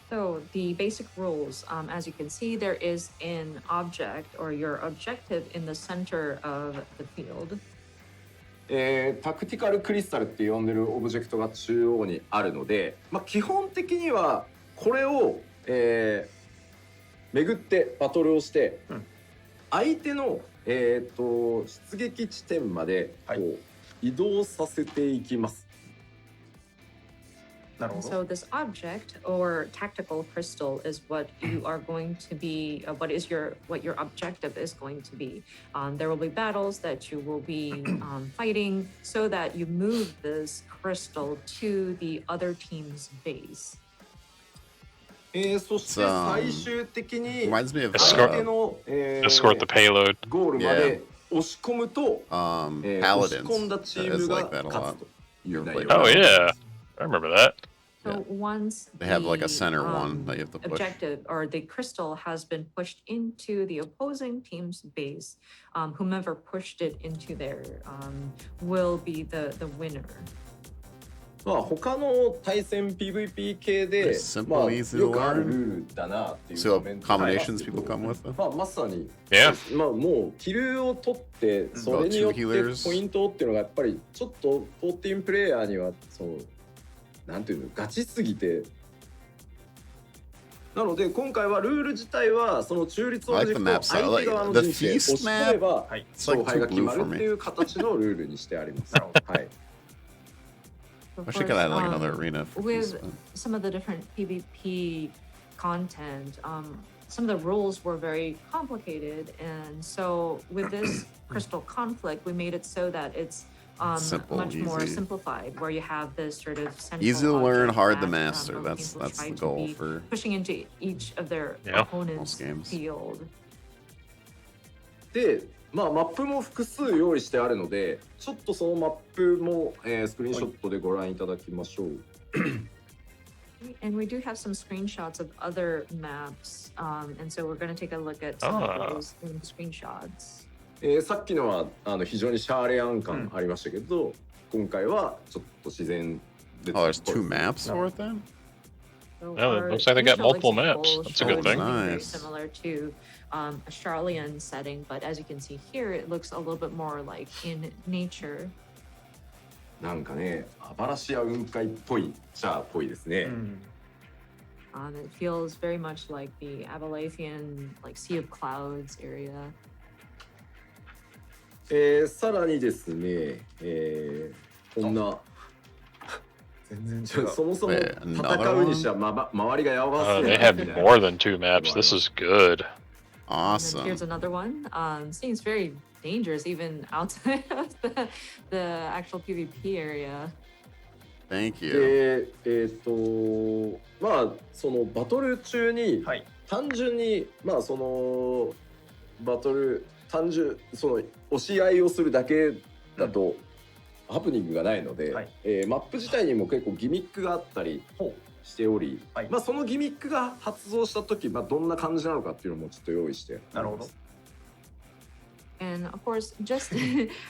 So the basic rules, as you can see, there is an object or your objective in the center of the field. タクティカルクリスタルって呼んでるオブジェクトが中央にあるので、基本的にはこれを、巡ってバトルをして、相手の、出撃地点までこう移動させていきます。So this object or tactical crystal is what you are going to be, what your objective is going to be. There will be battles that you will be fighting so that you move this crystal to the other team's base. そして最終的に Escort the payload. ゴールまで押し込むと、押し Paladins. 込んだチームが That is like that a 勝 lot. つという内容 Oh yeah, I remember that. So once They have like a the, center one that you have to push. objective or the crystal has been pushed into the opposing team's base, whomever pushed it into there will be the winner. 他の対戦 PVP 系で、Simple, easy to よくある learn. ルールだなっていう So コメント combinations people come with them? まさに、Yeah. もうキルを取ってそれによってポイントっていうのがやっぱりちょっと14プレイヤーにはそうなんていうのガチすぎて、なので今回はルール自体はその中立オブジェクトを相手側の陣地へ押し込めば勝敗が決まるっていう形のルールにしてあります。はい。Of Actually, course, could add like another arena. For with some of the different PvP content, some of the rules were very complicated, and so with this crystal conflict, we made it so that it's Simple, much more easy. simplified, where you have this sort of central Easy to learn, object hard to that, master. both That's teams will try the to goal be for pushing into each of their Yeah. opponent's Most games. field. で、マップも複数用意してあるので、ちょっとそのマップも、スクリーンショットでご覧いただきましょう。And we do have some screenshots of other maps, and so we're going to take a look at some of those in screenshots. さっきのは非常にシャーレアン感ありましたけど、今回はちょっと自然で。Oh, there's 2 maps for it then? So Yeah, it our looks like they got initial multiple maps. example That's a good shows thing. something very Nice. similar to a Charlian setting, but as you can see here, it looks a little bit more like in nature. なんかね、アバラシア雲海っぽいじゃあっぽいですね。It feels very much like the Appalachian, like Sea of Clouds area. さらにですね、こんな全然違う。そもそも戦うにしては、周りがやばそう They な have more than 2 maps. This is good. And then here's Awesome. another one. Seems very dangerous even outside of the actual PvP area. Thank you. で、まあそのバトル中にはい。単純にまあそのバトルその押し合いをするだけだとハプニングがないので、はいマップ自体にも結構ギミックがあったりしており、はいまあそのギミックが発動した時、まあどんな感じなのかっていうのもちょっと用意してなるほど。And of course, just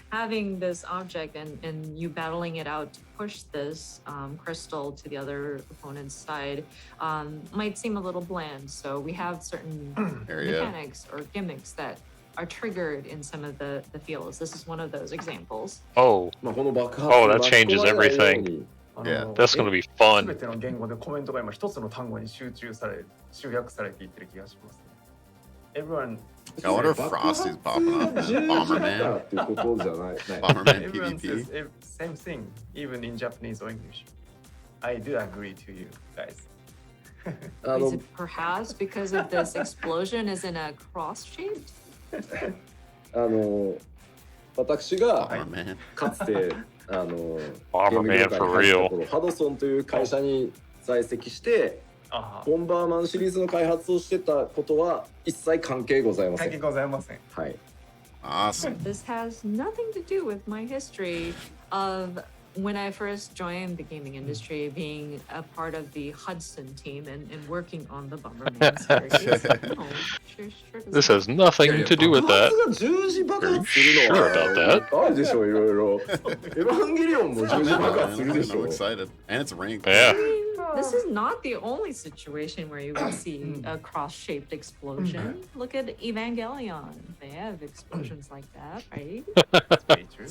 having this object and you battling it out to push this crystal to the other opponent's side might seem a little bland. So we have certain Area. mechanics or gimmicks that are triggered in some of the fields. This is one of those examples. Oh, まあこの爆発 Oh, that 巻き込 changes まれないよう everything. に Yeah, that's going to be す fun. べての言語でコメントが今一つの単語に集約されていってる気がしますね。Everyone, I wonder if Frosty's popping up. 十字爆 Bomberman. っていうことじゃない。Bomberman everyone PvP. says same thing, even in Japanese or English. I do agree to you guys. あ Is の it perhaps because of this explosion is in a cross shape? 私が Bomberman. かつてゲーム Bomberman 業界に for 入った real. 頃ハドソンという会社に在籍してあボンバーマンシリーズの開発をしてたことは一切関係ございまあ、関係せん。ございません。はい。 Awesome. This has nothing to do with my history of when I first joined the gaming industry, being a part of the Hudson team and working on the Bomberman series. No, sure This has nothing to do with 爆 that. 発が十字爆発するの Sure about はあるでしょいろいろ。エヴァンゲリオンも十字爆発するでし I'm ょ。 excited. And it's ranked. Yeah. This is not the only situation where you will see a cross-shaped explosion. Look at Evangelion. They have explosions like that, right? Very true.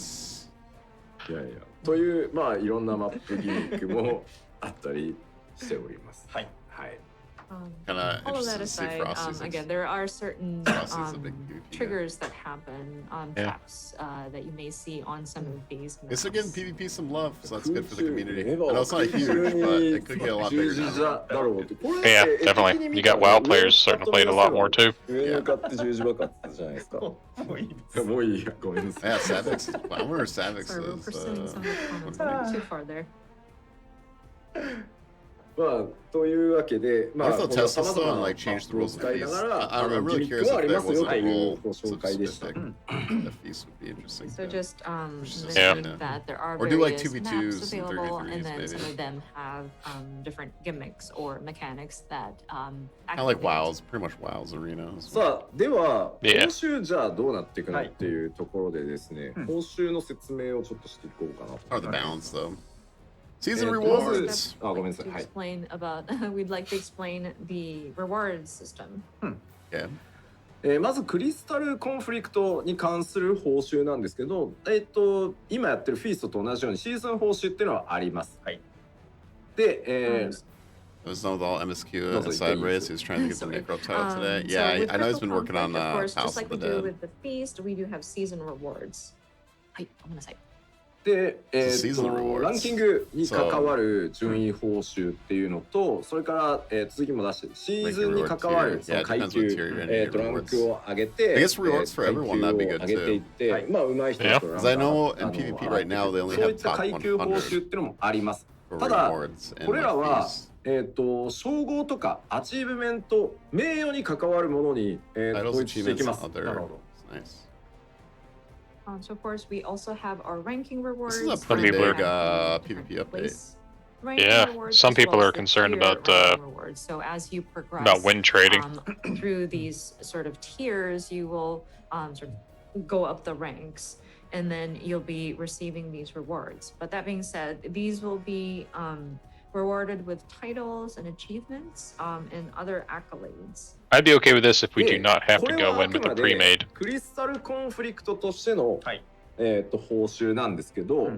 いやいや。というまあいろんなマップギミックもあったりしております。はい。はい。 Kinda all of that interested to see aside, Frosty's again, there are certain Frosty's a big PvP guy. triggers that happen on Yeah. traps that you may see on some of these It's maps. giving PvP some love, so that's good for the community. エ I ヴァ know は it's not 空 huge, 中 but に it could get a lot 十 bigger 字 now. 座だろうって。これ Yeah, 絵的 definitely. に You 見た got ら WoW players starting to play it a lot more too. 上に向かって十字爆発じゃないですか。もういいです。もういいや、ごめんなさい。 Yeah, Savix. I wonder if Savix Sorry, we're is. pursuing some of the comments a little too far there. まあというわけで、まあ I thought この Tesla 様々 still な like マ changed ッ the プを rules of 使いな feast. がら、 I'm ギ really ミック curious もあ if りま there す was よ a という rule ご紹介でした。 specific. The feast would be interesting. So to- just Yeah. mentioning that there are Or do like various 2v2s maps and available, 3v3s and then some maybe. of them have different gimmicks or mechanics that Kind of like activate. WoW's, pretty much WoW's arena. さあでは、 Yeah. 報酬じゃあどうなっていくのっていうところでですね、うん報酬の説明をちょっとしていこうかなと。 Or the balance, though. Season Yeah, rewards. あ、ごめんなさい。 To はい。 explain about, we'd like to explain the rewards system. Yeah. まずクリスタルコンフリクトに関する報酬なんですけど、今やってるフィーストと同じようにシーズン報酬っていうのはあります。はい。で、 It was done with all MSQ Those are aside these. race. He was trying to get the Sorry. Necro title today. So Yeah, with I know he's Crystal been working on Conflict, of course, House just like of we the do Dead. with the feast, we do have season rewards. はい、ごめんなさい。で、Seasonal rewards. ランキングに関わる順位報酬っていうのと、それから、続きも出してシーズンに関わるその階級、 Yeah, it depends what tier you're in, your ラン rewards. クを上げて、 I guess rewards for everyone, that'd be good 階級を上げていって、はいまあ上手い人 Yeah. と Because I know in PvP right now they only そうい have った top 階級報酬っ100ていうのもあります。 for ただ rewards. And これら like は feast. 称号とかアチーブメント、名誉に関わるものに、Titles, 統一していき achievements, ます。 other. なるほど。 Nice. So of course, we also have our ranking rewards. This is a Some pretty people big are- different PvP update. place ranking Yeah, rewards, some as well people as are the concerned tier about, ranking rewards. So as you progress About win trading. through these sort of tiers, you will sort of go up the ranks, and then you'll be receiving these rewards. But that being said, these will be rewarded with titles and achievements and other accolades. I'd be okay with this if we do で not have こ to れは go あ in く with a まで pre-made. クリスタルコンフリクトとしての、はい報酬なんですけど、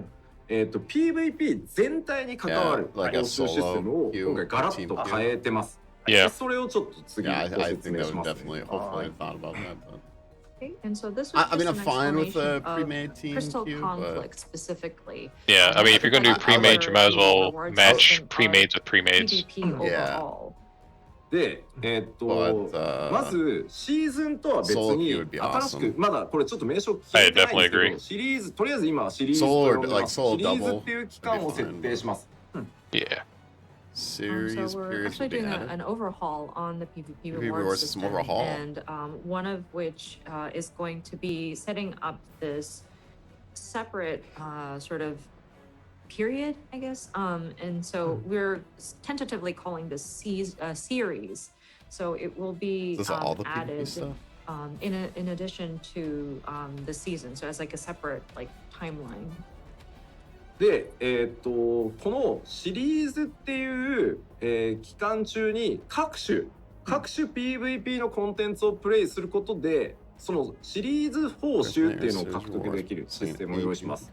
PVP 全体に関わる Yeah, like a 報酬システムを solo 今回ガラッと変えてます。 Yeah. それをちょっと次 Yeah, ご I 説 think 明 that し would ます、ね。 definitely. Hopefully, I thought about that. But Okay, and so this was I mean, just I'm an fine with the explanation of pre-made team Crystal queue, Conflict specifically. Yeah, I mean, if you're going to do pre-made, you might as well Rewards match system of pre-mades with pre-mades. PvP Yeah. overall. で、But, まずシーズンとは別 Solo に queue would be 新しく awesome. まだこれちょっと名称決めてないんですけ I definitely ど agree. シリーズとりあえず今はシリーズと Solo 呼んでます like シ solo リーズ double っていう期間を設定します Yeah. series So we're periods actually would be doing added. an overhaul on the PvP PvP reward reward system system, overhaul. and one of which is going to be setting up this separate sort of period, I guess. And so we're tentatively calling this series. So it will be Is this all the PvP added stuff? in addition to the season. So as like a separate like timeline. で、このシリーズっていう、期間中に各種 PVP のコンテンツをプレイすることでそのシリーズ報酬っていうのを獲得できるシステムを用意します。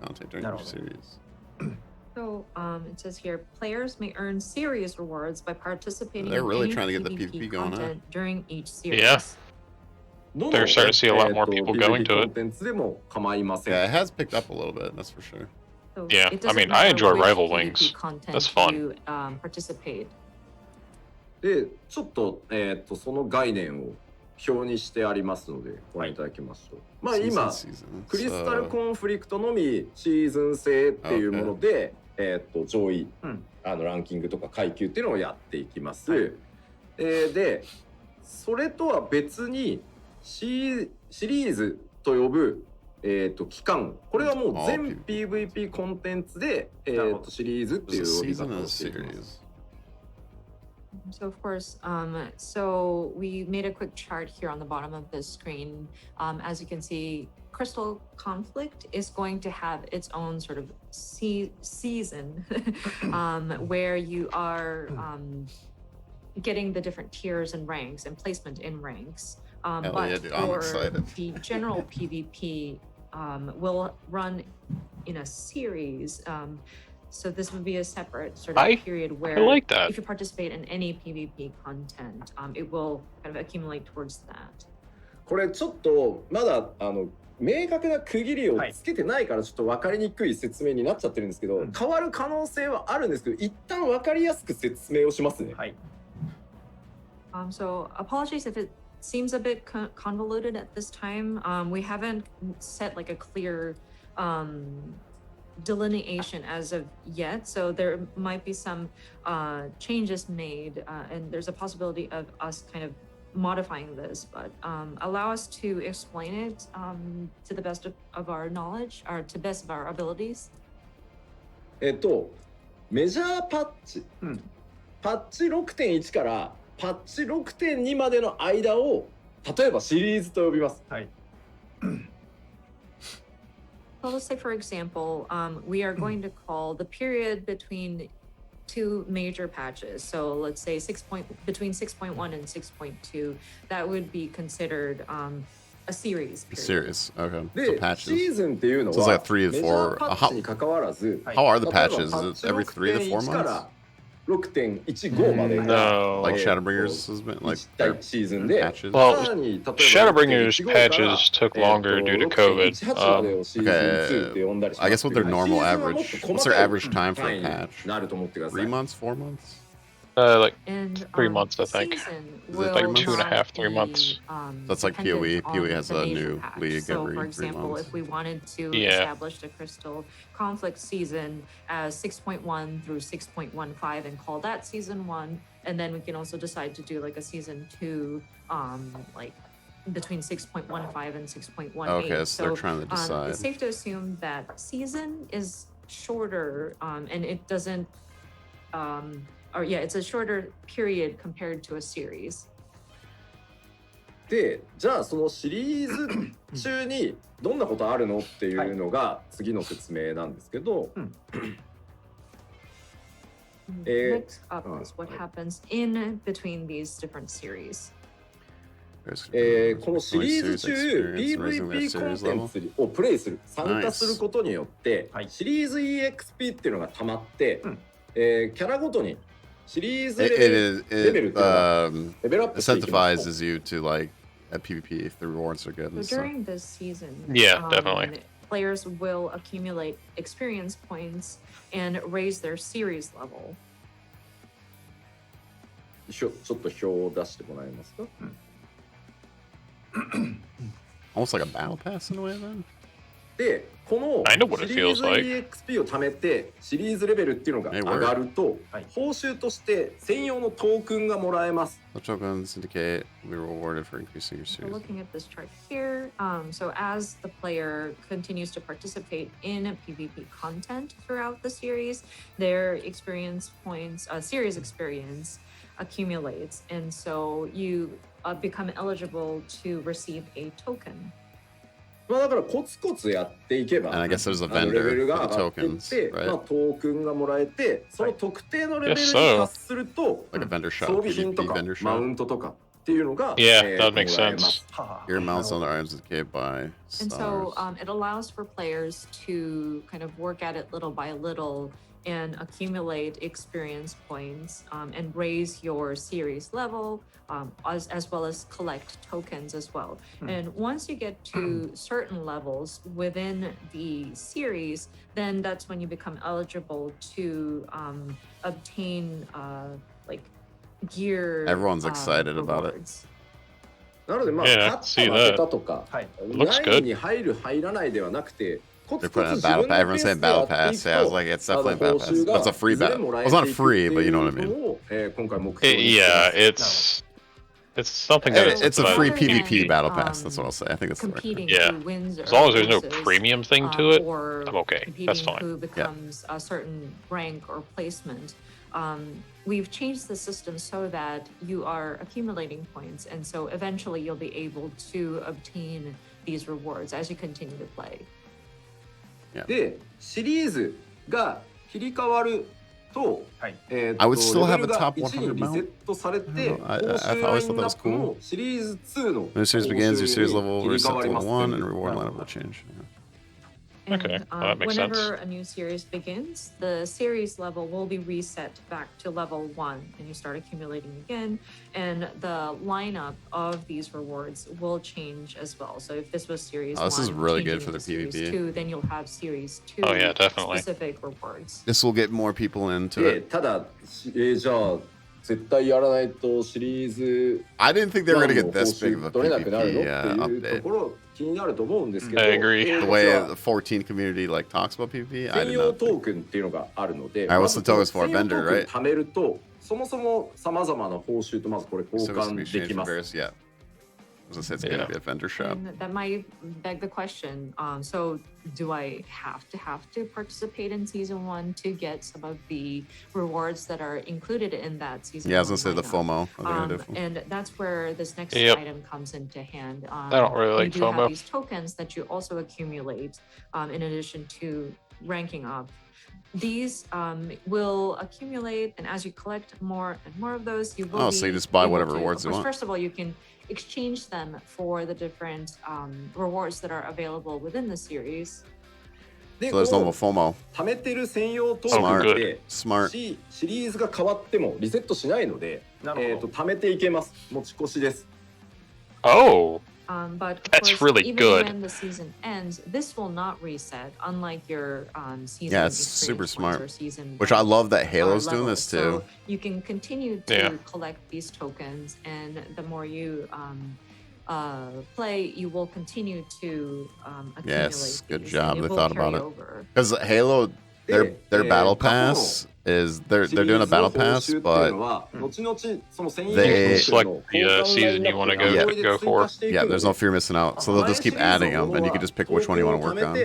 So it says here, players may earn series rewards by participating They're in really any trying to get the PvP PvP going, huh? content during each series. Yeah. どの They're starting to see a lot more people going to it. コンテンツでも構いません。 Yeah, it has picked up a little bit. That's for sure. So Yeah, it I doesn't mean, I matter enjoy which Rival PvP Wings. content That's fun. You participate. で、ちょっと、その概念を表にしてありますのでご覧いただきましょう。まあ今クリスタルコンフリクトのみシーズン制っていうもので、上位、ランキングとか階級っていうのをやっていきます。で、それとは別にシリーズと呼ぶ期間、これはもう全 PVP コンテンツで、シリーズっていう呼び方をしています。So of course, so we made a quick chart here on the bottom of the screen. As you can see, Crystal Conflict is going to have its own sort of season where you are getting the different tiers and ranks and placement in ranks. But for the general PvP, will run in a series. So this would be a separate sort of period where I like that. if you participate in any PvP content, it will kind of accumulate towards that. これちょっとまだ明確な区切りをつけてないからちょっと分かりにくい説明になっちゃってるんですけど、変わる可能性はあるんですけど、一旦分かりやすく説明をしますね。はい。So apologies if it seems a bit convoluted at this time. We haven't set like a clear delineation as of yet, so there might be some changes made, and there's a possibility of us kind of modifying this, but allow us to explain it to the best of our knowledge, or to best of our abilities. メジャーパッチ、パッチ 6.1 からパッチ 6.2 までの間を例えばシリーズと呼びます。はい。So let's say, for example, we are going to call the period between two major patches. So let's say between 6.1 and 6.2, that would be considered a series. A series, okay. So で、 patches. シーズンっていうの So it's は like 3 to メジャー 4. パッチに関わらず、 How are the 例えば patches? Is パ it ッチ every 3 to 4 6.1 か months? ら 6.15 までが No. Like Shadowbringers has been like 1対シーズンで、 patches. Well, さらに例えば Shadowbringers 6.15 から patches took longer due to COVID. 6.18 までをシーズン2って呼んだりします。 I guess what their normal シーズンはもっ average, と what's 細 their かい average time for 単 a 位に patch? なると思ってくださ 3 い。 months, 4 months? Like And 3 months, I think. season Is it will 3 months? 2.5, 3 be, months. dependent That's like PoE. on PoE has the a major new patch. league So, every for 3 example, months. if we wanted to Yeah. establish the Crystal Conflict season as 6.1 through 6.15 and call that season 1, and then we can also decide to do like a season 2, like between 6.15 and 6.18. Okay, so they're trying to decide. It's safe to assume that season is shorter, and it doesn't, it's a shorter period compared to a series. で、じゃあそのシリーズ中にどんなことあるのっていうのが次の説明なんですけど、Next up is what happens in between these different series. このシリーズ中 PVP コンテンツをプレイする参加することによって、シリーズ EXP っていうのが溜まって、キャラごとにシリーズレベルっていうのがレベルアップしていきます。 incentivizes you to like at PvP if the rewards are good. So during this season, Yeah, definitely. players will accumulate experience points and raise their series level. ちょっと表を出してもらえますか？ Almost like a battle pass in a way then. で、この I know what シ it リー feels ズ like. EXP を貯めてシリーズレベルっていうのが上がると、報酬として専用のトークンがもらえます。 The tokens indicate we were rewarded for increasing your So series. looking at this chart here, so as the player continues to participate in PvP content throughout the series, their experience points, series experience accumulates, and so you become eligible to receive a token. まあだからコツコツやっていけば、 And I guess there's a レベ vendor ル for が the 上がっていっ tokens, て、 right? まあ、トークンがもらえて、その特定のレベルに Yes, so. 達すると、 Like a vendor 装 shop, 備品と PvP か vendor マウ shop. ントとかっていうのが、 Yeah, that もらえ makes ます。 sense. Your amounts on the items indicate by And stars. so it allows for players to kind of work at it little by little and accumulate experience points and raise your series level as well as collect tokens as well. And once you get to certain levels within the series, then that's when you become eligible to obtain like gear. Everyone's excited about it. rewards. なのでまあ、 Yeah, 勝 see った that. 負けたとか、 Looks 何 good. に入る入らないではなくて、コ They're ツコ putting ツ a 自 battle 分 pass. の Everyone's ペー saying スでや battle ってい pass. く Yeah, I was と、 like, it's definitely a battle 報 pass. 酬 But が it's a free いずれ battle. もら Well, え it's not ていく free, って but you know い what I うの mean. を、今回目標にして Yeah, ます。 it's something that It's a about free Rather than, PvP battle pass. That's what I'll say. I think that's the right competing thing. Yeah. who wins As long as there's no loses, premium thing to it, or I'm okay. competing That's fine. who becomes a certain rank or placement. We've changed the system so that you are accumulating points, and so eventually you'll be able to obtain these rewards as you continue to play. で、シリーズが切り替わると、はいI would still レ have ベ a ルが top 1に 100リセ mount. ットされて、 I don't know. 報 I 酬 always ライ thought ン that ナ was ップ cool. もシリーズ2の When the series begins, your series level 切り will 替わ reset り to ます。 1 and reward level will change. And, Okay, well, that makes sense. whenever a new series begins, the series level will be reset back to level 1, and you start accumulating again. And the lineup of these rewards will change as well. So if this was series Oh, this 1, is really good changing for the into series PvP. 2, then you'll have series 2 Oh, yeah, definitely. specific rewards. This will get more people into で、 it. ただ、じゃあ絶対やらないとシリーズ I didn't think they were going to get this 報 big 酬 of a 取れなくなるの PvP っていうと update. ころ気になると思うんですけど、 I agree. The こ way ちら the 14 community like talks about PvP, I 専 did 用 not トー think. クンっていうのがあるので、 Alright, what's まず the tokens for? 専用ト Vendor, ークン right? 貯めると、そもそもさまざまな報酬とまずこれ交 So it's 換 gonna be で exchanged き for ます。 various, yeah. As I said, it's going Yeah. to be a vendor shop. And that might beg the question. So, do I have to participate in season 1 to get some of the rewards that are included in that season? Yeah, I was 1 going to say the lineup? FOMO. What they're gonna do. And that's where this next Yep. item comes into hand. I don't really like you do FOMO. have these tokens that you also accumulate in addition to ranking up. These will accumulate, and as you collect more and more of those, you will Oh, be so you just buy able whatever to- rewards of you course, want. First of all, you can exchange them for the different rewards that are available within the series. で、 So there's こ no の more FOMO. 貯めてる専用トークンっ Smart. て Smart. シリーズが変わってもリセットしないので、なるほど。貯めていけます。持ち越しです。 Oh, But of That's course, really even good. when the season ends, this will not reset, unlike your season. Yeah, it's super experience points smart. or season Which I rank, love that Halo's doing level. this too. So you can continue to Yeah. collect these tokens, and the more you play, you will continue to accumulate. Yes, good these, job. and They will thought about carry it. over. Because Halo, their で、 battle 過去の pass is they're doing a battle pass, but You select the season you want to go for. Yeah, there's no fear missing out. So they'll just keep adding them, and you can just pick which one you want to work on.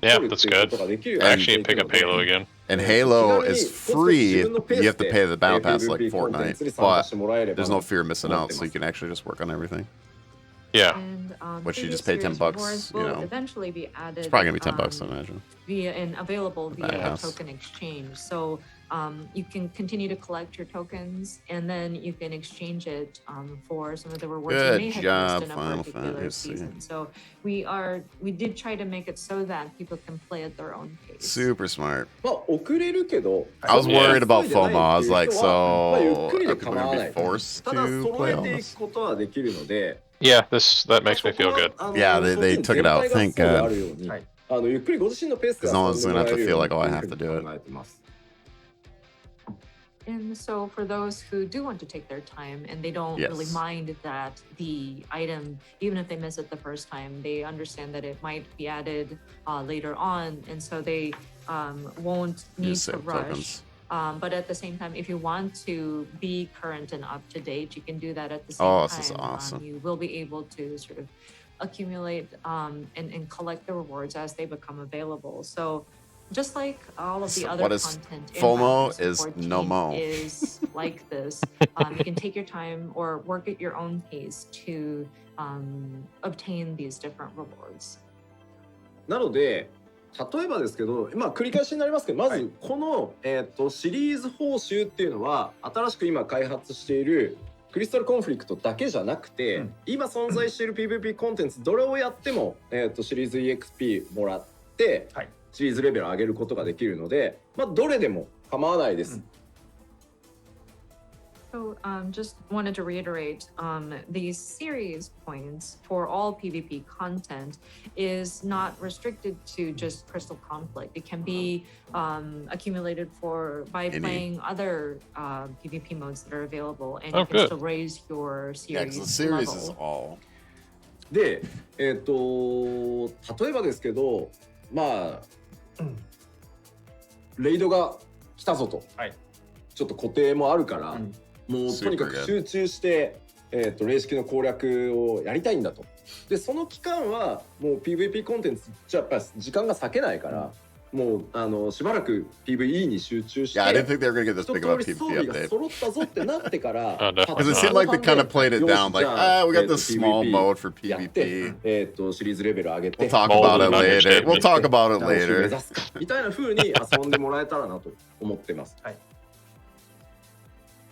Yeah, that's good. I actually pick up Halo again. And Halo is free. You have to pay the battle pass like Fortnite, but there's no fear of missing out, so you can actually just work on everything. Yeah. And Which you just pay previous $10, rewards you will know. eventually be added. It's probably gonna be $10, I imagine. Available via Badass. token exchange. So you can continue to collect your tokens, and then you can exchange it for some of the rewards Good you may have job, missed in a Final particular Fantasy. season. So we did try to make it so that people can play at their own pace. Super smart. まあ遅れるけど I was worried about 急いでない FOMO. I was like, っていう人はまあゆっ so くり are で people 構わ gonna な be い forced ただ to 揃 play え all てい this? くことはできるので Yeah, that makes me feel good. Yeah, they took it out. Thank God. ゆっくりご自身のペースで 'Cause no one's 遊んで gonna もら have え to る feel よう like, に oh, I という have ふう to に do it. 考えてます And so for those who do want to take their time and they don't really Yes. mind that the item, even if they miss it the first time, they understand that it might be added later on, and so they won't need Use to save rush. tokens. But at the same time, if you want to be current and up to date, you can do that at the same Oh, time. this is awesome. You will be able to sort of accumulate and collect the rewards as they become available. So just like all of the So other what is content in FOMO Final is Fantasy no 14 mo. is like this. You can take your time or work at your own pace to obtain these different rewards. なので例えばですけど、まあ繰り返しになりますけど、まずこの、シリーズ報酬っていうのは新しく今開発しているクリスタルコンフリクトだけじゃなくて、今存在している PVP コンテンツどれをやっても、シリーズ EXP もらって、シリーズレベル上げることができるので、まあどれでも構わないです。So just wanted to reiterate, these series points for all PvP content is not restricted to just Crystal Conflict. It can be accumulated by playing other PvP modes that are available, and you can still raise your Yeah, series because the series level. is all. で、例えばですけど、まあ、レイドが来たぞと、ちょっと固定もあるから、もうとにかく集中して、霊式の攻略をやりたいんだと。で、その期間はもう PVP コンテンツじゃやっぱり時間が割けないから、もうしばらく PVE に集中して、 Yeah, I didn't think they were gonna get this 一 big 通 of a り装 PvP 備が update. 揃ったぞってなってから、Because it seemed like they kind of played it down, like, we got this small mode for やって、 PvP. シリーズレベル上げて、 We'll talk about it later. We'll talk about it 楽しみ目 later. 指すかみたいな風に遊んでもらえたらなと思ってます。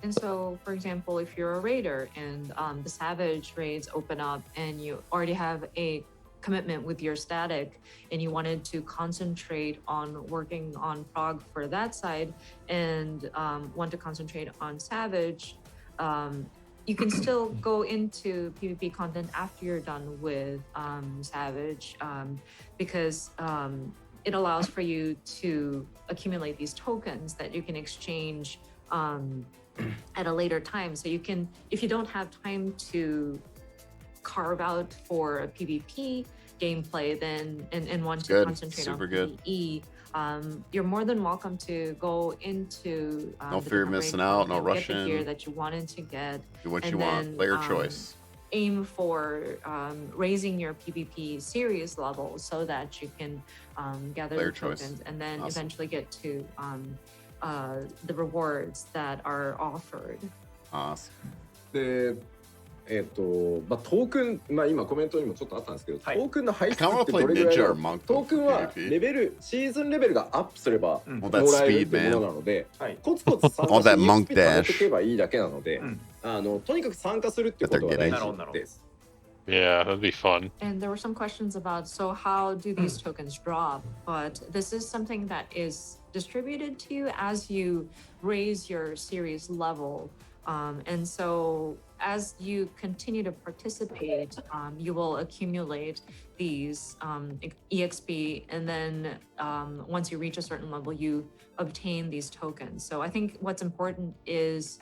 And so, for example, if you're a raider and the Savage raids open up and you already have a commitment with your static and you wanted to concentrate on working on prog for that side and want to concentrate on Savage, you can still go into PvP content after you're done with Savage because it allows for you to accumulate these tokens that you can exchange at a later time. So you can, if you don't have time to carve out for a PvP gameplay then and want to concentrate on PvE, you're more than welcome to go into no fear of missing out, no rushing. Get the gear that you wanted to get. Do what you want, player choice. Aim for raising your PvP series level so that you can gather the tokens and then eventually get to the rewards that are offered. Awesome. で、まあトークン、まあ今コメントにもちょっとあったんですけど、トークンの排出ってどれぐらいの？トークンはレベルシーズンレベルがアップすればもらえるっていうものなので、コツコツ参加して EXP 貯めていけばいいだけなので、とにかく参加するってことが大事です。Yeah, that'd be fun. And there were some questions about, so how do these tokens drop? But this is something that is distributed to you as you raise your series level. And so as you continue to participate, you will accumulate these EXP, and then once you reach a certain level, you obtain these tokens. So I think what's important is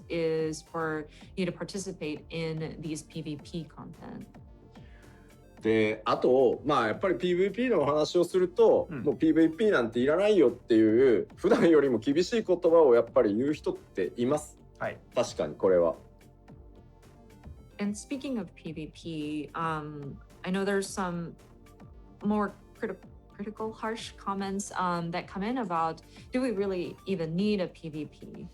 for you to participate in these PvP content. であとまあやっぱり PVP のお話をすると、うんもう PVP なんていらないよっていう普段よりも厳しい言葉をやっぱり言う人っています。はい。確かにこれは。And speaking of PvP, I know there's some more critical, harsh comments that come in about, do we really even need a PvP?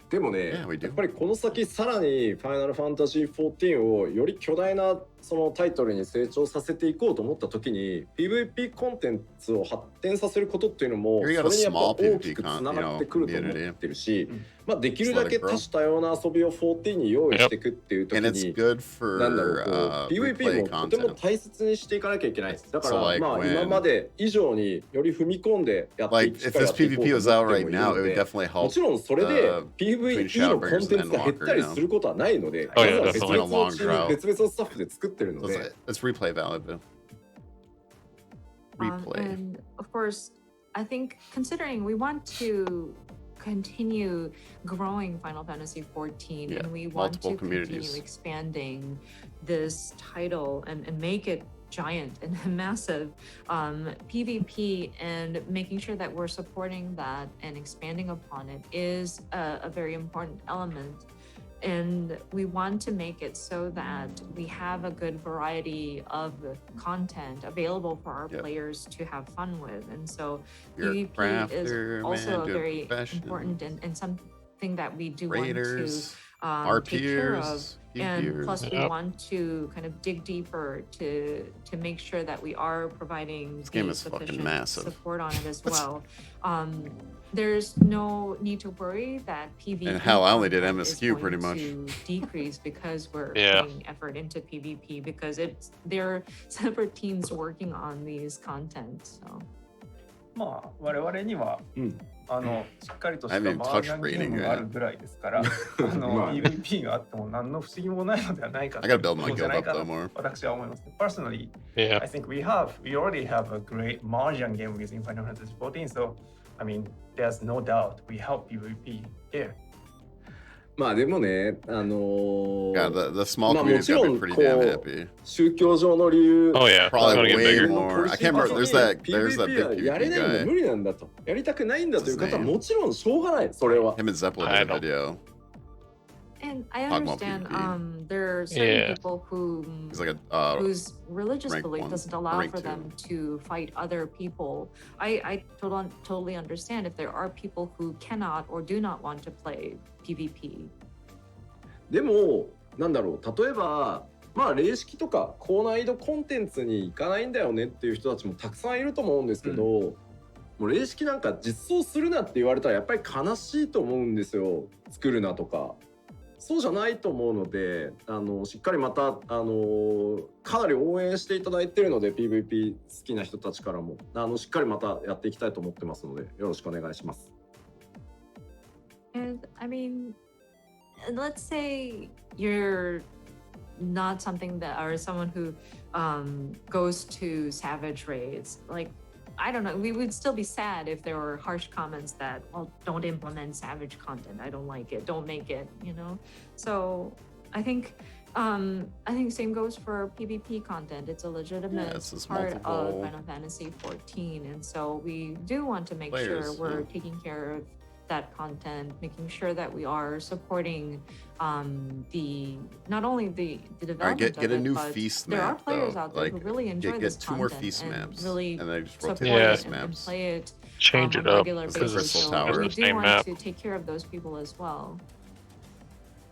でもね、 Yeah, we do. やっぱりこの先さらにファイナルファンタジー14をより巨大なそのタイトルに成長させていこうと思った時に PVP コンテンツを発展させることっていうのもそ Here れ you got a にやっぱ small 大きくつ PvP ながってくると思 community. ってるしうん、まあできるだけ Just let it grow. 多種多様な遊びを14に用意していくっていう時 And it's に good なんだろ for うこう PVP replay もとても content. 大切にしていかなきゃいけないです。だか So ら like まあ when- 今まで以上により踏み込んでやってい Like くし if かや this っていこう PvP と was 思 out っても right いる now, の it would で definitely も help ちろんそれで Between PVE のコン Shadowbringers テン and ツが減ったり Endwalker, することはないので、 Oh, yeah, まずは別 definitely. 々のチーム別々のスタッフで作ってるの So で it's replay valid though. Replay. And of course, I think considering we want to continue growing Final Fantasy 14 Yeah, and we want multiple to communities. continue expanding this title and make it giant and massive, PvP and making sure that we're supporting that and expanding upon it is a very important element. And we want to make it so that we have a good variety of content available for our Yep. players to have fun with. And so You're a PvP crafter, is also man, a good very profession. important and something that we do Raiders, want our to take care of. peers, And peers. plus, we Yep. want to kind of dig deeper to make sure that we are providing This game the is fucking sufficient massive. support on it as well. There's no need to worry that PvP And hell, I only did content is MSQ going pretty much. to decrease because we're Yeah. putting effort into PvP because they're separate teams working on these content. So まあ我々には、うんしっかりとし I た mean, マ touch ージャンゲー rating ムがあるぐらいですから、まあね PVP があっても何の不思議もないのではないか I gotta build my そうじゃ guild ない up か though な more. 私は思いますね。Personally, Yeah. I think we already have a great Mahjong game within Final Fantasy 14, so I mean, there's no doubt we help PvP here. まあでもねYeah, the small まあも community's ち gotta ろ be ん pretty こ damn う happy. 宗教上の理由 Oh yeah. It's Probably gonna get way bigger. more. I can't remember. There's that PVP big はやれないんだ PvP 無 guy. 理なんだとやりたくないんだという方は What's his name? もちろんしょうがないそれは Him and Zeppelin I did a know. video. and I Talking about understand PvP. there are certain Yeah. people who He's like whose religious rank belief one, doesn't allow rank for two. them to fight other people. I totally understand if there are people who cannot or do not want to play PvP. でもなんだろう例えばまあ霊式とか高難易度コンテンツに行かないんだよねっていう人たちもたくさんいると思うんですけど、もう霊式なんか実装するなって言われたらやっぱり悲しいと思うんですよ。作るなとかそうじゃないと思うのでしっかりまたかなり応援していただいているので PVP 好きな人たちからもしっかりまたやっていきたいと思ってますのでよろしくお願いします。 And I mean, let's say you're not something that or someone who goes to savage raids. Like, I don't know, we would still be sad if there were harsh comments that, well, don't implement savage content. I don't like it. Don't make it, you know? So I think same goes for PvP content. It's a legitimate Yeah, it's just part of multiple Final Fantasy 14. And so we do want to make players, sure we're yeah. taking care of that content, making sure that we are supporting not only the development get of a it, new but feast there are map, players though. out there who Like, really enjoy get this two more content feast and maps, really and then just support rotate Yeah. it feast and maps. play it Change on it a up. regular Because basis. Crystal So Tower. we the do same want map. to take care of those people as well.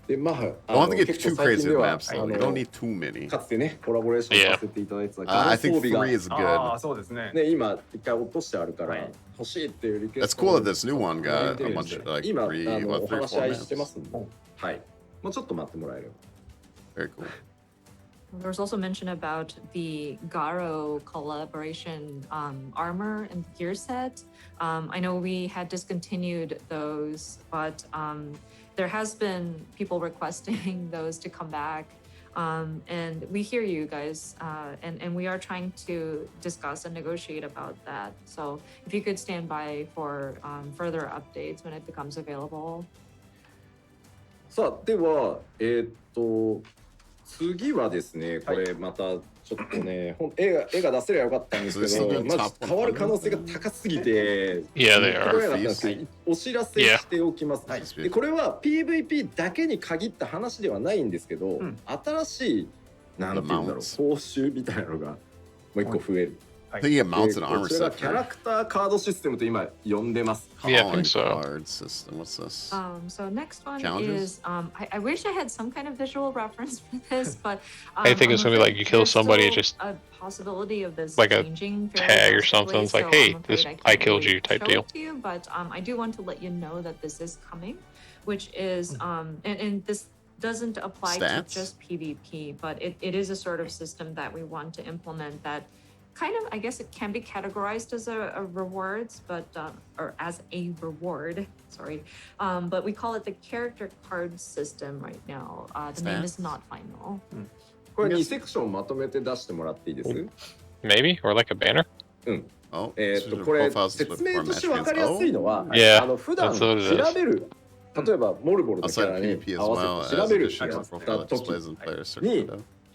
でまあ I want to get 結 two 構最近 crazy では maps though. You don't need too many. かつてねコラボレーションさせていただいてた I think 装備が three is ああ、 good. そうですね。ね今一回落としてあるから、はい欲しいっていうリクエ That's スト cool that this new one got a 出てるん bunch で of like 今 three, お what, three or 話し合 four いしてま maps. すんで、はいもうちょっと待ってもらえれば Very cool. There was also mention about the Garo collaboration armor and gear set. I know we had discontinued those, but there has been people requesting those to come back. And we hear you guys, and we are trying to discuss and negotiate about that. So if you could stand by for further updates when it becomes available. さあでは次はですね、これまたちょっとね、絵が出せればよかったんですけど、まず変わる可能性が高すぎて、 Yeah, they これ are. はなかったんですけどお知らせしておきます。で、これは PVP だけに限った話ではないんですけど、新しいなんていうんだろう、報酬みたいなのがもう一個増える。I think he mounts an こ armor ちら set キャラクターカードシステムと今呼んでます。Yeah, I think so. card system. What's this? So next one Challenges? is I wish I had some kind of visual reference for this, but I think it's I'm gonna be like afraid you kill there's somebody, still just a possibility of this like a changing fairly tag or drastically, something. It's like, so hey, I'm this afraid I can't killed really you type show deal. it to you, but I do want to let you know that this is coming, which is and this doesn't apply Stats? to just PvP, but it is a sort of system that we want to implement that kind of, I guess it can be categorized as a rewards, but or as a reward, sorry, but we call it the character card system right now. The name is not final. これ2セクションまとめて出してもらっていいです？ Maybe or like a banner. Oh, これ説明として分かりやすいのは、 Yeah, 普段 that's what 調 it is. べる、例えばモルボルのキャ outside ラ of に PvP as 合 well わ as せて調べるって additional やった profile 時 displays and player search に window.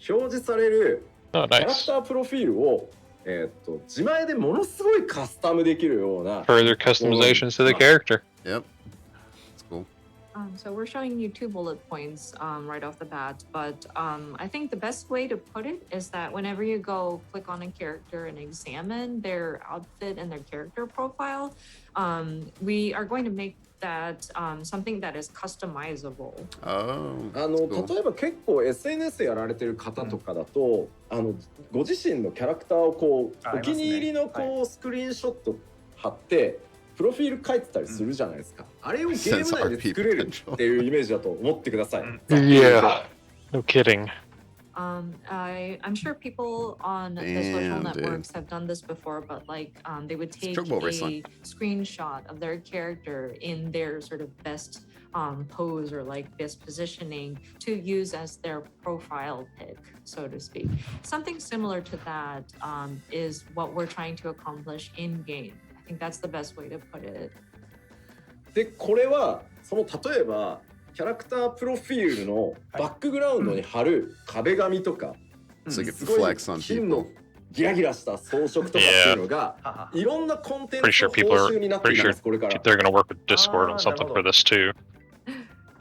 表示される Oh, キャラク nice. タープロフィールを、自前でものすごいカスタムできるような Further customizations to the character. Yep. It's cool. So we're showing you 2 bullet points right off the bat, but I think the best way to put it is that whenever you go click on a character and examine their outfit and their character profile, we are going to make that something that is customizable. Oh, that's cool. 例えば結構 SNS やられてる方とかだと、ご自身のキャラクターをこうお気に入りのこうスクリーンショット貼ってプロフィール書いてたりするじゃないですか。あれをゲーム内で作れるっていうイメージだと思ってください。Yeah. No kidding. I'm sure people on the social networks have done this before, but like they would take a screenshot of their character in their sort of best pose or like best positioning to use as their profile pic, so to speak. Something similar to that is what we're trying to accomplish in game. I think that's the best way to put it. で、これはその例えばキャラクタープロフィールのバックグラウンドに貼る壁紙とか、So you す can ごい flex on 金の people. ギラギラした装飾とかっていうのがいろんなコンテンツ Pretty の sure people 報 are 酬になってい pretty きま sure す、これから。 they're gonna work with Discord on something for this too.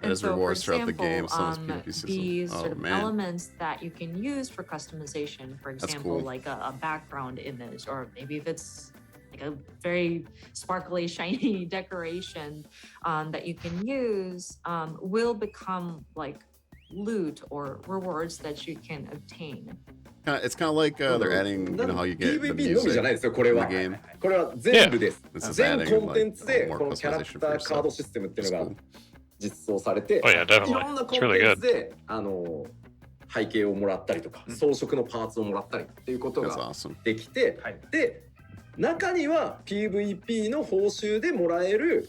And as so, for rewards throughout the example, game, some of these PvP systems. these Oh, sort of man. elements that you can use for customization, for That's example, cool. like a background image, or maybe if it's like a very sparkly, shiny decoration that you can use, will become like loot or rewards that you can obtain. It's kind of like they're adding, you know, how you get the PVP のみじゃない music ですよ、これ in the は。 game. これは全部です。 This is 全 adding コンテンツで like こ more のキャラク customization タ for ーカード yourself. システムっていう It's のが cool. 実装されて、 Oh yeah, い definitely. ろんなコ It's ン really テンツ good. で背景をもらったりとか、装飾のパーツをもらったりっていうこと That's が awesome. できて、で中には PVP の報酬でもらえる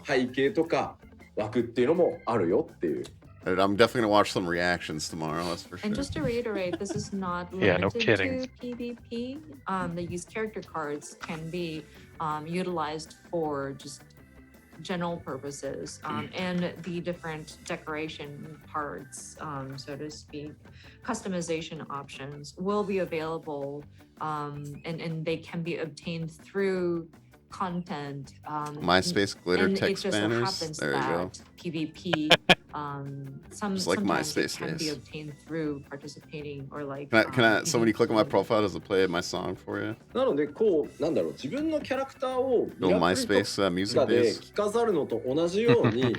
背景とか枠っていうのもあるよっていう。 And I'm definitely gonna watch some reactions tomorrow. That's for sure. And just to reiterate, this is not Yeah, no limited kidding. to PvP. These character cards can be utilized for just general purposes, and the different decoration parts, so to speak, customization options will be available, and they can be obtained through content. MySpace glitter and text it just so banners. happens There you go. that PvP, Just like sometimes it MySpace can be days. obtained through participating or like. So when you click on my PvP. profile, does it play my song for you? なのでこうなんだろう、自分のキャラクターをミ Little ラクリと MySpace music かで days. 着飾るのと同じように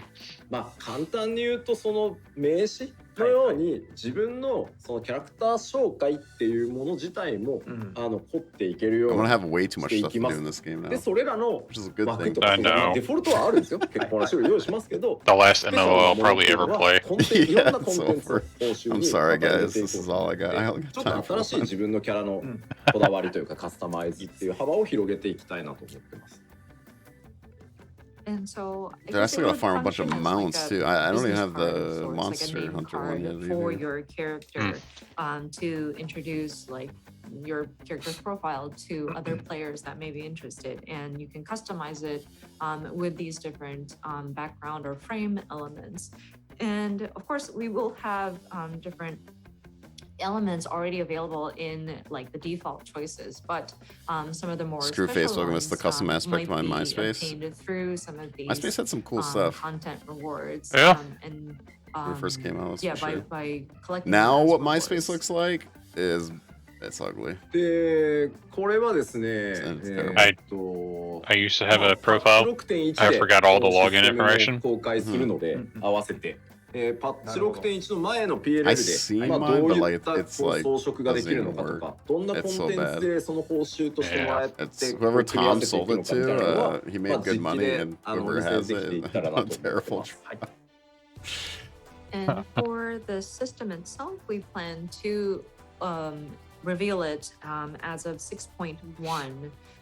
まあ簡単に言うとその名刺のように自分のそのキャラクター紹介っていうもの自体も凝っていけるよ I'm う gonna に have way too much してい stuff き to ま do す in this game で now, それらの which is a good 枠 thing. とか I know. デフォルトはあるんですよ結構な種類用意しますけど The last スペシャル MMO な I'll ものって probably いうの ever は play. コンテンツいろんなコン Yeah, テン it's ツを over. 報酬 I'm に sorry, また入れ guys. てい This こ is う all I got. I ち don't ょ got っと time for 新しい自分のキャラのこだわりというかカスタマイズっていう幅を広げていきたいなと思ってます。 And so I Dude, I guess still it gotta would farm a bunch of function as like mounts a too. I don't even business have card of the sorts, like a monster name hunter card one yet for either. your character, to introduce like your character's profile to other players that may be interested, and you can customize it with these different background or frame elements. And of course, we will have different elements already available in like the default choices, but some of the more Screw special Facebook, I missed the ones, custom aspect might on be MySpace. obtained through some of these MySpace had some cool stuff content rewards. Yeah. And when it first came out. That's yeah, for sure. by collecting Now, those what rewards. MySpace looks like is it's ugly. でこれはですね、 I used to have a profile. 6.1 I で forgot all the この login システムを information. 公開するので、うん合わせて、パッチなるほど。6.1 の前の PLL I で、 seen まあ、 mine, どう but い like ったこう it's like 装飾ができるのかと doesn't か、どんなコン It's テ so ンツでその報酬としてもらえて、 It's こう whoever 組み合わ Tom せてい sold くの it かみたいなの to, は、 he ま made あ、 good 実機 money, で and お見 whoever せ has でき it てい is ったらな a と思って terrible ます job. はい And for the system itself, we plan to reveal it as of 6.1.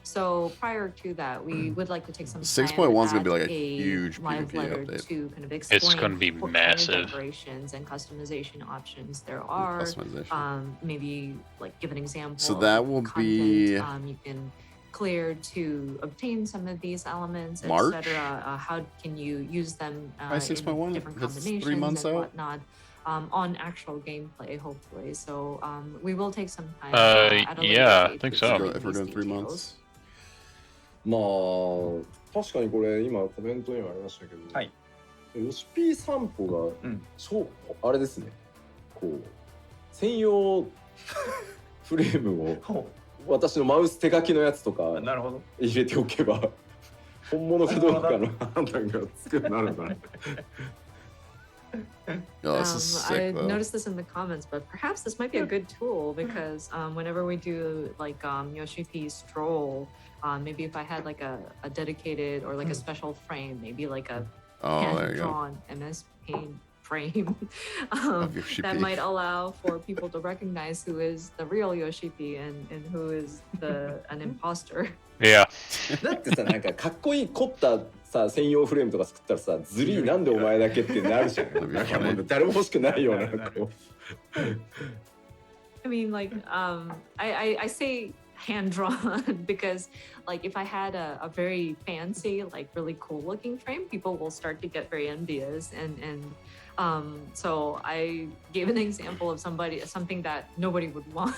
So prior to that, we would like to take some time 6.1 is gonna be at like a huge live PvP letter update. to kind of explain It's gonna be what massive. kind of decorations and customization options there are. Customization. Maybe like give an example. So that of will content, be you can clear to obtain some of these elements, March? etc. How can you use them By in 6.1? different That's 3 combinations months and out? whatnot. On actual gameplay, hopefully. So we will take some time. At a later yeah, I date think to so. explain If we're these doing 3 details. months. まあ確かにこれ今コメントにもありましたけど、はいヨシピー散歩がうん超あれですね、こう専用フレームをほ私のマウス手書きのやつとかうなるほど。入れておけば本物かどうかの判断がつくようになるんだね。Oh, this is I sick though. noticed this in the comments, but perhaps this might be a good tool because whenever we do like Yoshi stroll, maybe if I had like a dedicated or like a special frame, maybe like a Oh, there you go. hand-drawn MS Paint frame Of Yoshi that P. might allow for people to recognize who is the real Yoshi and who is an imposter. Yeah. だってさ、なんかかっこいい凝ったさ専用フレームとか作ったらさ、ずりーなんでお前だけってなるじゃん。なんかもう誰も欲しくないようなこう。I mean, like, I say hand drawn because, like, if I had a very fancy, like, really cool looking frame, people will start to get very envious. And so I gave an example of something that nobody would want.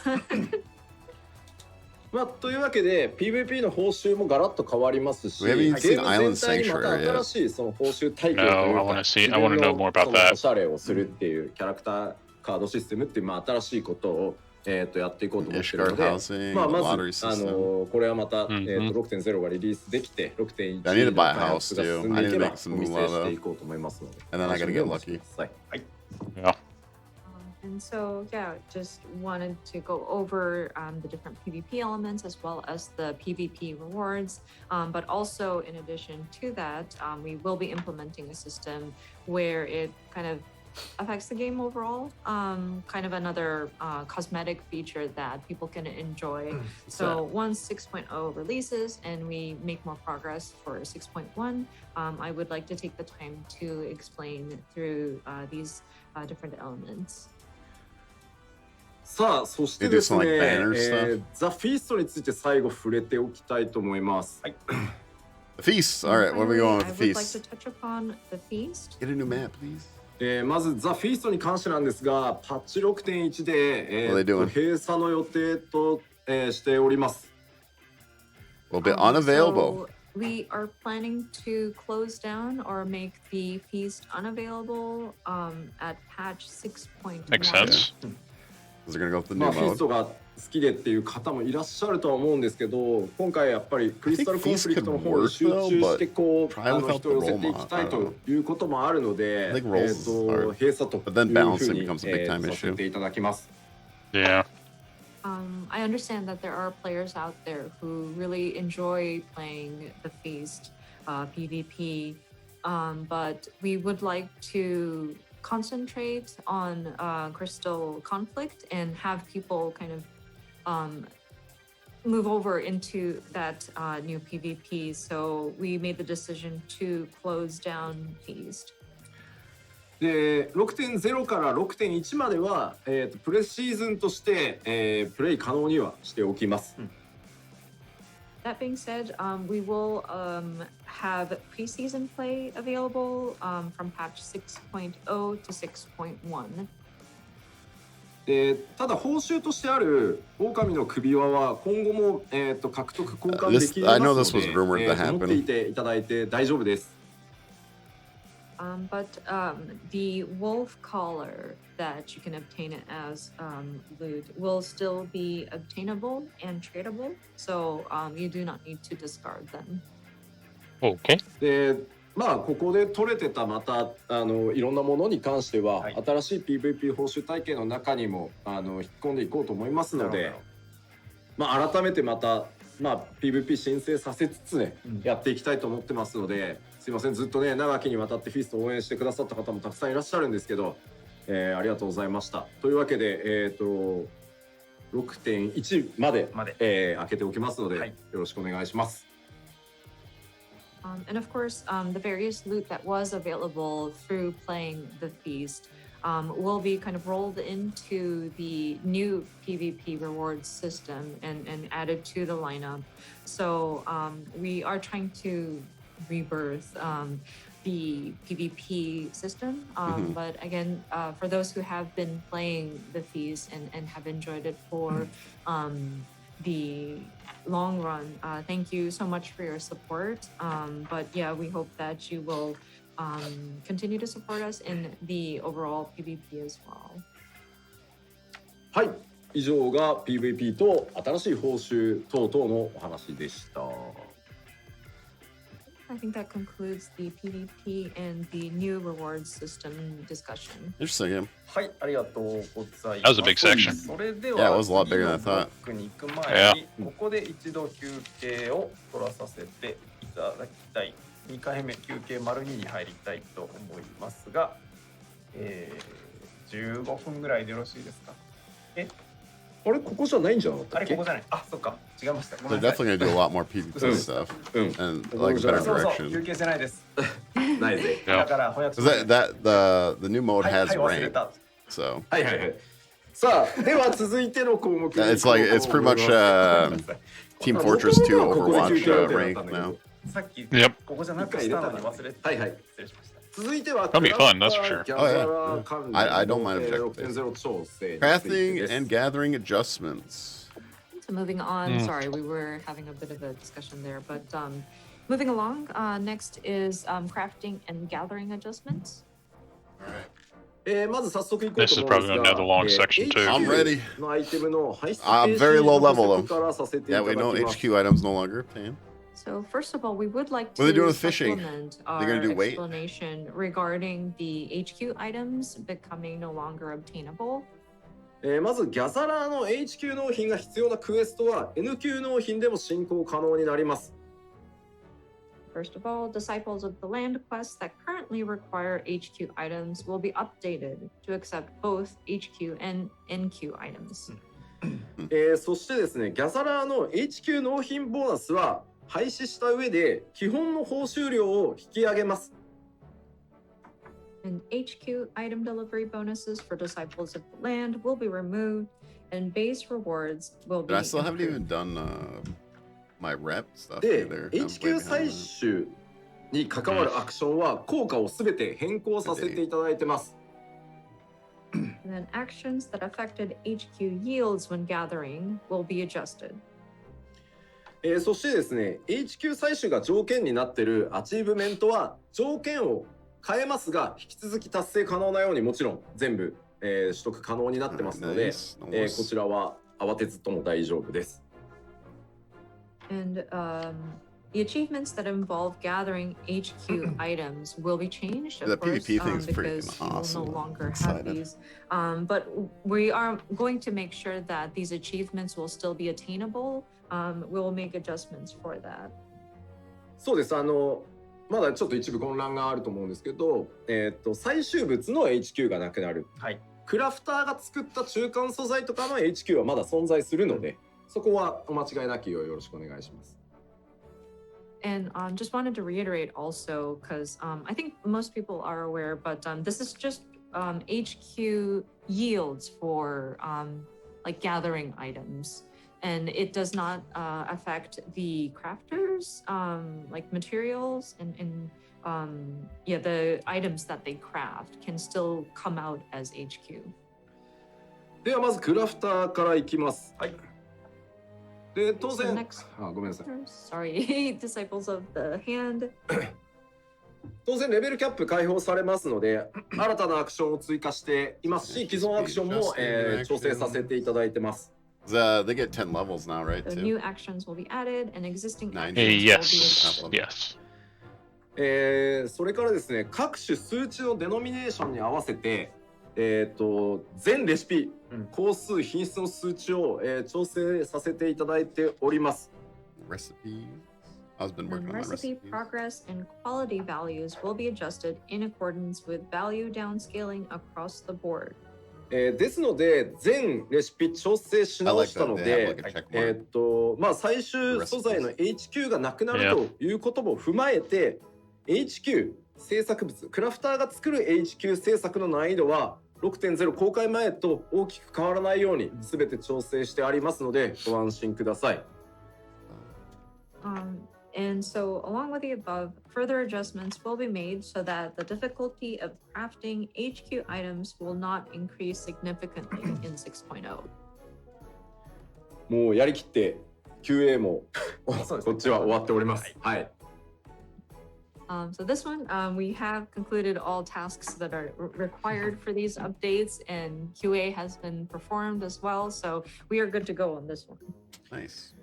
まあ、というわけで PVP の報酬もガラッと変わりますし、 We ゲ haven't ー seen ム全体にまた Island Sanctuary 新しいその報酬体系という No, か、 I wanna see- I wanna know more about 自分の that. おしゃれをするっていうキャラクターカードシステムっていう、まあ、新しいことを、やっていこうと思っている Ishcard ので、 housing, まあ、ま lottery ず、 system. これはまた、うん6.0 がリリースできて 6.1 I need to の buy a 開 house 発が too. 進ん I でい need け to ば make some お見せ moolah して though. いこうと思いますので、 And then I gotta 楽しみに get お待ち lucky. ください。 Yeah. And so, yeah, just wanted to go over the different PvP elements as well as the PvP rewards. But also, in addition to that, we will be implementing a system where it kind of affects the game overall. Kind of another cosmetic feature that people can enjoy. So once 6.0 releases and we make more progress for 6.1, I would like to take the time to explain through these different elements. さあ、そしてですね、 They do some, like, banner stuff? ザ・フィーストについて最後触れておきたいと思います。はい。 The feast. All right, where are we going with the I would like to feast? touch upon the feast. Get a new map, please. まずザ・フィーストに関してなんですが、パッチ 6.1 で、 What are they doing? 閉鎖の予定と、しております。 Will be So unavailable. we are planning to close down or make the feast unavailable at patch 6.1. Makes sense. Because they're gonna go with the まあ、 new フィース mode. トが好きでっていう方もいらっしゃるとは思うんですけど、今回やっぱりクリスタルコンフリクトの方に集中してこう、 Try without 人を寄せていきたいということもあるので、 I think rolls are- 閉鎖という but then ふう balancing に、 becomes a big time させ issue. ていただきます。 Yeah. I understand that there are players out there who really enjoy playing the feast PvP, but we would like to concentrate on crystal conflict and have people kind of move over into that new PvP. So we made the decision to close down feast. で 6.0 から 6.1 までは、プレシーズンとして、プレイ可能にはしておきます。That being said, we will have preseason play available from patch 6.0 to 6.1. でただ報酬としてある狼の首輪は今後も、獲得交換できます I know の this was rumored to で、持って happen. いていただいて大丈夫です。But the wolf collar that you can obtain it as loot will still be obtainable and tradable, so you do not need to discard them. Okay. でまあここで取れてたまたいろんなものに関しては、はい、新しい PVP 報酬体系の中にも引っ込んでいこうと思いますので、まあ改めてまた、まあ、PVP 申請させつつね、やっていきたいと思ってますので、すいません、ずっとね長きにわたってフィストを応援してくださった方もたくさんいらっしゃるんですけど、ありがとうございました。というわけで6.1 まで開けておきますので、はい、よろしくお願いします。And of course, the various loot that was available through playing the feast will be kind of rolled into the new PvP rewards system and added to the lineup. So we are trying to rebirth the PvP system. But again, for those who have been playing the feast and have enjoyed it for the long run, thank you so much for your support. But yeah, we hope that you will continue to support us in the overall PvP as well. はい、以上が PVP と新しい報酬等々のお話でした。I think that concludes the PvP and the new rewards system discussion. Interesting. はい、ありがとうございます。That was a big section. それで Yeah, it は was a lot 次 bigger than の I ブロッ thought. クに行く前に、ここで一度休憩を取らさせていただきたい。2回目休憩丸2に入りたいと思いますが、15分ぐらいでよろしいですか？あれここじゃないんじゃなかったっけ？あれここじゃない。あ、そっか。違いました。 They're definitely gonna do a lot more PvP stuff and like a better そうそう、休 direction. 憩してないです。ないぜ。だから翻訳 Because the new mode はい、 has はい、忘れ rank, た。 so はいはいはい。さあ、では続いての項目に it's like it's pretty much Team Fortress 2 Overwatch rank now. さっき Yep. ここじゃなくしたのに忘れて。はいはい。失礼しました。続いては That'll be fun, that's for sure. Oh, yeah. I don't mind objective. 6.0 調整 Crafting and gathering adjustments. So moving on, sorry, we were having a bit of a discussion there, but moving along, next is crafting and gathering adjustments. まず早速いこう This と is 思うんです probably が、 another long section too. I'm ready. のアイテムの排出 I'm very low level 停止からさせていた Yeah, だ we き know ます。 HQ items no longer obtained. So first of all, we would like What are they doing to with fishing? supplement They're gonna our do weight? explanation regarding the HQ items becoming no longer obtainable. まずギャザラーの H 級納品が必要なクエストは N 級納品でも進行可能になります。First of all, disciples of the land quests that currently require HQ items will be updated to accept both HQ and NQ items. そしてですね、ギャザラーの H 級納品ボーナスは廃止した上で基本の報酬量を引き上げます。And HQ item delivery bonuses for disciples of the land will be removed, and base rewards will be. But I still haven't improved. even done my rep stuff で、 either. H 級採取に関わるアクションは効果をすべて変更させていただいてます。And then actions that affected HQ yields when gathering will be adjusted. そしてですね、H 級採取が条件になっているアチーブメントは条件を変えますが、引き続き達成可能なようにもちろん全部、取得可能になってますので、こちらは慌てずとも大丈夫です。And the achievements that involve gathering HQ items will be changed, of The course, PvP thing's because freaking you will awesome. no longer I'm have excited. these. But we are going to make sure that these achievements will still be attainable. We'll make adjustments for that. そうです。まだちょっと一部混乱があると思うんですけど、最終物の HQ がなくなる。はい。クラフターが作った中間素材とかの HQ はまだ存在するので、そこはお間違いなきようよろしくお願いします。And just wanted to reiterate also, because I think most people are aware, but this is just HQ yields for like gathering items. And it does not affect the crafters, like materials and the items that they craft can still come out as HQ. ではまずクラフターからいきます。はい。で、当 So 然、 next, ごめんなさい。 sorry, Disciples of the Hand. 当然レベルキャップ解放されますので、新たなアクションを追加していますし、既存アクションも、調整させていただいてます。They get 10 levels now, right? So Too? new actions will be added and existing Nine. actions will be Yes. adjusted. Yes. それからですね、各種数値のデノミネーションに合わせて、全レシピ、工数、品質の数値を、調整させていただいております。Recipes. I've been And working on the recipe recipes. progress and quality values will be adjusted in accordance with value downscaling across the board. ですので、全レシピ調整し直したの I で like that. They have like a check mark.、まあ最終素材の HQ がなくなるということも踏まえて、HQ 制作物、クラフターが作る HQ 制作の難易度は 6.0 公開前と大きく変わらないように全て調整してありますのでご安心ください。And so, along with the above, further adjustments will be made so that the difficulty of crafting HQ items will not increase significantly in 6.0. もうやりきって QA もそうですね。こっちは終わっております。はい。So this one, we have concluded all tasks that are required for these updates, and QA has been performed as well. So we are good to go on this one. Nice.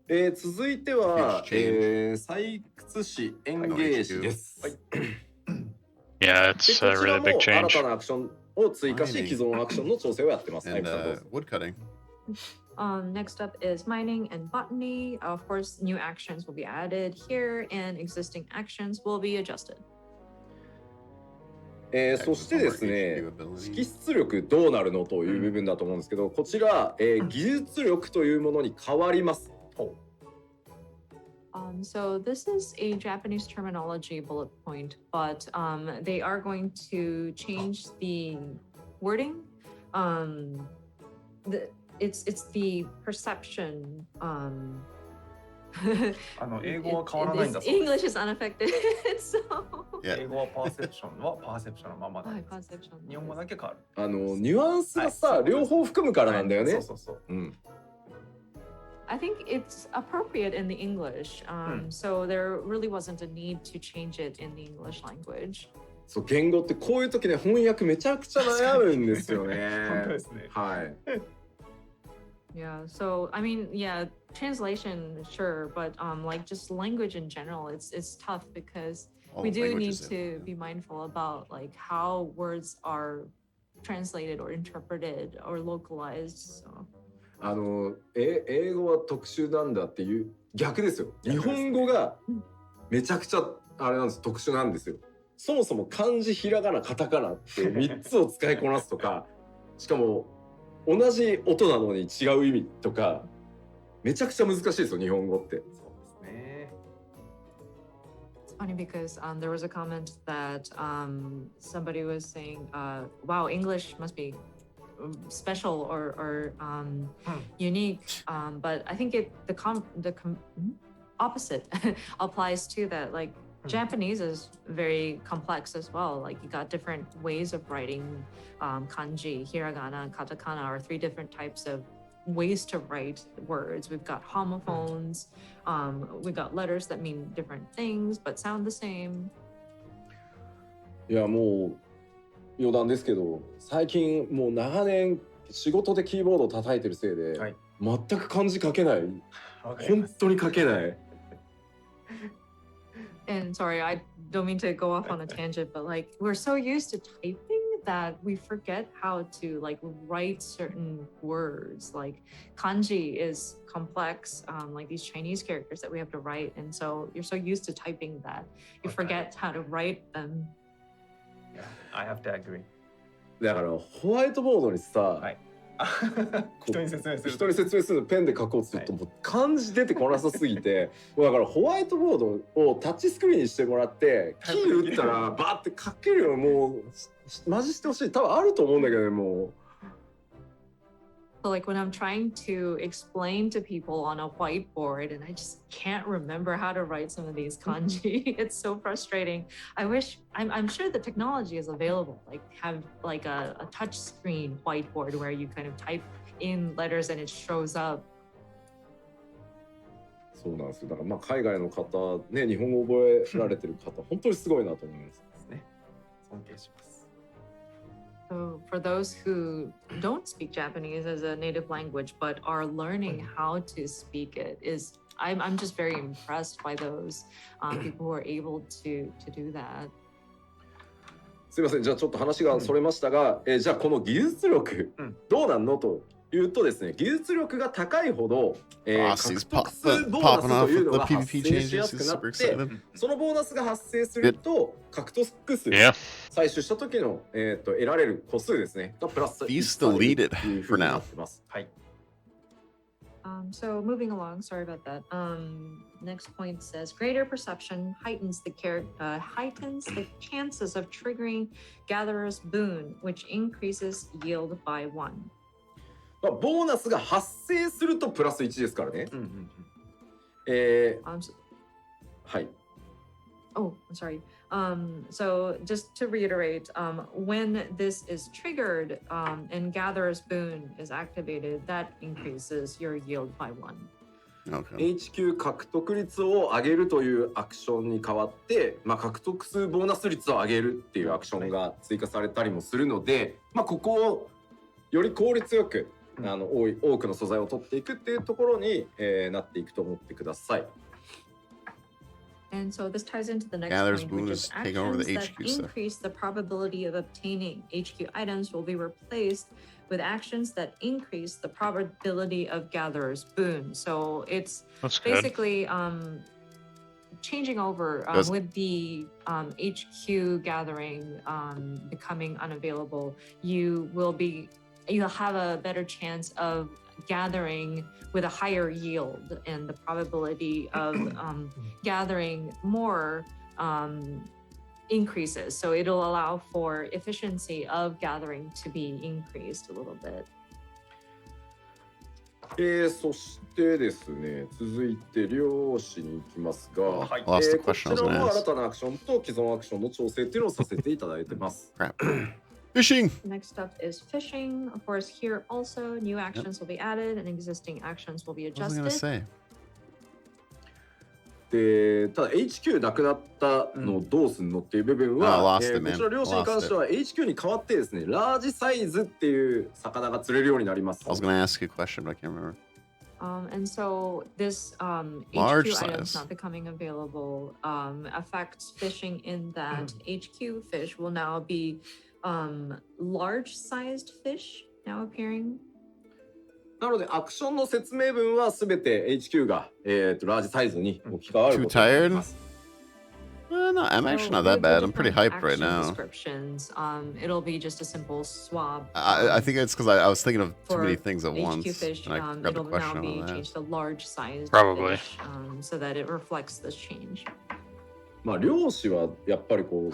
続いては、 Huge change. 採掘士エンゲージです。はい。 Yeah, で it's こ a ちら really も big 新 change. たなアクションを追加し、 Mining. 既存アクションの調整をやってます。 And はい、どうぞ。 wood cutting. Next up is mining and botany. Of course, new actions will be added here, and existing actions will be adjusted. そしてですね、識出力どうなるのという部分だと思うんですけど、こちら、技術力というものに変わります。So this is a Japanese terminology bullet point, but they are going to change the wording. It's the perception. 英語は変わらないんだそうです。 English is unaffected. So 英語はパーセプションはパーセプションのままなんです。 perception. 日本語だけ変わる。ニュアンスがさ、両方含むからなんだよね。そうそうそう。うん。I think it's appropriate in the English. So there really wasn't a need to change it in the English language. そう、言語ってこういう時ね、翻訳めちゃくちゃ悩むんですよね。本当ですね。はい。Yeah, so I mean, yeah, translation, sure, but like just language in general, it's tough because All we do need languages to be mindful about like how words are translated or interpreted or localized. So 英語は特殊なんだっていう逆ですよ。日本語がめちゃくちゃあれなんです、特殊なんですよ。そもそも漢字、ひらがな、カタカナって3つを使いこなすとか、しかも同じ音なのに違う意味とか、めちゃくちゃ難しいですよ、日本語って。そうですね。 it's funny because there was a comment that somebody was saying, wow, English must be special or unique, but I think the opposite applies to that. Like Japanese is very complex as well. Like you got different ways of writing kanji, hiragana, and katakana are 3 different types of ways to write words. We've got homophones, we've got letters that mean different things but sound the same. いや、もう余談ですけど、最近もう長年仕事でキーボードを叩いてるせいで、はい、全く漢字書けない。本当に書けない。And sorry, I don't mean to go off on a tangent, but like we're so used to typing that we forget how to like write certain words. Like kanji is complex, like these Chinese characters that we have to write, and so you're so used to typing that you forget how to write them. Yeah, I have to agree. だからホワイトボードにさ、はい、人に説明する。人に説明するのペンで書こうとすると、もう漢字出てこなさすぎて、もうだからホワイトボードをタッチスクリーンにしてもらって、キー打ったらバーって書けるよ。もうマジしてほしい。多分あると思うんだけどね、もう。like when I'm trying to explain to people on a whiteboard and I just can't remember how to write some of these kanji. It's so frustrating. I'm sure the technology is available, like have like a touch screen whiteboard where you kind of type in letters and it shows up. そうなんですよ。だからまあ海外の方ね、日本語覚えられてる方、本当にすごいなと思います。ですね。尊敬します。 So for those who don't speak Japanese as a native language but are learning how to speak it, I'm just very impressed by those people who are able to do that. すいません、じゃあちょっと話がそれましたが、じゃあこの技術力、どうなんのというとですね、技術力が高いほど、獲得数ボーナスというのが発生しやすくなって、そのボーナスが発生すると獲得数、採取した時の、得られる個数ですねがプラス1 He's deleted for now. はい。So moving along, sorry about that. Next point says greater perception heightens the chances of triggering gatherer's boon, which increases yield by 1. ボーナスが発生するとプラス1ですからね。はい。Oh, I'm sorry. So just to reiterate, when this is triggered and Gatherer's Boon is activated, that increases your yield by 1. HQ 獲得率を上げるというアクションに代わって、まあ、獲得数ボーナス率を上げるっていうアクションが追加されたりもするので、まあ、ここをより効率よく多くの素材を取っていくっていうところに、なっていくと思ってください。And so this ties into the next Gatherer's point, Boon which is is taking over the actions HQ that stuff. increase the probability of obtaining HQ items will be replaced with actions that increase the probability of Gatherer's Boon. So it's basically changing over with the HQ gathering becoming unavailable. You'll have a better chance of gathering with a higher yield, and the probability of gathering more increases. So it'll allow for efficiency of gathering to be increased a little bit. そしてですね、続いて漁師に行きますが、はいこちらも新たなアクションと既存アクションの調整っていうのをさせていただいてます。Fishing. Next up is fishing. Of course, here also new actions will be added and existing actions will be What was I adjusted. gonna say? でただ HQ なくなったのをどうすんのっていう部分は、こちら漁師に関しては HQ に代わってですね、ラージサイズっていう魚が釣れるようになります。I was gonna ask you a question, but I can't remember. And so this Large HQ items size. not becoming available affects fishing in that HQ fish will now be large-sized fish now appearing. なのでアクションの説明文はすべて HQ が、ラージサイズに置き換わることになります。No, I'm actually not that bad. I'm pretty hyped right now. Descriptions, it'll be just a simple swab. I think it's because I was thinking of too many things at HQ once. fish, And I got the it'll now question be on that. changed to large-sized Probably. fish, so that it reflects this change. まあ漁師はやっぱりこう、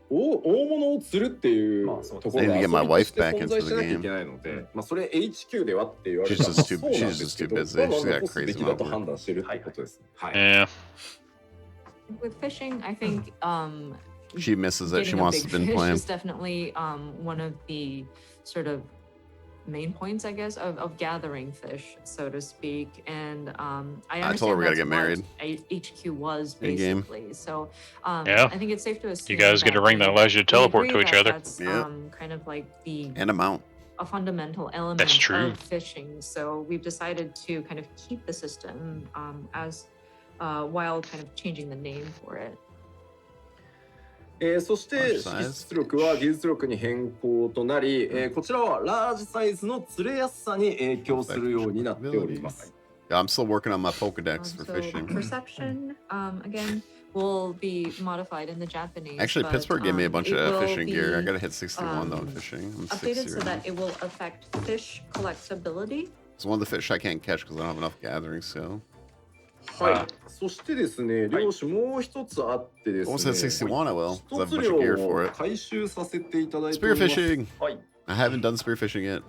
大物を釣るっていうところが遊びとして存在しなきゃいけないので、まあそれ HQ ではって言われたらまあそうなんですけど、まあ残すべきだと判断してるってことです。はい。With fishing, I think She misses it. She getting a wants big to bin fish plan. is definitely one of the sort of main points, I guess, of gathering fish, so to speak. And I told her we gotta understand get that's what HQ was In-game. basically. So Yeah. I think it's safe to assume You guys get a ring that allows you to teleport to each other. That's Yeah. kind of like And amount. a fundamental element That's true. of fishing. So we've decided to kind of keep the system as while kind of changing the name for it. そして識出力は技術力に変更となり、こちらはラージサイズの釣れやすさに影響するようになっております。Yeah, I'm still working on my Pokedex for So fishing. perception, again, will be modified in the Japanese. Actually, but, Pittsburgh gave me a bunch it of will fishing gear. I be, gotta hit 61 though in fishing. I'm updated 60 so right that it will affect fish collectability. It's one of the fish I can't catch because I don't have enough gathering skill. はい。そしてですね、漁師もう一つあってですね。 Almost hit 61, I will. 'Cause I 一 have a つ bunch of gear 量 for を it. 回収させていただいてお Spear ります。 fishing! はい。 I haven't done spear fishing yet.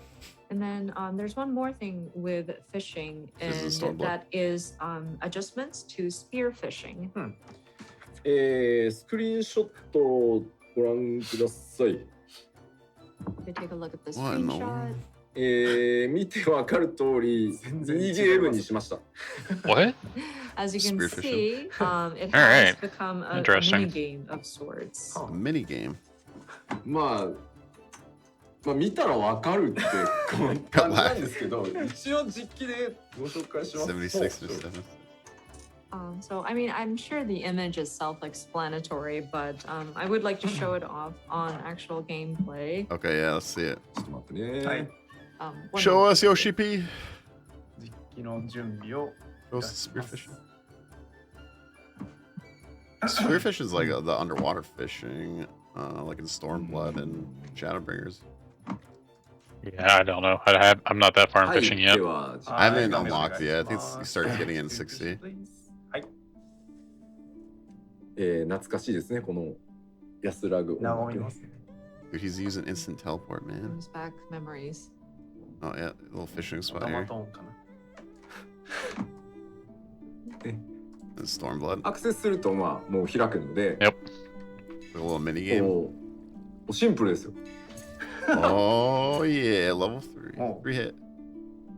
And then there's one more thing with fishing, This is and Stormblood. that is adjustments to spear fishing. スクリーンショットをご覧ください。 If you take a look at the What in the screenshot, 見てわかる通り、全然違います。ミニゲームにしました。 What? as you can Spear fishing. see, it All has right. become a Interesting. mini game of sorts. Huh. A mini game. まあ見たらわかるって感じなんですけど、一応実機でご紹介します。 76 or 7. So, I mean, I'm sure the image is self-explanatory, but I would like to show it off on actual gameplay. Okay, yeah, let's see it. ちょっと待ってね。はい。 One Show moment. us Yoshi P. 実機の準備を Show us the spearfishing. Spearfish is like the underwater fishing, like in Stormblood and Shadowbringers. Yeah, I don't know. I'm not that far in はい、 fishing で yet. は、I haven't はい unlocked yet. I think お願いします you started getting in 60. はい。懐かしいですね、この安らぐ音楽ね。和みますね。 Dude, he's using instant teleport, man. Brings back memories. Oh yeah, little fishing オ spot タマ here. トーンかな。 And Stormblood. アクセスすると、まあ、もう開くので、 Yep. A little mini game. もうシンプルですよ。 Oh yeah, level 3. Oh. 3 hit.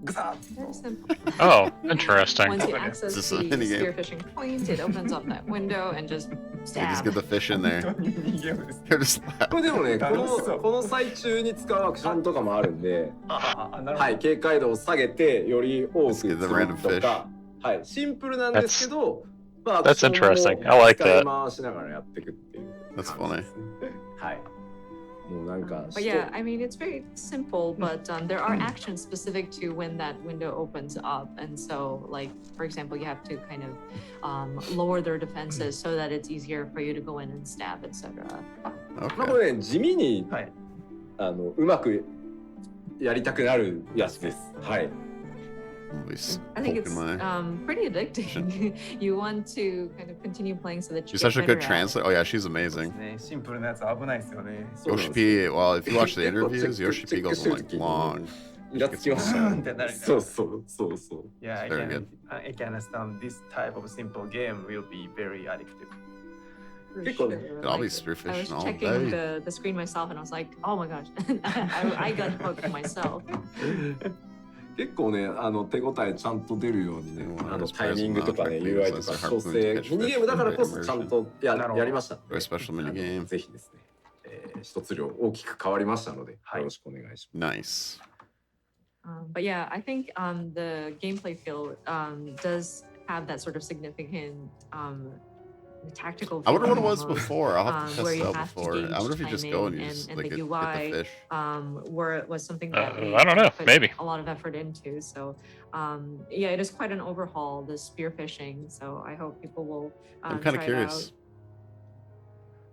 ぐさ Very っ simple. Oh, interesting. Once you Okay. access This the is a mini game. spearfishing point, it opens up that window and just You just stab. get the fish in 本 there. 当にミニゲームですね。 They're just これでもね、楽しそうこの最中に使うアクションとかもあるんで、なるほど。はい、警戒度を下げてより多く釣 Let's get the る random とか、はい、シンプルなんですけど、まあ、 That's アクション interesting. も I like 使い that. 回しながらやっていくっていう That's 感じですね。はい。もうなんか、 But yeah, I mean, it's very simple, but there are actions specific to when that window opens up. And so, like, for example, you have to kind of lower their defenses so that it's easier for you to go in and stab, etc. まあ okay. これね、地味にはい。うまくやりたくなるやつです。はい。 I'll be I think it's poking my- pretty addicting. You want to kind of continue playing so that you She's get such a better good at it. translator. Oh yeah, she's そうで amazing. すね。シンプルなやつ危ないですよね。そうなん Yoshi です P. Well, if you watch the 結構 interviews, チェック Yoshi P goes してる like 時に long. イラつきましたうね。んってなるそうそうそうそう。Yeah, I Very can, I can understand this type of simple game will be very addictive. For結構ね、 sure. I'll be Like, I spearfishing was all checking day. the screen myself and I was like, oh my gosh, I got hooked myself. 結構ね、手応えちゃんと出るようにね、うんタイミングとかね、うん UI とか調整、ミニゲームだからこそちゃんとなるほどやりました。 Very special mini game. ぜひですね、一つ量大きく変わりましたので、はいよろしくお願いします。 Nice. But yeah, I think the gameplay feel does have that sort of significant tactical. I wonder what it feeling was almost, before. I'll have to test where it you out have to before. gauge I wonder if you just go and you timing just and like the hit UI the fish. where it was something that we I don't know. put Maybe. a lot of effort into. So yeah, it is quite an overhaul, the spearfishing. So I hope people will I'm kind of try it curious.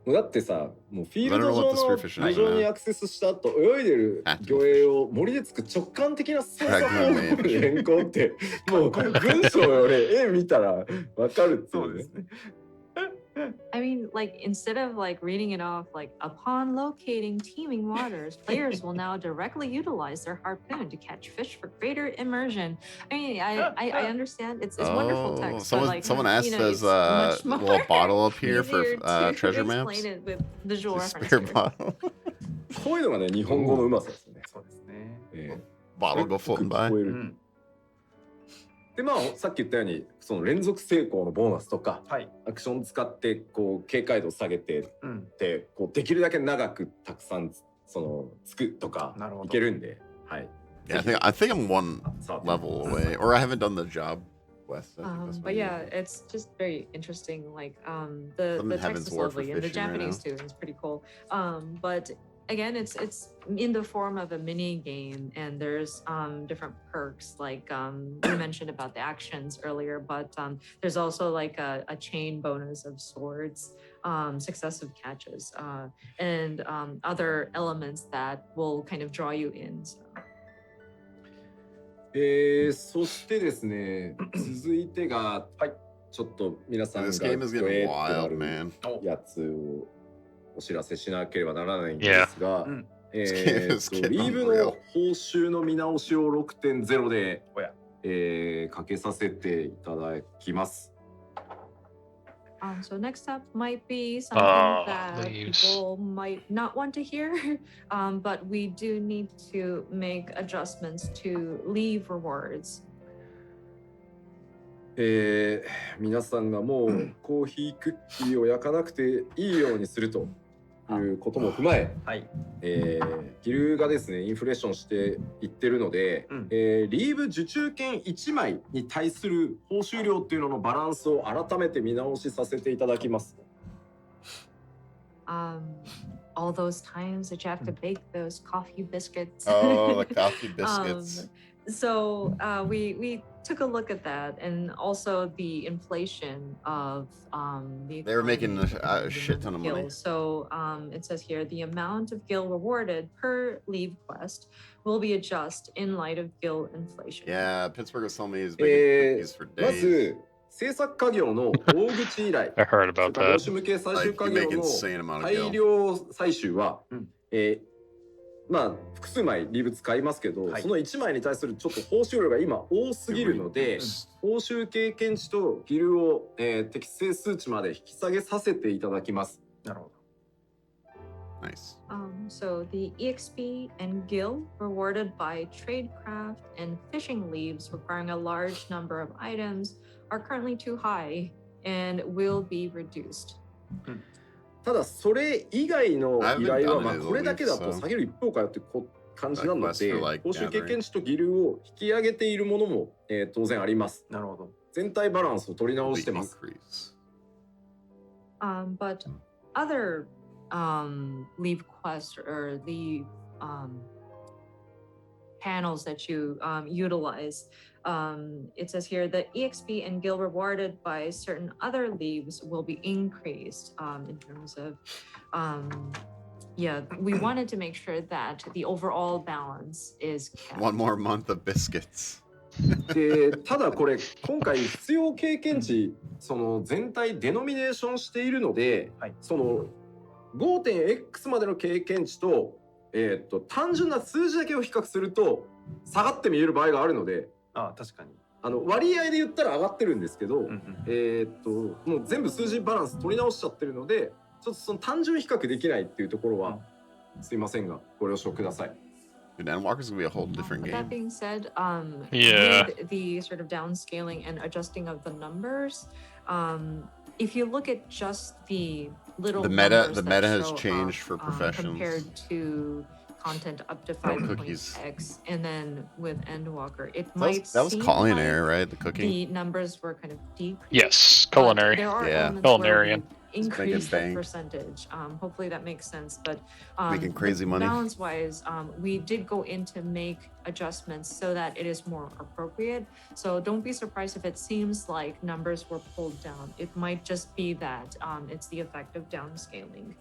もうだってさ、もうフィールド I don't know 上 what the の spearfish 路 is 上 now. にアクセスした後、泳いでる魚影を森でつく直感的な操作方法に変更って、もう文章より絵見たらわかるっていうね。I mean, like instead of like reading it off, like upon locating teeming waters, players will now directly utilize their harpoon to catch fish for greater immersion. I mean, I understand it's wonderful text. But like, someone asked, you know, does it's much will a more bottle appear for easier to treasure explain maps? it with visual Just reference spear here. bottle. こういうのがね、日本語のうまさですよね。そうですね。Bottle go floating 聞 by. こえる。うん。でまあさっき言ったようにその連続成功のボーナスとかはい。アクション使ってこう警戒度を下げてうん。ってこうできるだけ長くたくさんそのつくとかなるほどいけるんで、はい。 Yeah, I think I'm one さあ level away, or I haven't done the job quest. I think that's But what I yeah, need. it's just very interesting. Like the Some text Heaven's is Word for lovely and the fishing right Japanese now. too is pretty cool. But again, it's in the form of a mini game, and there's different perks. Like you mentioned about the actions earlier, but there's also like a chain bonus of swords, successive catches, and other elements that will kind of draw you in. So. そしてですね続いてが、はい、ちょっと皆さんが This game is これ getting ってな wild, る man. やつをお知らせしなければならないんですが、うんリーブの報酬の見直しを 6.0 で、かけさせていただきます。So next up might be something that people might not want to hear, but we do need to make adjustments to leave rewards. 皆さんがもうコーヒークッキーを焼かなくていいようにするということも踏まえ、ギルがですねインフレーションしていってるので、リーブ受注券1枚に対する報酬量っていうののバランスを改めて見直しさせていただきます。All those times that you have to bake those coffee biscuits. Oh, the coffee biscuits. So we took a look at that, and also the inflation of the. They were making a shit ton of money. So it says here the amount of gil rewarded per leave quest will be adjusted in light of gil inflation. Yeah, Pittsburgh was telling me he's making cookies for days. まず制作家業の大口依頼、I heard about that. 業種向け最終家業の大量採集は、まあ複数枚リーブ使いますけど、その1枚に対するちょっと報酬量が今多すぎるので、報酬経験値とギルを、適正数値まで引き下げさせていただきます。なるほど。Nice. So the EXP and gil rewarded by tradecraft and fishing leaves requiring a large number of items are currently too high and will be reduced. ただそれ以外の依頼はまあこれだけだと下げる一方かよって感じなので、報酬経験値とギルを引き上げているものも、当然あります。なるほど。全体バランスを取り直してます。But other leave quests or the panels that you utilize. It says here the EXP and gil rewarded by certain other leaves will be increased in terms of, we wanted to make sure that the overall balance is kept. One more month of biscuits. でただこれ今回必要経験値その全体デノミネーションしているので、その 5.x までの経験値と、単純な数字だけを比較すると下がって見える場合があるので、確かに割合で言ったら上がってるんですけど、もう全部数字バランス取り直しちゃってるので、ちょっとその単純比較できないっていうところは、すいませんがご了承ください。Dude, Endwalker's gonna be a whole different game. That being said, Yeah. with the sort of downscaling and adjusting of the numbers, if you look at just the little the numbers meta that has show changed up, for professions. compared to content up to cookies. 5.x, and then with Endwalker, it That might was seem culinary, like right? The cooking. the numbers were kind of decreased. Yes, but culinary. There are Yeah. elements where Culinarian. we increase the bank. percentage. Hopefully that makes sense. But Making crazy money. balance-wise, we did go in to make adjustments so that it is more appropriate. So don't be surprised if it seems like numbers were pulled down. It might just be that it's the effect of downscaling.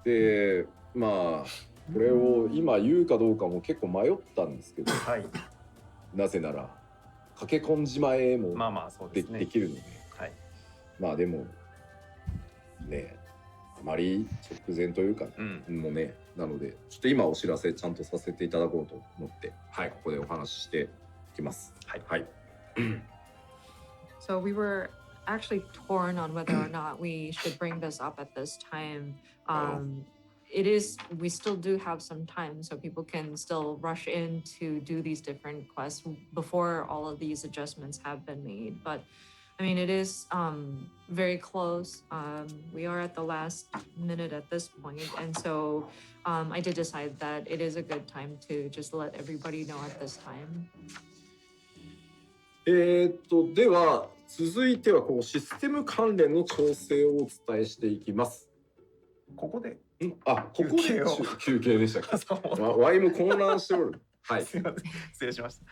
でまあこれを今言うかどうかも結構迷ったんですけど、なぜなら駆け込んじまえもできるので、まあでもねあまり直前というか、もうねなのでちょっと今お知らせちゃんとさせていただこうと思って、ここでお話ししていきます。So we were actually torn on whether or not we should bring this up at this time. It is, we still do have some time, so people can still rush in to do these different quests before all of these adjustments have been made. But I mean, it is very close. We are at the last minute at this point, and so I did decide that it is a good time to just let everybody know at this time. では続いてはこうシステム関連の調整をお伝えしていきます。ここでここで休憩でしたっけ？ワイも混乱しておる。すいません、失礼しました。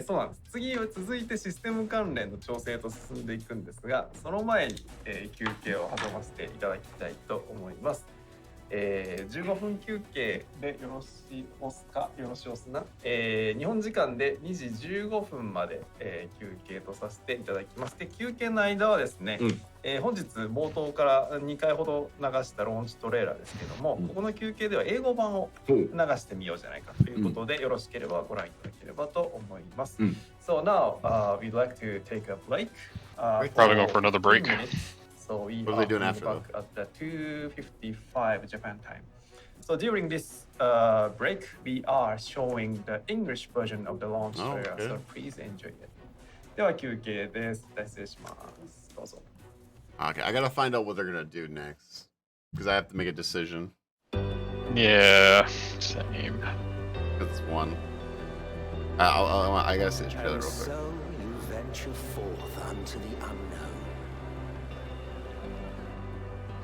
そうなんです。次は続いてシステム関連の調整と進んでいくんですが、その前に、休憩を挟ませていただきたいと思います。15分休憩でよろしおすかよろしおすな、日本時間で2時15分まで、休憩とさせていただきます。で休憩の間はですね、本日冒頭から2回ほど流したローンチトレーラーですけども、ここの休憩では英語版を流してみようじゃないかということで、よろしければご覧いただければと思います。So now, we'd like to take a break. Probably go for another break. So we What are they doing after back at the 2:55 Japan time. So during this break, we are showing the English version of the launch trailer. So please enjoy it. では休憩です。失礼します。どうぞ。Okay, I gotta find out what they're gonna do next because I have to make a decision. Yeah, same. It's one. I gotta see the trailer real quick. So you venture forth unto the unknown.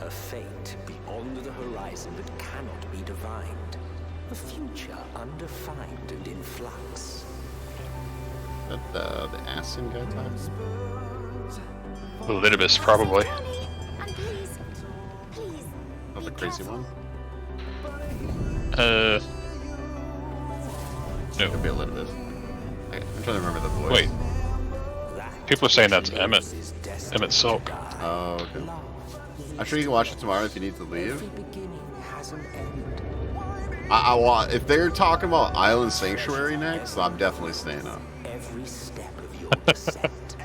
A fate beyond the horizon that cannot be divined. A future undefined and in flux. That the Aston guy talks? Litibus, probably. And please, Not the crazy one? No. Could be a little bit. I'm trying to remember the voice. Wait. People are saying that's Emmett. Emmett Silk. Oh, okay. I'm sure you can watch it tomorrow if you need to leave. I want. If they're talking about Island Sanctuary next, I'm definitely staying up. Every step of your descent.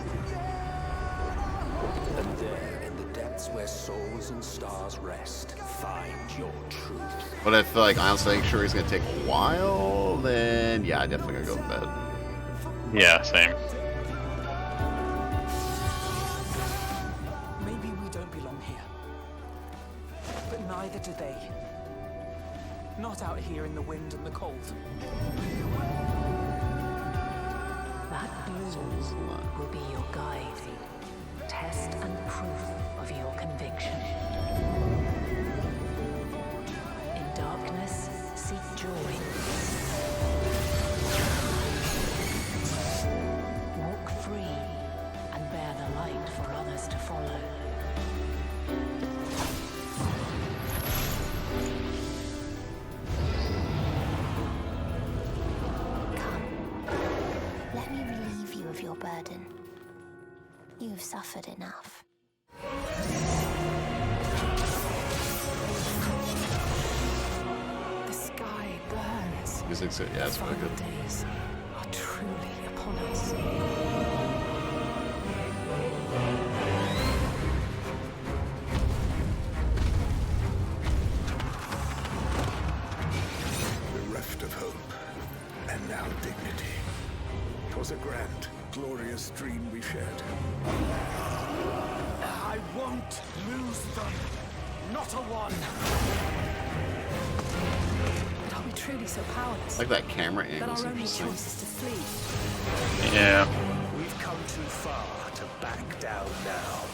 And there, in the depths where souls and stars rest, find your truth. But I feel like Island Sanctuary is gonna take a while. Then yeah, I definitely gonna go to bed. Yeah, same. Maybe we don't belong here. But neither do they. Not out here in the wind and the cold. That blue will be your guide, test and proof of your conviction. In darkness, seek joy. Walk free and bear the light for others to follow. let me relieve you of your burden. You've suffered enough. The sky burns. Music's good. Yeah, it's really Final good. days are truly upon us. Bereft of hope, and now dignity. 'Twas a grand, glorious dream we shared. I won't lose them. Not a one. But are we truly so powerless? Like that camera That angle is our only interesting. choice is to flee. Yeah. We've come too far to back down now.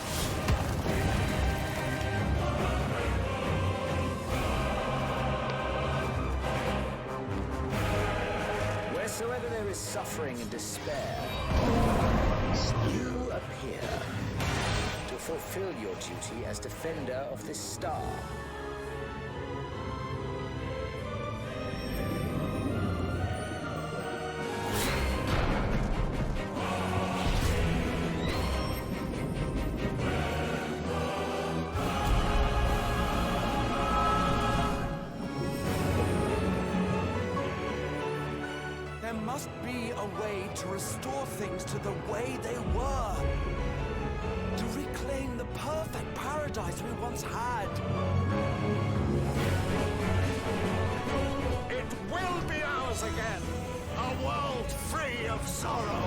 Wheresoever there is suffering and despair, you appear to fulfill your duty as defender of this star. There must be a way to restore things to the way they were. To reclaim the perfect paradise we once had. It will be ours again! A world free of sorrow!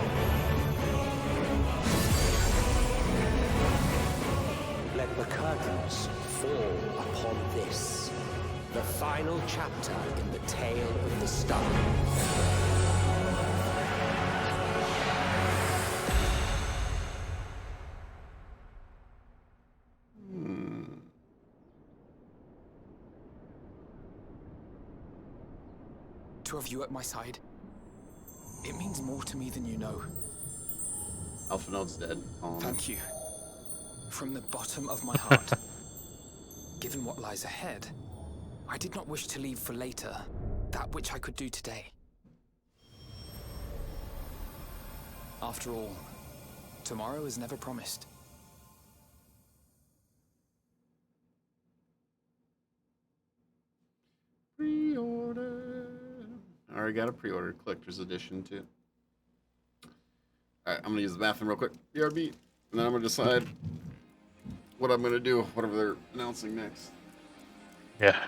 Let the curtains fall upon this, the final chapter in the tale of the star. To have you at my side, it means more to me than you know. Alpha Node's dead. Thank you. From the bottom of my heart. Given what lies ahead, I did not wish to leave for later that which I could do today. After all, tomorrow is never promised. Pre-order. I already got a pre-order collector's edition too. All right, I'm gonna use the bathroom real quick. BRB, and then I'm gonna decide what I'm gonna do, whatever they're announcing next. Yeah.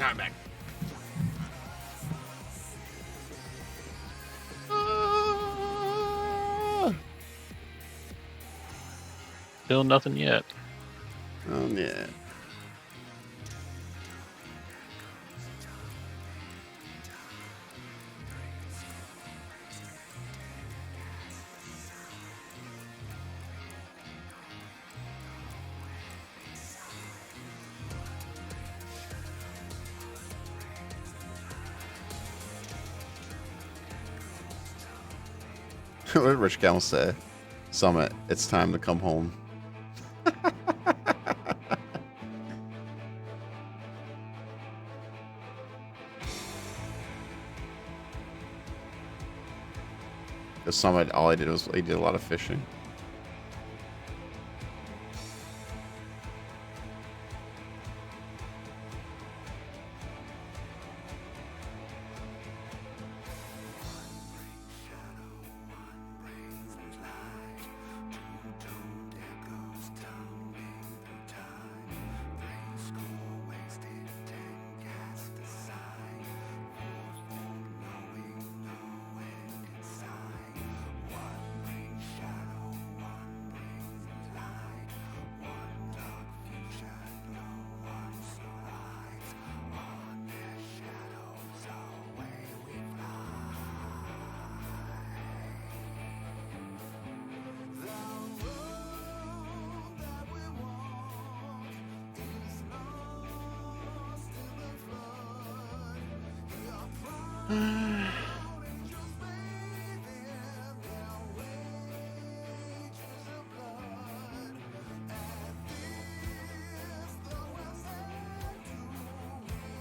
I'm back. Still nothing yet. Oh yeah. What did Rich Camel say? Summit, it's time to come home. The summit, all I did was he did a lot of fishing.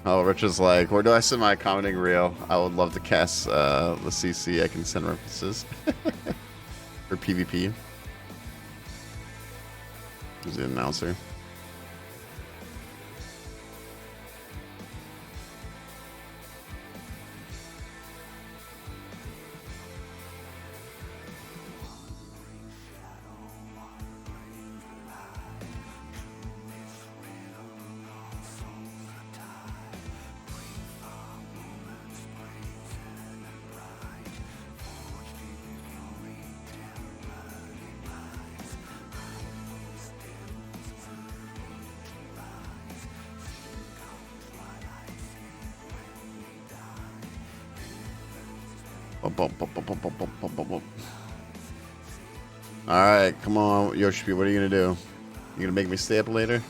Oh, Rich is like, where do I send my commenting reel? I would love to cast the CC. I can send references. Or PvP. Who's the announcer? Alright, come on, Yoshi, what are you gonna do? You gonna make me stay up later?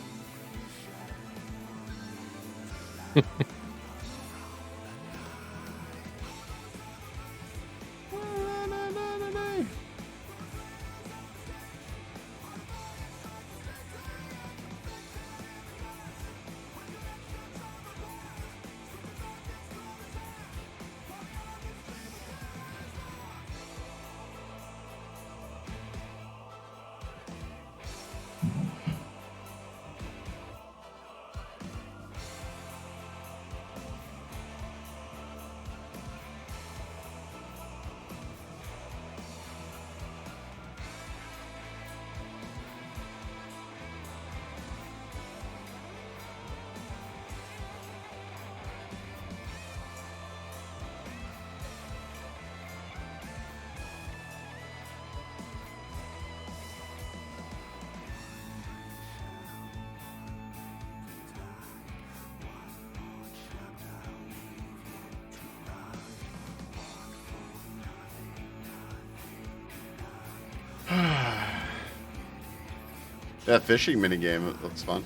That fishing minigame, it looks fun.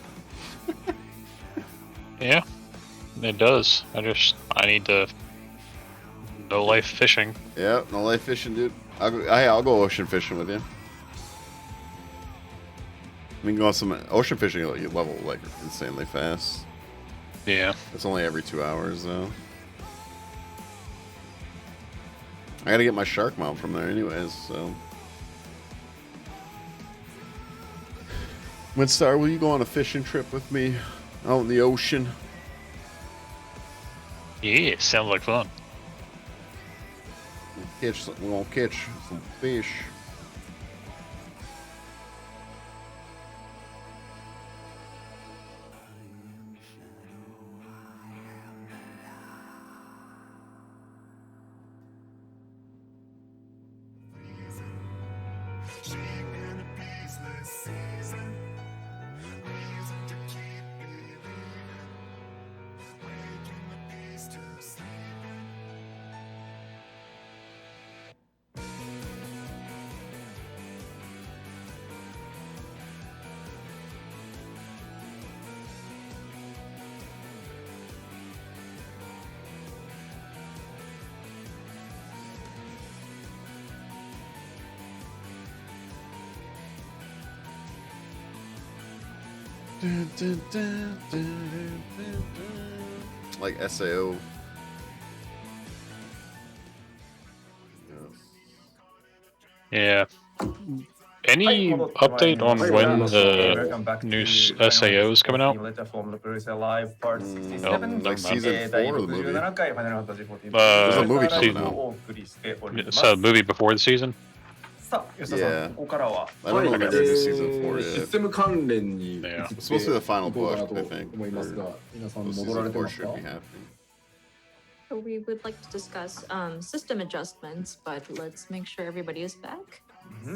Yeah, it does. I need to no life fishing. Yeah, no life fishing, dude. I'll go ocean fishing with you. We can go on some ocean fishing. You level like insanely fast. Yeah, it's only every 2 hours though. I gotta get my shark mount from there, anyways. So, Windstar, will you go on a fishing trip with me out in the ocean? Yeah, sounds like fun. We're gonna catch some fish. Like SAO. Yeah. Any update on when the new SAO is coming out? Like season 4 of the movie. There's a movie coming out. So the movie before the season? Yeah. I don't know if they're in season 4 シ yet. ステム関連に移って Yeah. It's supposed to be the final いこうか book, なと I think. 思いますが、皆さん So 戻られ season て 4 ますか should be happening. So we would like to discuss system adjustments, but let's make sure everybody is back.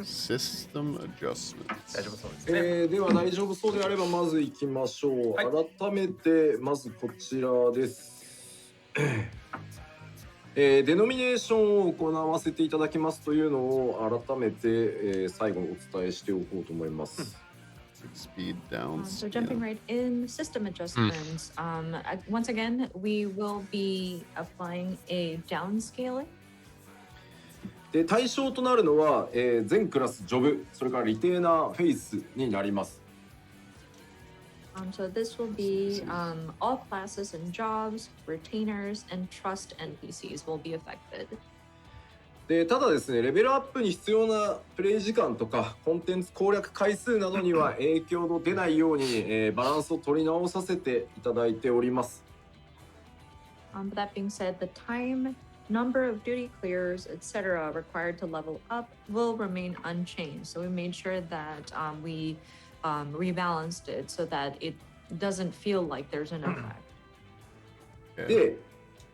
System adjustments. 大丈夫そうですね。では大丈夫そうであればまず行きましょう、はい改めてまずこちらですデノミネーションを行わせていただきますというのを改めて、最後にお伝えしておこうと思います、Speed down. So jumping right in, system adjustments. Once again, we will be applying a downscaling. で対象となるのは、全クラスジョブそれからリテーナーフェイスになります。So this will be all classes and jobs, retainers, and trust NPCs will be affected. でただですね、レベルアップに必要なプレイ時間とかコンテンツ攻略回数などには影響の出ないように、バランスを取り直させていただいております。But that being said, the time, number of duty clears, etc. required to level up will remain unchanged. So we made sure that we rebalanced it so that it doesn't feel like there's an effect.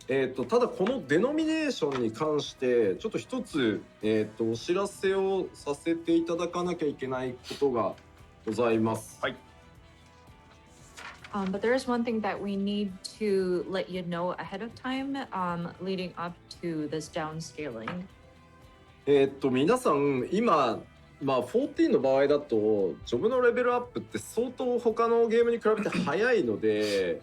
で、ただこのデノミネーションに関してちょっと一つ、お知らせをさせていただかなきゃいけないことがございます。はい。But there is one thing that we need to let you know ahead of time, leading up to this downscaling. 皆さん今14の場合だとジョブのレベルアップって相当他のゲームに比べて早いので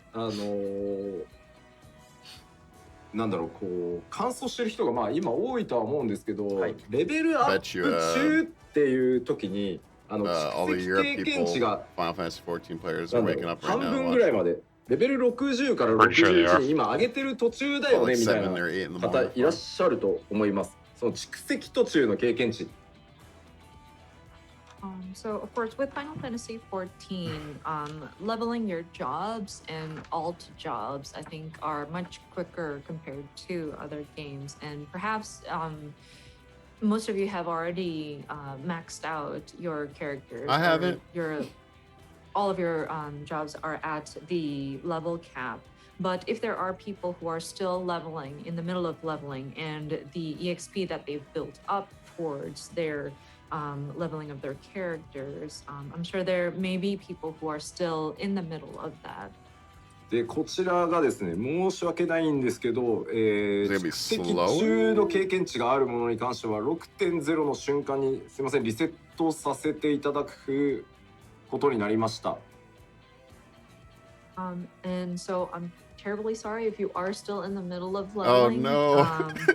なんだろうこう完走してる人が今多いとは思うんですけど、はい、レベルアップ中っていう時に蓄積経験値が半分ぐらいまでレベル60から61に今上げてる途中だよねみたいな方いらっしゃると思います。その蓄積途中の経験値。So of course with Final Fantasy XIV, leveling your jobs and alt jobs I think are much quicker compared to other games, and perhaps most of you have already maxed out your characters. I haven't. All of your jobs are at the level cap. But if there are people who are still leveling, in the middle of leveling, and the EXP that they've built up towards their leveling of their characters, I'm sure there may be people who are still in the middle of that. でこちらがですね申し訳ないんですけど、蓄積中の経験値があるものに関しては 6.0 の瞬間にすいませんリセットさせていただくことになりました。And so I'm terribly sorry if you are still in the middle of leveling. Oh no!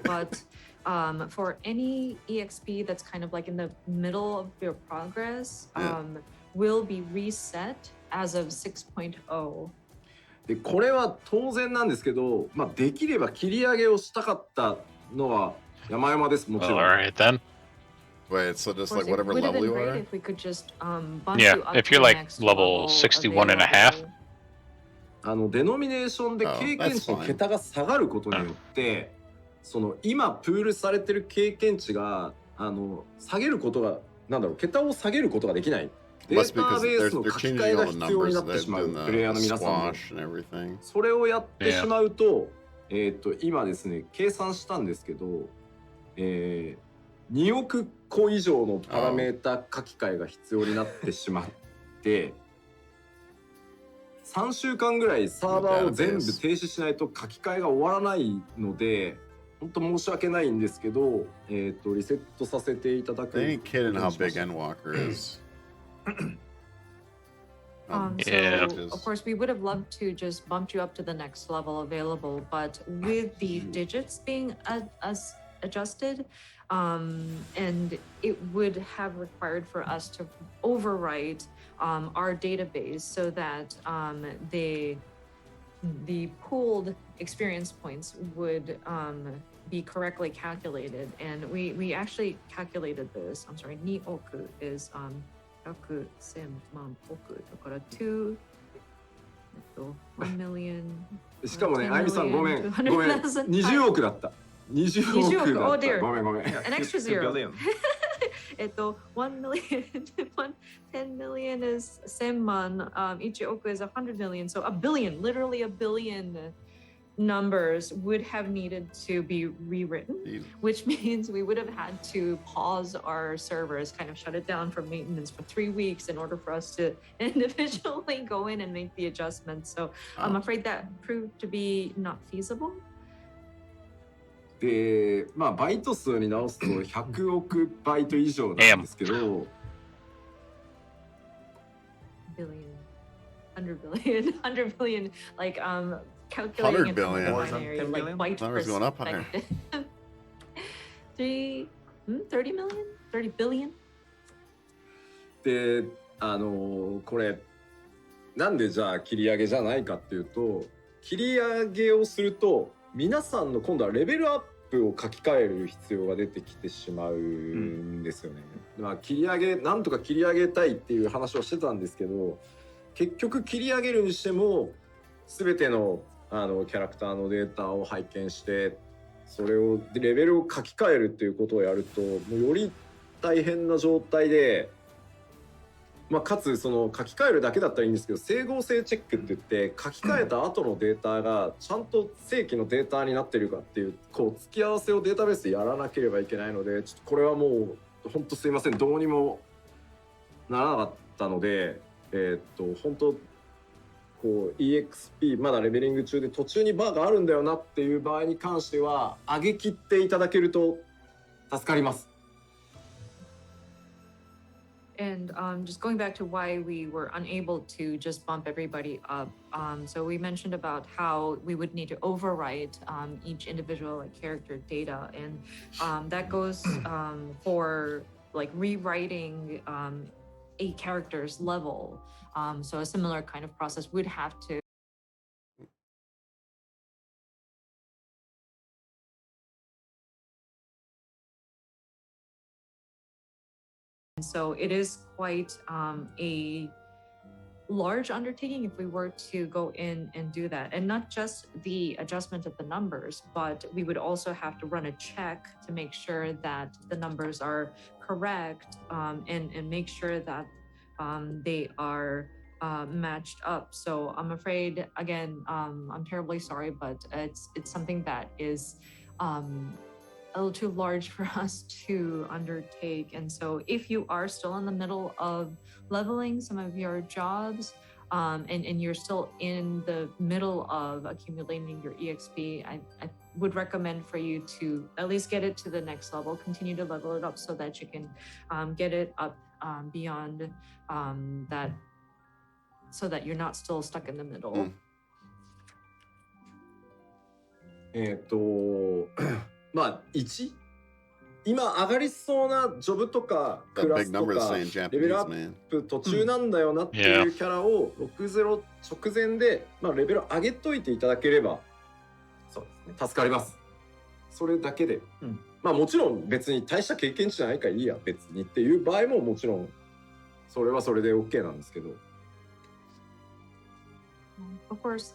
But for any EXP that's kind of like in the middle of your progress, will be reset as of 6.0. でこれは当然なんですけど、できれば切り上げをしたかったのは山々ですもちろん。Alright then. Wait, so just like whatever level you are? If we could just bump Yeah, you up if to you're the like next level 61 and a half. デノミネーションで経験値の桁が下がることによってその今プールされてる経験値が下げることが桁を下げることができない。データベースの書き換えが必要になってしまうプレイヤーの皆さんもそれをやってしまうと、今ですね計算したんですけど、2億個以上のパラメータ書き換えが必要になってしまって3週間ぐらいサーバーを全部停止しないと書き換えが終わらないので本当申し訳ないんですけど、リセットさせていただく。They ain't kidding how big Endwalker is. So of course we would have loved to just bump you up to the next level available, but with the digits being adjusted, and it would have required for us to overwrite our database so that the pooled experience points would be correctly calculated, and we actually calculated this. I'm sorry, 2億 is 100,000万億だから2 1 million しかもね、あゆみさんごめん20億だった20億だった、ごめん an extra zero 1 million 10 million is 1000万1億 is 100 million, so a billion, literally a billion numbers would have needed to be rewritten, which means we would have had to pause our servers, kind of shut it down for maintenance for 3 weeks in order for us to individually go in and make the adjustments. So I'm afraid that proved to be not feasible. で、まあバイト数に直すと100億バイト以上なんですけど、billion, 100 billion, 100 billion, like calculating 100 billion. Binary, like byte Numbers going up higher. 30 million, 30 billion. で、これなんでじゃあ切り上げじゃないかっていうと、切り上げをすると皆さんの今度はレベルアップを書き換える必要が出てきてしまうんですよね。まあ切り上げなんとか切り上げたいっていう話をしてたんですけど、結局切り上げるにしても全てのキャラクターのデータを拝見してそれをレベルを書き換えるっていうことをやるともうより大変な状態で、まあ、かつその書き換えるだけだったらいいんですけど、整合性チェックって言って書き換えた後のデータがちゃんと正規のデータになってるかっていうこう付き合わせをデータベースでやらなければいけないので、ちょっとこれはもう本当すいません、どうにもならなかったので、本当こう EXP まだレベリング中で途中にバーがあるんだよなっていう場合に関しては上げ切っていただけると助かります。And just going back to why we were unable to just bump everybody up. So we mentioned about how we would need to overwrite each individual like character data, and that goes for like rewriting a character's level. So a similar kind of process would have to. So it is quite a large undertaking if we were to go in and do that. And not just the adjustment of the numbers, but we would also have to run a check to make sure that the numbers are correct and make sure that they are matched up. So I'm afraid, again, I'm terribly sorry, but it's something that is a little too large for us to undertake. And so if you are still in the middle of leveling some of your jobs and you're still in the middle of accumulating your EXP, I would recommend for you to at least get it to the next level, continue to level it up so that you can get it up beyond that, so that you're not still stuck in the middle. まあ1今上がりそうなジョブとかクラスとかレベルアップ途中なんだよなっていうキャラを60直前で、まあ、レベル上げといていただければそうですね、助かります。それだけで、まあもちろん別に大した経験値じゃないからいいや別にっていう場合ももちろんそれはそれで OK なんですけど。Of course,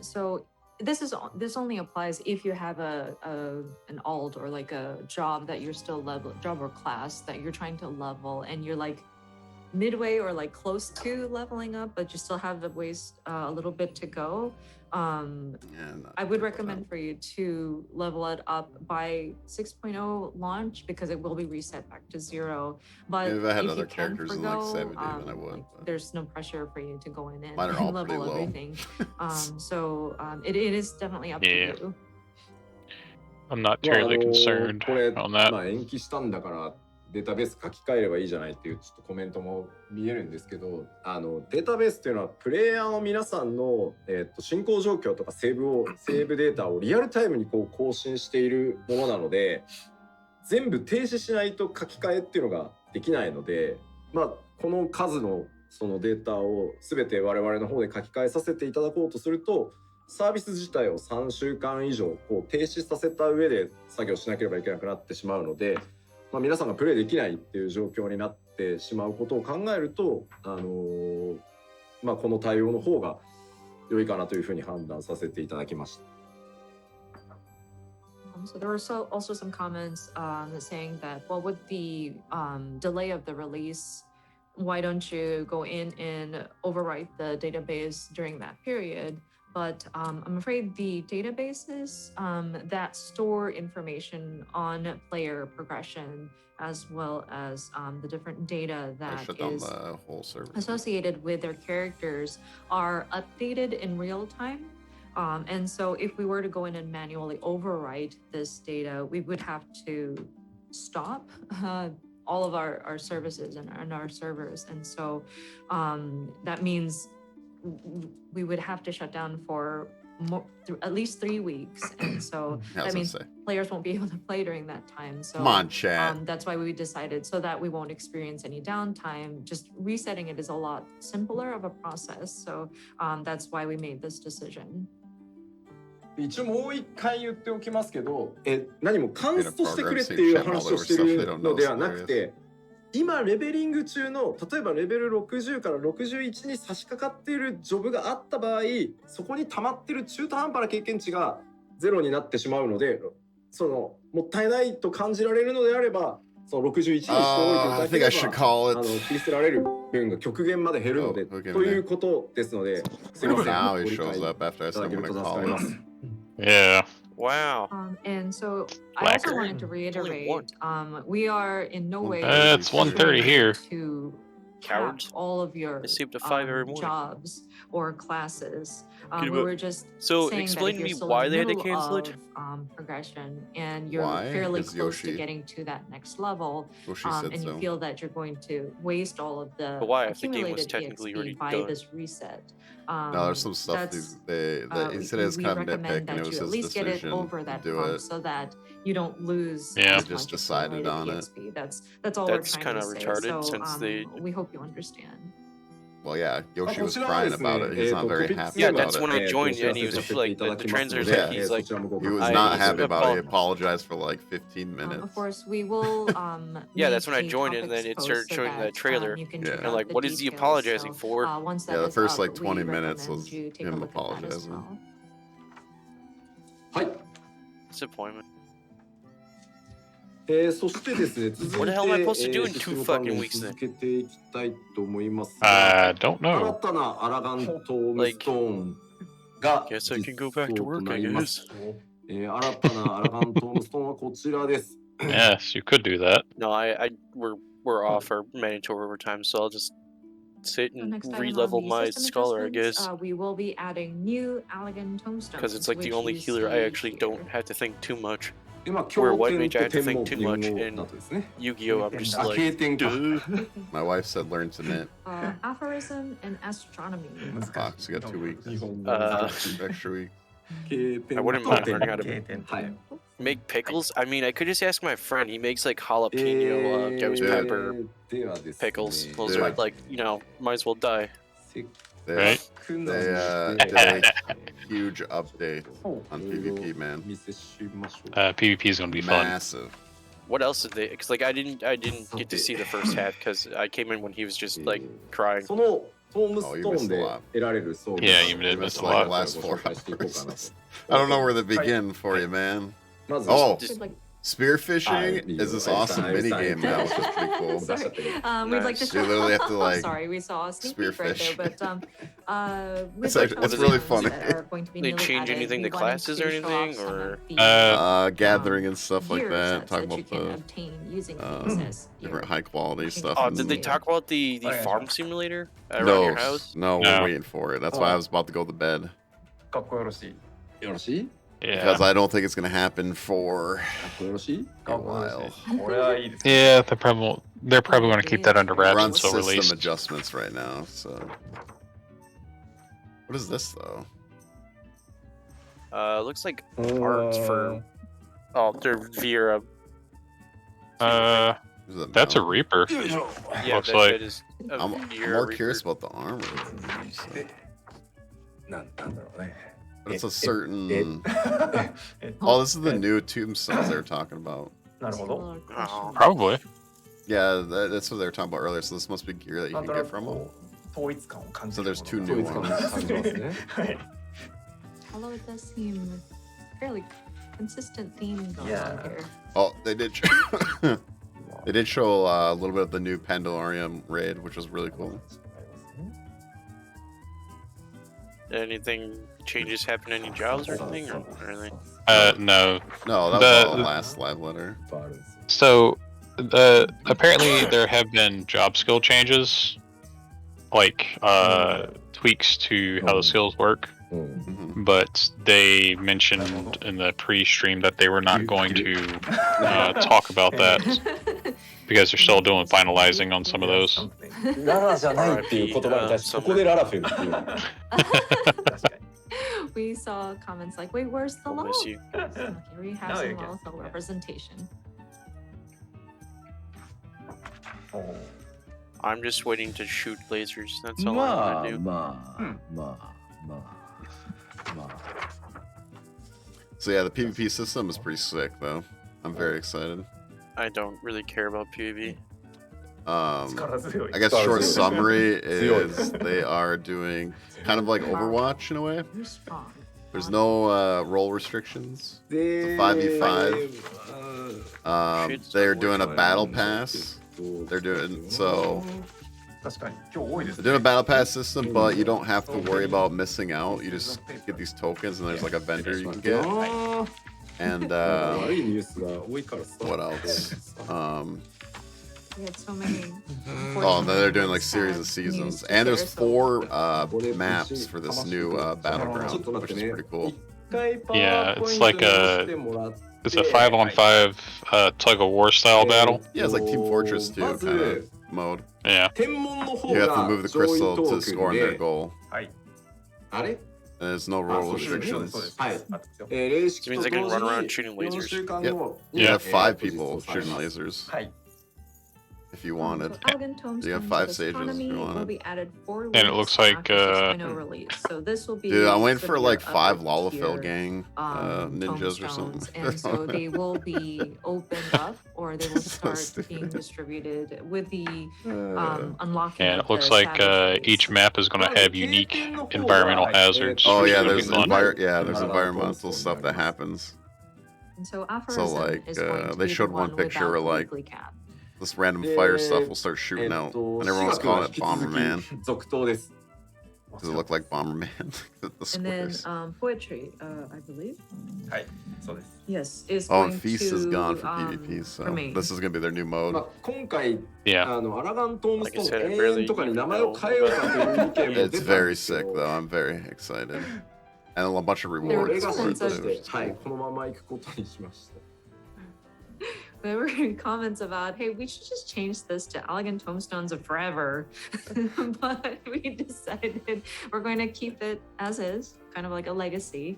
so this only applies if you have an alt or like a job that you're still job or class that you're trying to level and you're like midway or like close to leveling up, but you still have the ways a little bit to go. I would recommend for you to level it up by 6.0 launch because it will be reset back to 0. But if I had if other you can characters forgo, in like 70, then I would. Like, there's no pressure for you to go in and Mine are all level pretty low. everything. So it is definitely up to you. I'm not terribly concerned これ on that. まあ延期したんだからデータベース書き換えればいいじゃないっていうちょっとコメントも見えるんですけど、データベースっていうのはプレイヤーの皆さんの、進行状況とかセーブデータをリアルタイムにこう更新しているものなので、全部停止しないと書き換えっていうのができないので、まあこの数のそのデータを全て我々の方で書き換えさせていただこうとすると、サービス自体を3週間以上こう停止させた上で作業しなければいけなくなってしまうので、皆さんがプレイできないっていう状況になってしまうことを考えると、この対応の方が良いかなというふうに判断させていただきました。So there were also some comments saying that, well, with the delay of the release, why don't you go in and overwrite the database during that period? But I'm afraid the databases that store information on player progression, as well as the different data that is associated with their characters, are updated in real time. And so if we were to go in and manually overwrite this data, we would have to stop all of our services and our servers. And so that means we would have to shut down for at least 3 weeks. And so that means players won't be able to play during that time. So come on, chat. That's why we decided, so that we won't experience any downtime, just resetting it is a lot simpler of a process. So that's why we made this decision. 一応もう一回言っておきますけど、何もカンストしてくれっていう話をしてるのではなくて、今レベリング中の例えばレベル60から61に差し掛かっているジョブがあった場合、そこに溜まってる中途半端な経験値がゼロになってしまうので、そのもったいないと感じられるのであれば、その61にしておいていただければ、切り捨てられる分が極限まで減るので、ということですので、すみません。ご理解いただけると助かります。Yeah. Wow. And so I also wanted to reiterate, we are in no way it's 1:30 here. To cap all of your jobs or classes. We were just saying explain that to if me you're why they still had in to the middle cancel it. of progression and you're fairly close to getting to that next level, and you feel that you're going to waste all of the accumulated EXP by this reset. No, there's some stuff he said it's kind of nitpick, and it was his decision to do it. So that you don't lose. They just decided on it. That's all we're trying to say. Retarded since we hope you understand. Well, yeah, Yoshi was crying about it. He's not very happy about it. Yeah, that's when I joined, and he was like, the translator, he's like, he was not happy about it. He apologized for like 15 minutes. Of course, we will. Yeah, that's when I joined, and then it started showing that trailer. And I'm like, what is he apologizing for? Yeah, the first like 20 minutes was him apologizing. Disappointment. そしてですね、続いて、What the hell am I supposed to do in 2 fucking weeks then? 続けていきたいと思いますが、don't know. 新たなアラガントームストーンがGuess I can go back to work, I guess. 新たなアラガントームストーンはこちらです。Yes, you could do that. No, we're off our mandatory overtime, so I'll just sit and re-level my scholar, I guess. We will be adding new Allagan tomestones. Because it's like the only healer I actually don't have to think too much. Where White Mage I have to think too much, and Yu-Gi-Oh! I'm just like, duh. My wife said learn to knit. Aphorism and astronomy. Fox, you got 2 weeks. 2 extra weeks. I wouldn't mind learning how to make pickles. I mean, I could just ask my friend. He makes like jalapeno, ghost pepper pickles. Those are like, might as well die. They did a huge update on PvP, man. PvP is gonna be fun. Massive. What else did they? Because like I didn't get to see the first half because I came in when he was just like crying. Oh, you missed a lot. Yeah, you did miss a lot. Like the last 4 hours. I don't know where to begin for you, man. Oh. Spearfishing is this awesome minigame now, which is pretty cool. We'd like to show. You literally have to like. Sorry, we saw a sneak peek right there, but it's really funny. They change anything to classes or anything, or gathering and stuff like that. Talking about the different high quality stuff. Oh, did they talk about the farm simulator around your house? No, we're waiting for it. That's why I was about to go to bed. Yeah. Because I don't think it's gonna happen for a while. Yeah, they're probably gonna keep that under wraps We're on until system release. adjustments right now. So, what is this though? Looks like art for. Oh, they're Vera. That's a Reaper. Yeah, looks like. that is I'm more curious about the armor. But it's a certain. Oh, this is the new tombstones they were talking about. なるほど。 Probably. Yeah, that's what they were talking about earlier. So this must be gear that you なん can とな get く from them. こう統一感を感じ So る there's も two の new が ones. 感じますね。はい。 Although it does seem fairly consistent theme going Yeah. on here. Oh, they did. They did show a little bit of the new Pandalorian raid, which was really cool. Anything changes happen in any jobs or anything? Or not really? No. No, that was all last live letter. So, apparently there have been job skill changes, like tweaks to how the skills work. But they mentioned in the pre-stream that they were not going to talk about that because they're still doing finalizing on some of those. ララじゃないっていう言葉に対してここでララフェルっていう。 We saw comments like, "Wait, where's the law?" miss you. Okay, we have No, some you can. lawful Yeah. representation. I'm just waiting to shoot lasers. That's all I want to do. まあ。 So yeah, the PvP system is pretty sick, though. I'm very excited. I don't really care about PvP. I guess short summary is they are doing kind of like Overwatch in a way. There's no role restrictions. It's a 5v5. They're doing a battle pass. They're doing so. They're doing a battle pass system, but you don't have to worry about missing out. You just get these tokens, and there's like a vendor you can get. And what else? We had so many. Oh, and then they're doing like series of seasons, and there's 4 maps for this new battleground, which is pretty cool. Yeah, it's like a 5-on-5 tug of war style battle. Yeah, it's like Team Fortress 2 kind of mode. Yeah. You have to move the crystal to score on their goal. And there's no role restrictions. It means I can run around shooting lasers. Yep. You have 5 people shooting lasers. If you wanted. You have 5 stages if you wanted. And it looks like dude, I'm waiting for like 5 Lalafell gang ninjas or something. And so they will be opened up, or they will start being distributed with the unlocking. And it looks like each map is going to have unique environmental hazards. Oh yeah, which there's will be fun. there's environmental stuff that happens. And so like they showed one picture where like this random fire stuff will start shooting out, and everyone's calling it Bomberman. Does it look like Bomberman? The and then squares. poetry, I believe. So this. Yes, is Oh, going and Feast to is gone for PvP, so remain. this is gonna be their new mode. Yeah. It's very sick though. I'm very excited, and a bunch of rewards for it too. There were comments about, hey, we should just change this to Elegant Tombstones of Forever. But we decided we're going to keep it as is, kind of like a legacy.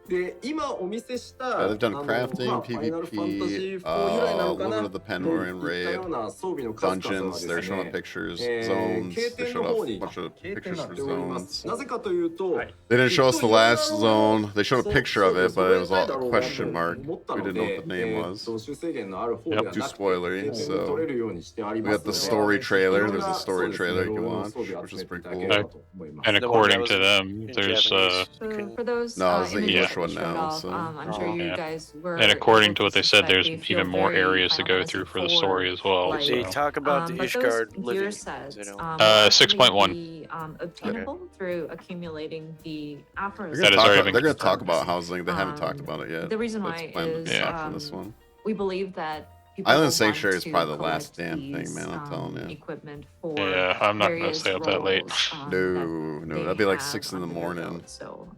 They've done crafting, PvP, a little bit of the Pandalorian raid, dungeons, they're showing off pictures, zones, they showed off a bunch of pictures for zones. They didn't show us the last zone, they showed a picture of it, but it was all a question mark. We didn't know what the name was. Yep, too spoilery, so we got the story trailer, there's a story trailer you can watch, which is pretty cool. And according to them, there's For those no, it's the English one showed now. off, So. I'm sure you guys were. And according to what they said, that there's they feel even more very areas to go Final through for Fantasy the story as well. like, They talk about the but Ishgard those living. gear sets, you know. will actually 6.1. be, obtainable through accumulating the aphorisms. That is already They're been going to talk about housing. They haven't talked about it yet. The reason It's why planned to is be after this one. we believe that people Island will Sanctuary want is probably to the last collect damn thing, these, man. I'm telling you. Equipment for Yeah, I'm not going to various stay up that late. roles, No, they that'd be like have 6 in the under their morning. belt. So,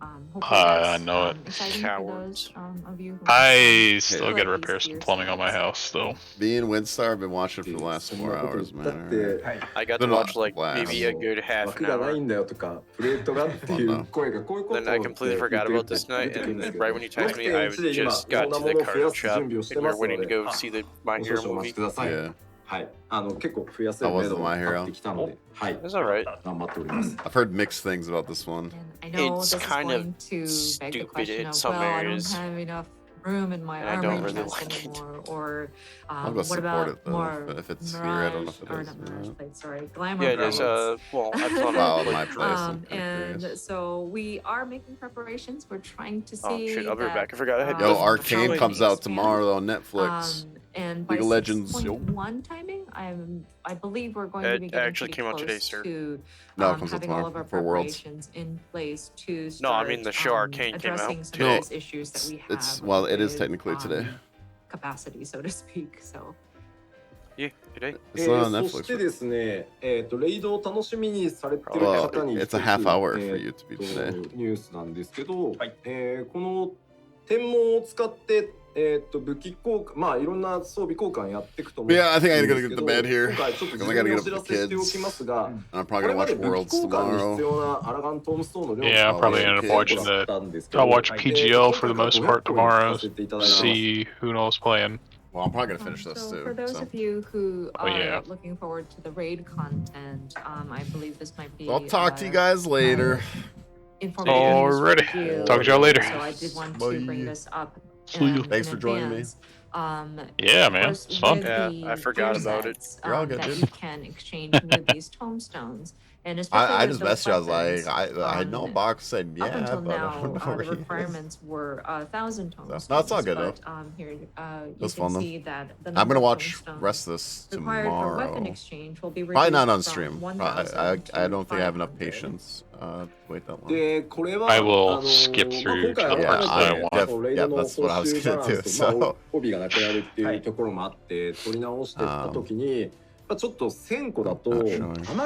I know it. Cowards. Of you who I still like got to these repair some gear plumbing on my sets. house still. Me and Windstar have been watching for the last 4 hours, man. I got to Been watch a like blast. maybe a good half an hour. Then I completely forgot about this night, and then right when you texted me, I just got to the card shop, and we were waiting to go see the My Hero movie. Yeah. はい、結構増やせる目処が立ってきたので、はい、 That's alright. 頑張っております。 I've heard mixed things about this one. I know It's this is kind of going to beg the stupid question in of, some well, areas. I don't have enough room in my And I don't armory really chest like it. anymore, or I'll go what support about it, though, more but if it's here, I mirage, don't know if it or is not or mirage not. plates, sorry, glamour Yeah, it is. plates. Well, I thought Wow, of my like, place. I'm kinda And curious. so we are making preparations. We're trying to see. Oh shit! I'll be right that, back. I forgot I had. Yo, how Arcane we comes can out expand. tomorrow on Netflix. And by League of Legends. Yo. 6.1 timing, I believe we're going to be It getting actually pretty came out today, close sir. to No, it comes out having all tomorrow of our for Worlds. preparations in place to No, start I mean the show Arcane came out addressing some today. of those issues that we have. It's well, it is with, technically today. Capacity, so to speak. So. Yeah, today. It's not on そ Netflix. してですね、レイドを楽しみにされてる Well, 方に it's a half hour for you to be today. ニュースなんですけど、はいこの天文を使って武器交換、まあいろんな装備交換やっていくと思うんで Yeah, I す think I け gotta ど、 get to bed here 今回ちょっと because 事 I 前 gotta に get お up 知 with ら the せしてお kids. きますが、 And I'm こ probably れ gonna まで watch 武器 Worlds 交換に tomorrow. 必要なアラガントームストーンの量 Yeah, I'll probably end up watching the. I'll watch PGL for the most part tomorrow. See who knows playing. Well, I'm probably gonna finish this So too. for those So. of you who Oh, are yeah. looking forward to the raid content, I believe this might be. I'll talk to you guys later. Informative news for Alrighty. you. Talk to y'all later. So I did want to bring this up. See you. Thanks for joining me. Yeah, of man, course, it's fun. with Yeah, the I forgot gear about it. sets, You're all good, that dude. you can exchange with these tomestones, and especially I with just those messaged you. I was weapons, like, I know Box said yeah, up until but I now, don't know where the he is. requirements were 1,000 tomestones. No, it's all good, but, here, you That's can fun, though. see that the I'm number gonna of watch tomestones rest of this required for weapon tomorrow. exchange will be Probably not on reduced from stream. 1,000 I don't think I have enough 500. patience to wait that long. で、これは I will skip through まあ、今 to the 回 parts that I want. Yeah, that's what I was gonna do, so. 帯がなくなるっていうところもあって取り直していった時に、ちょっと1000個だと Not showing. あま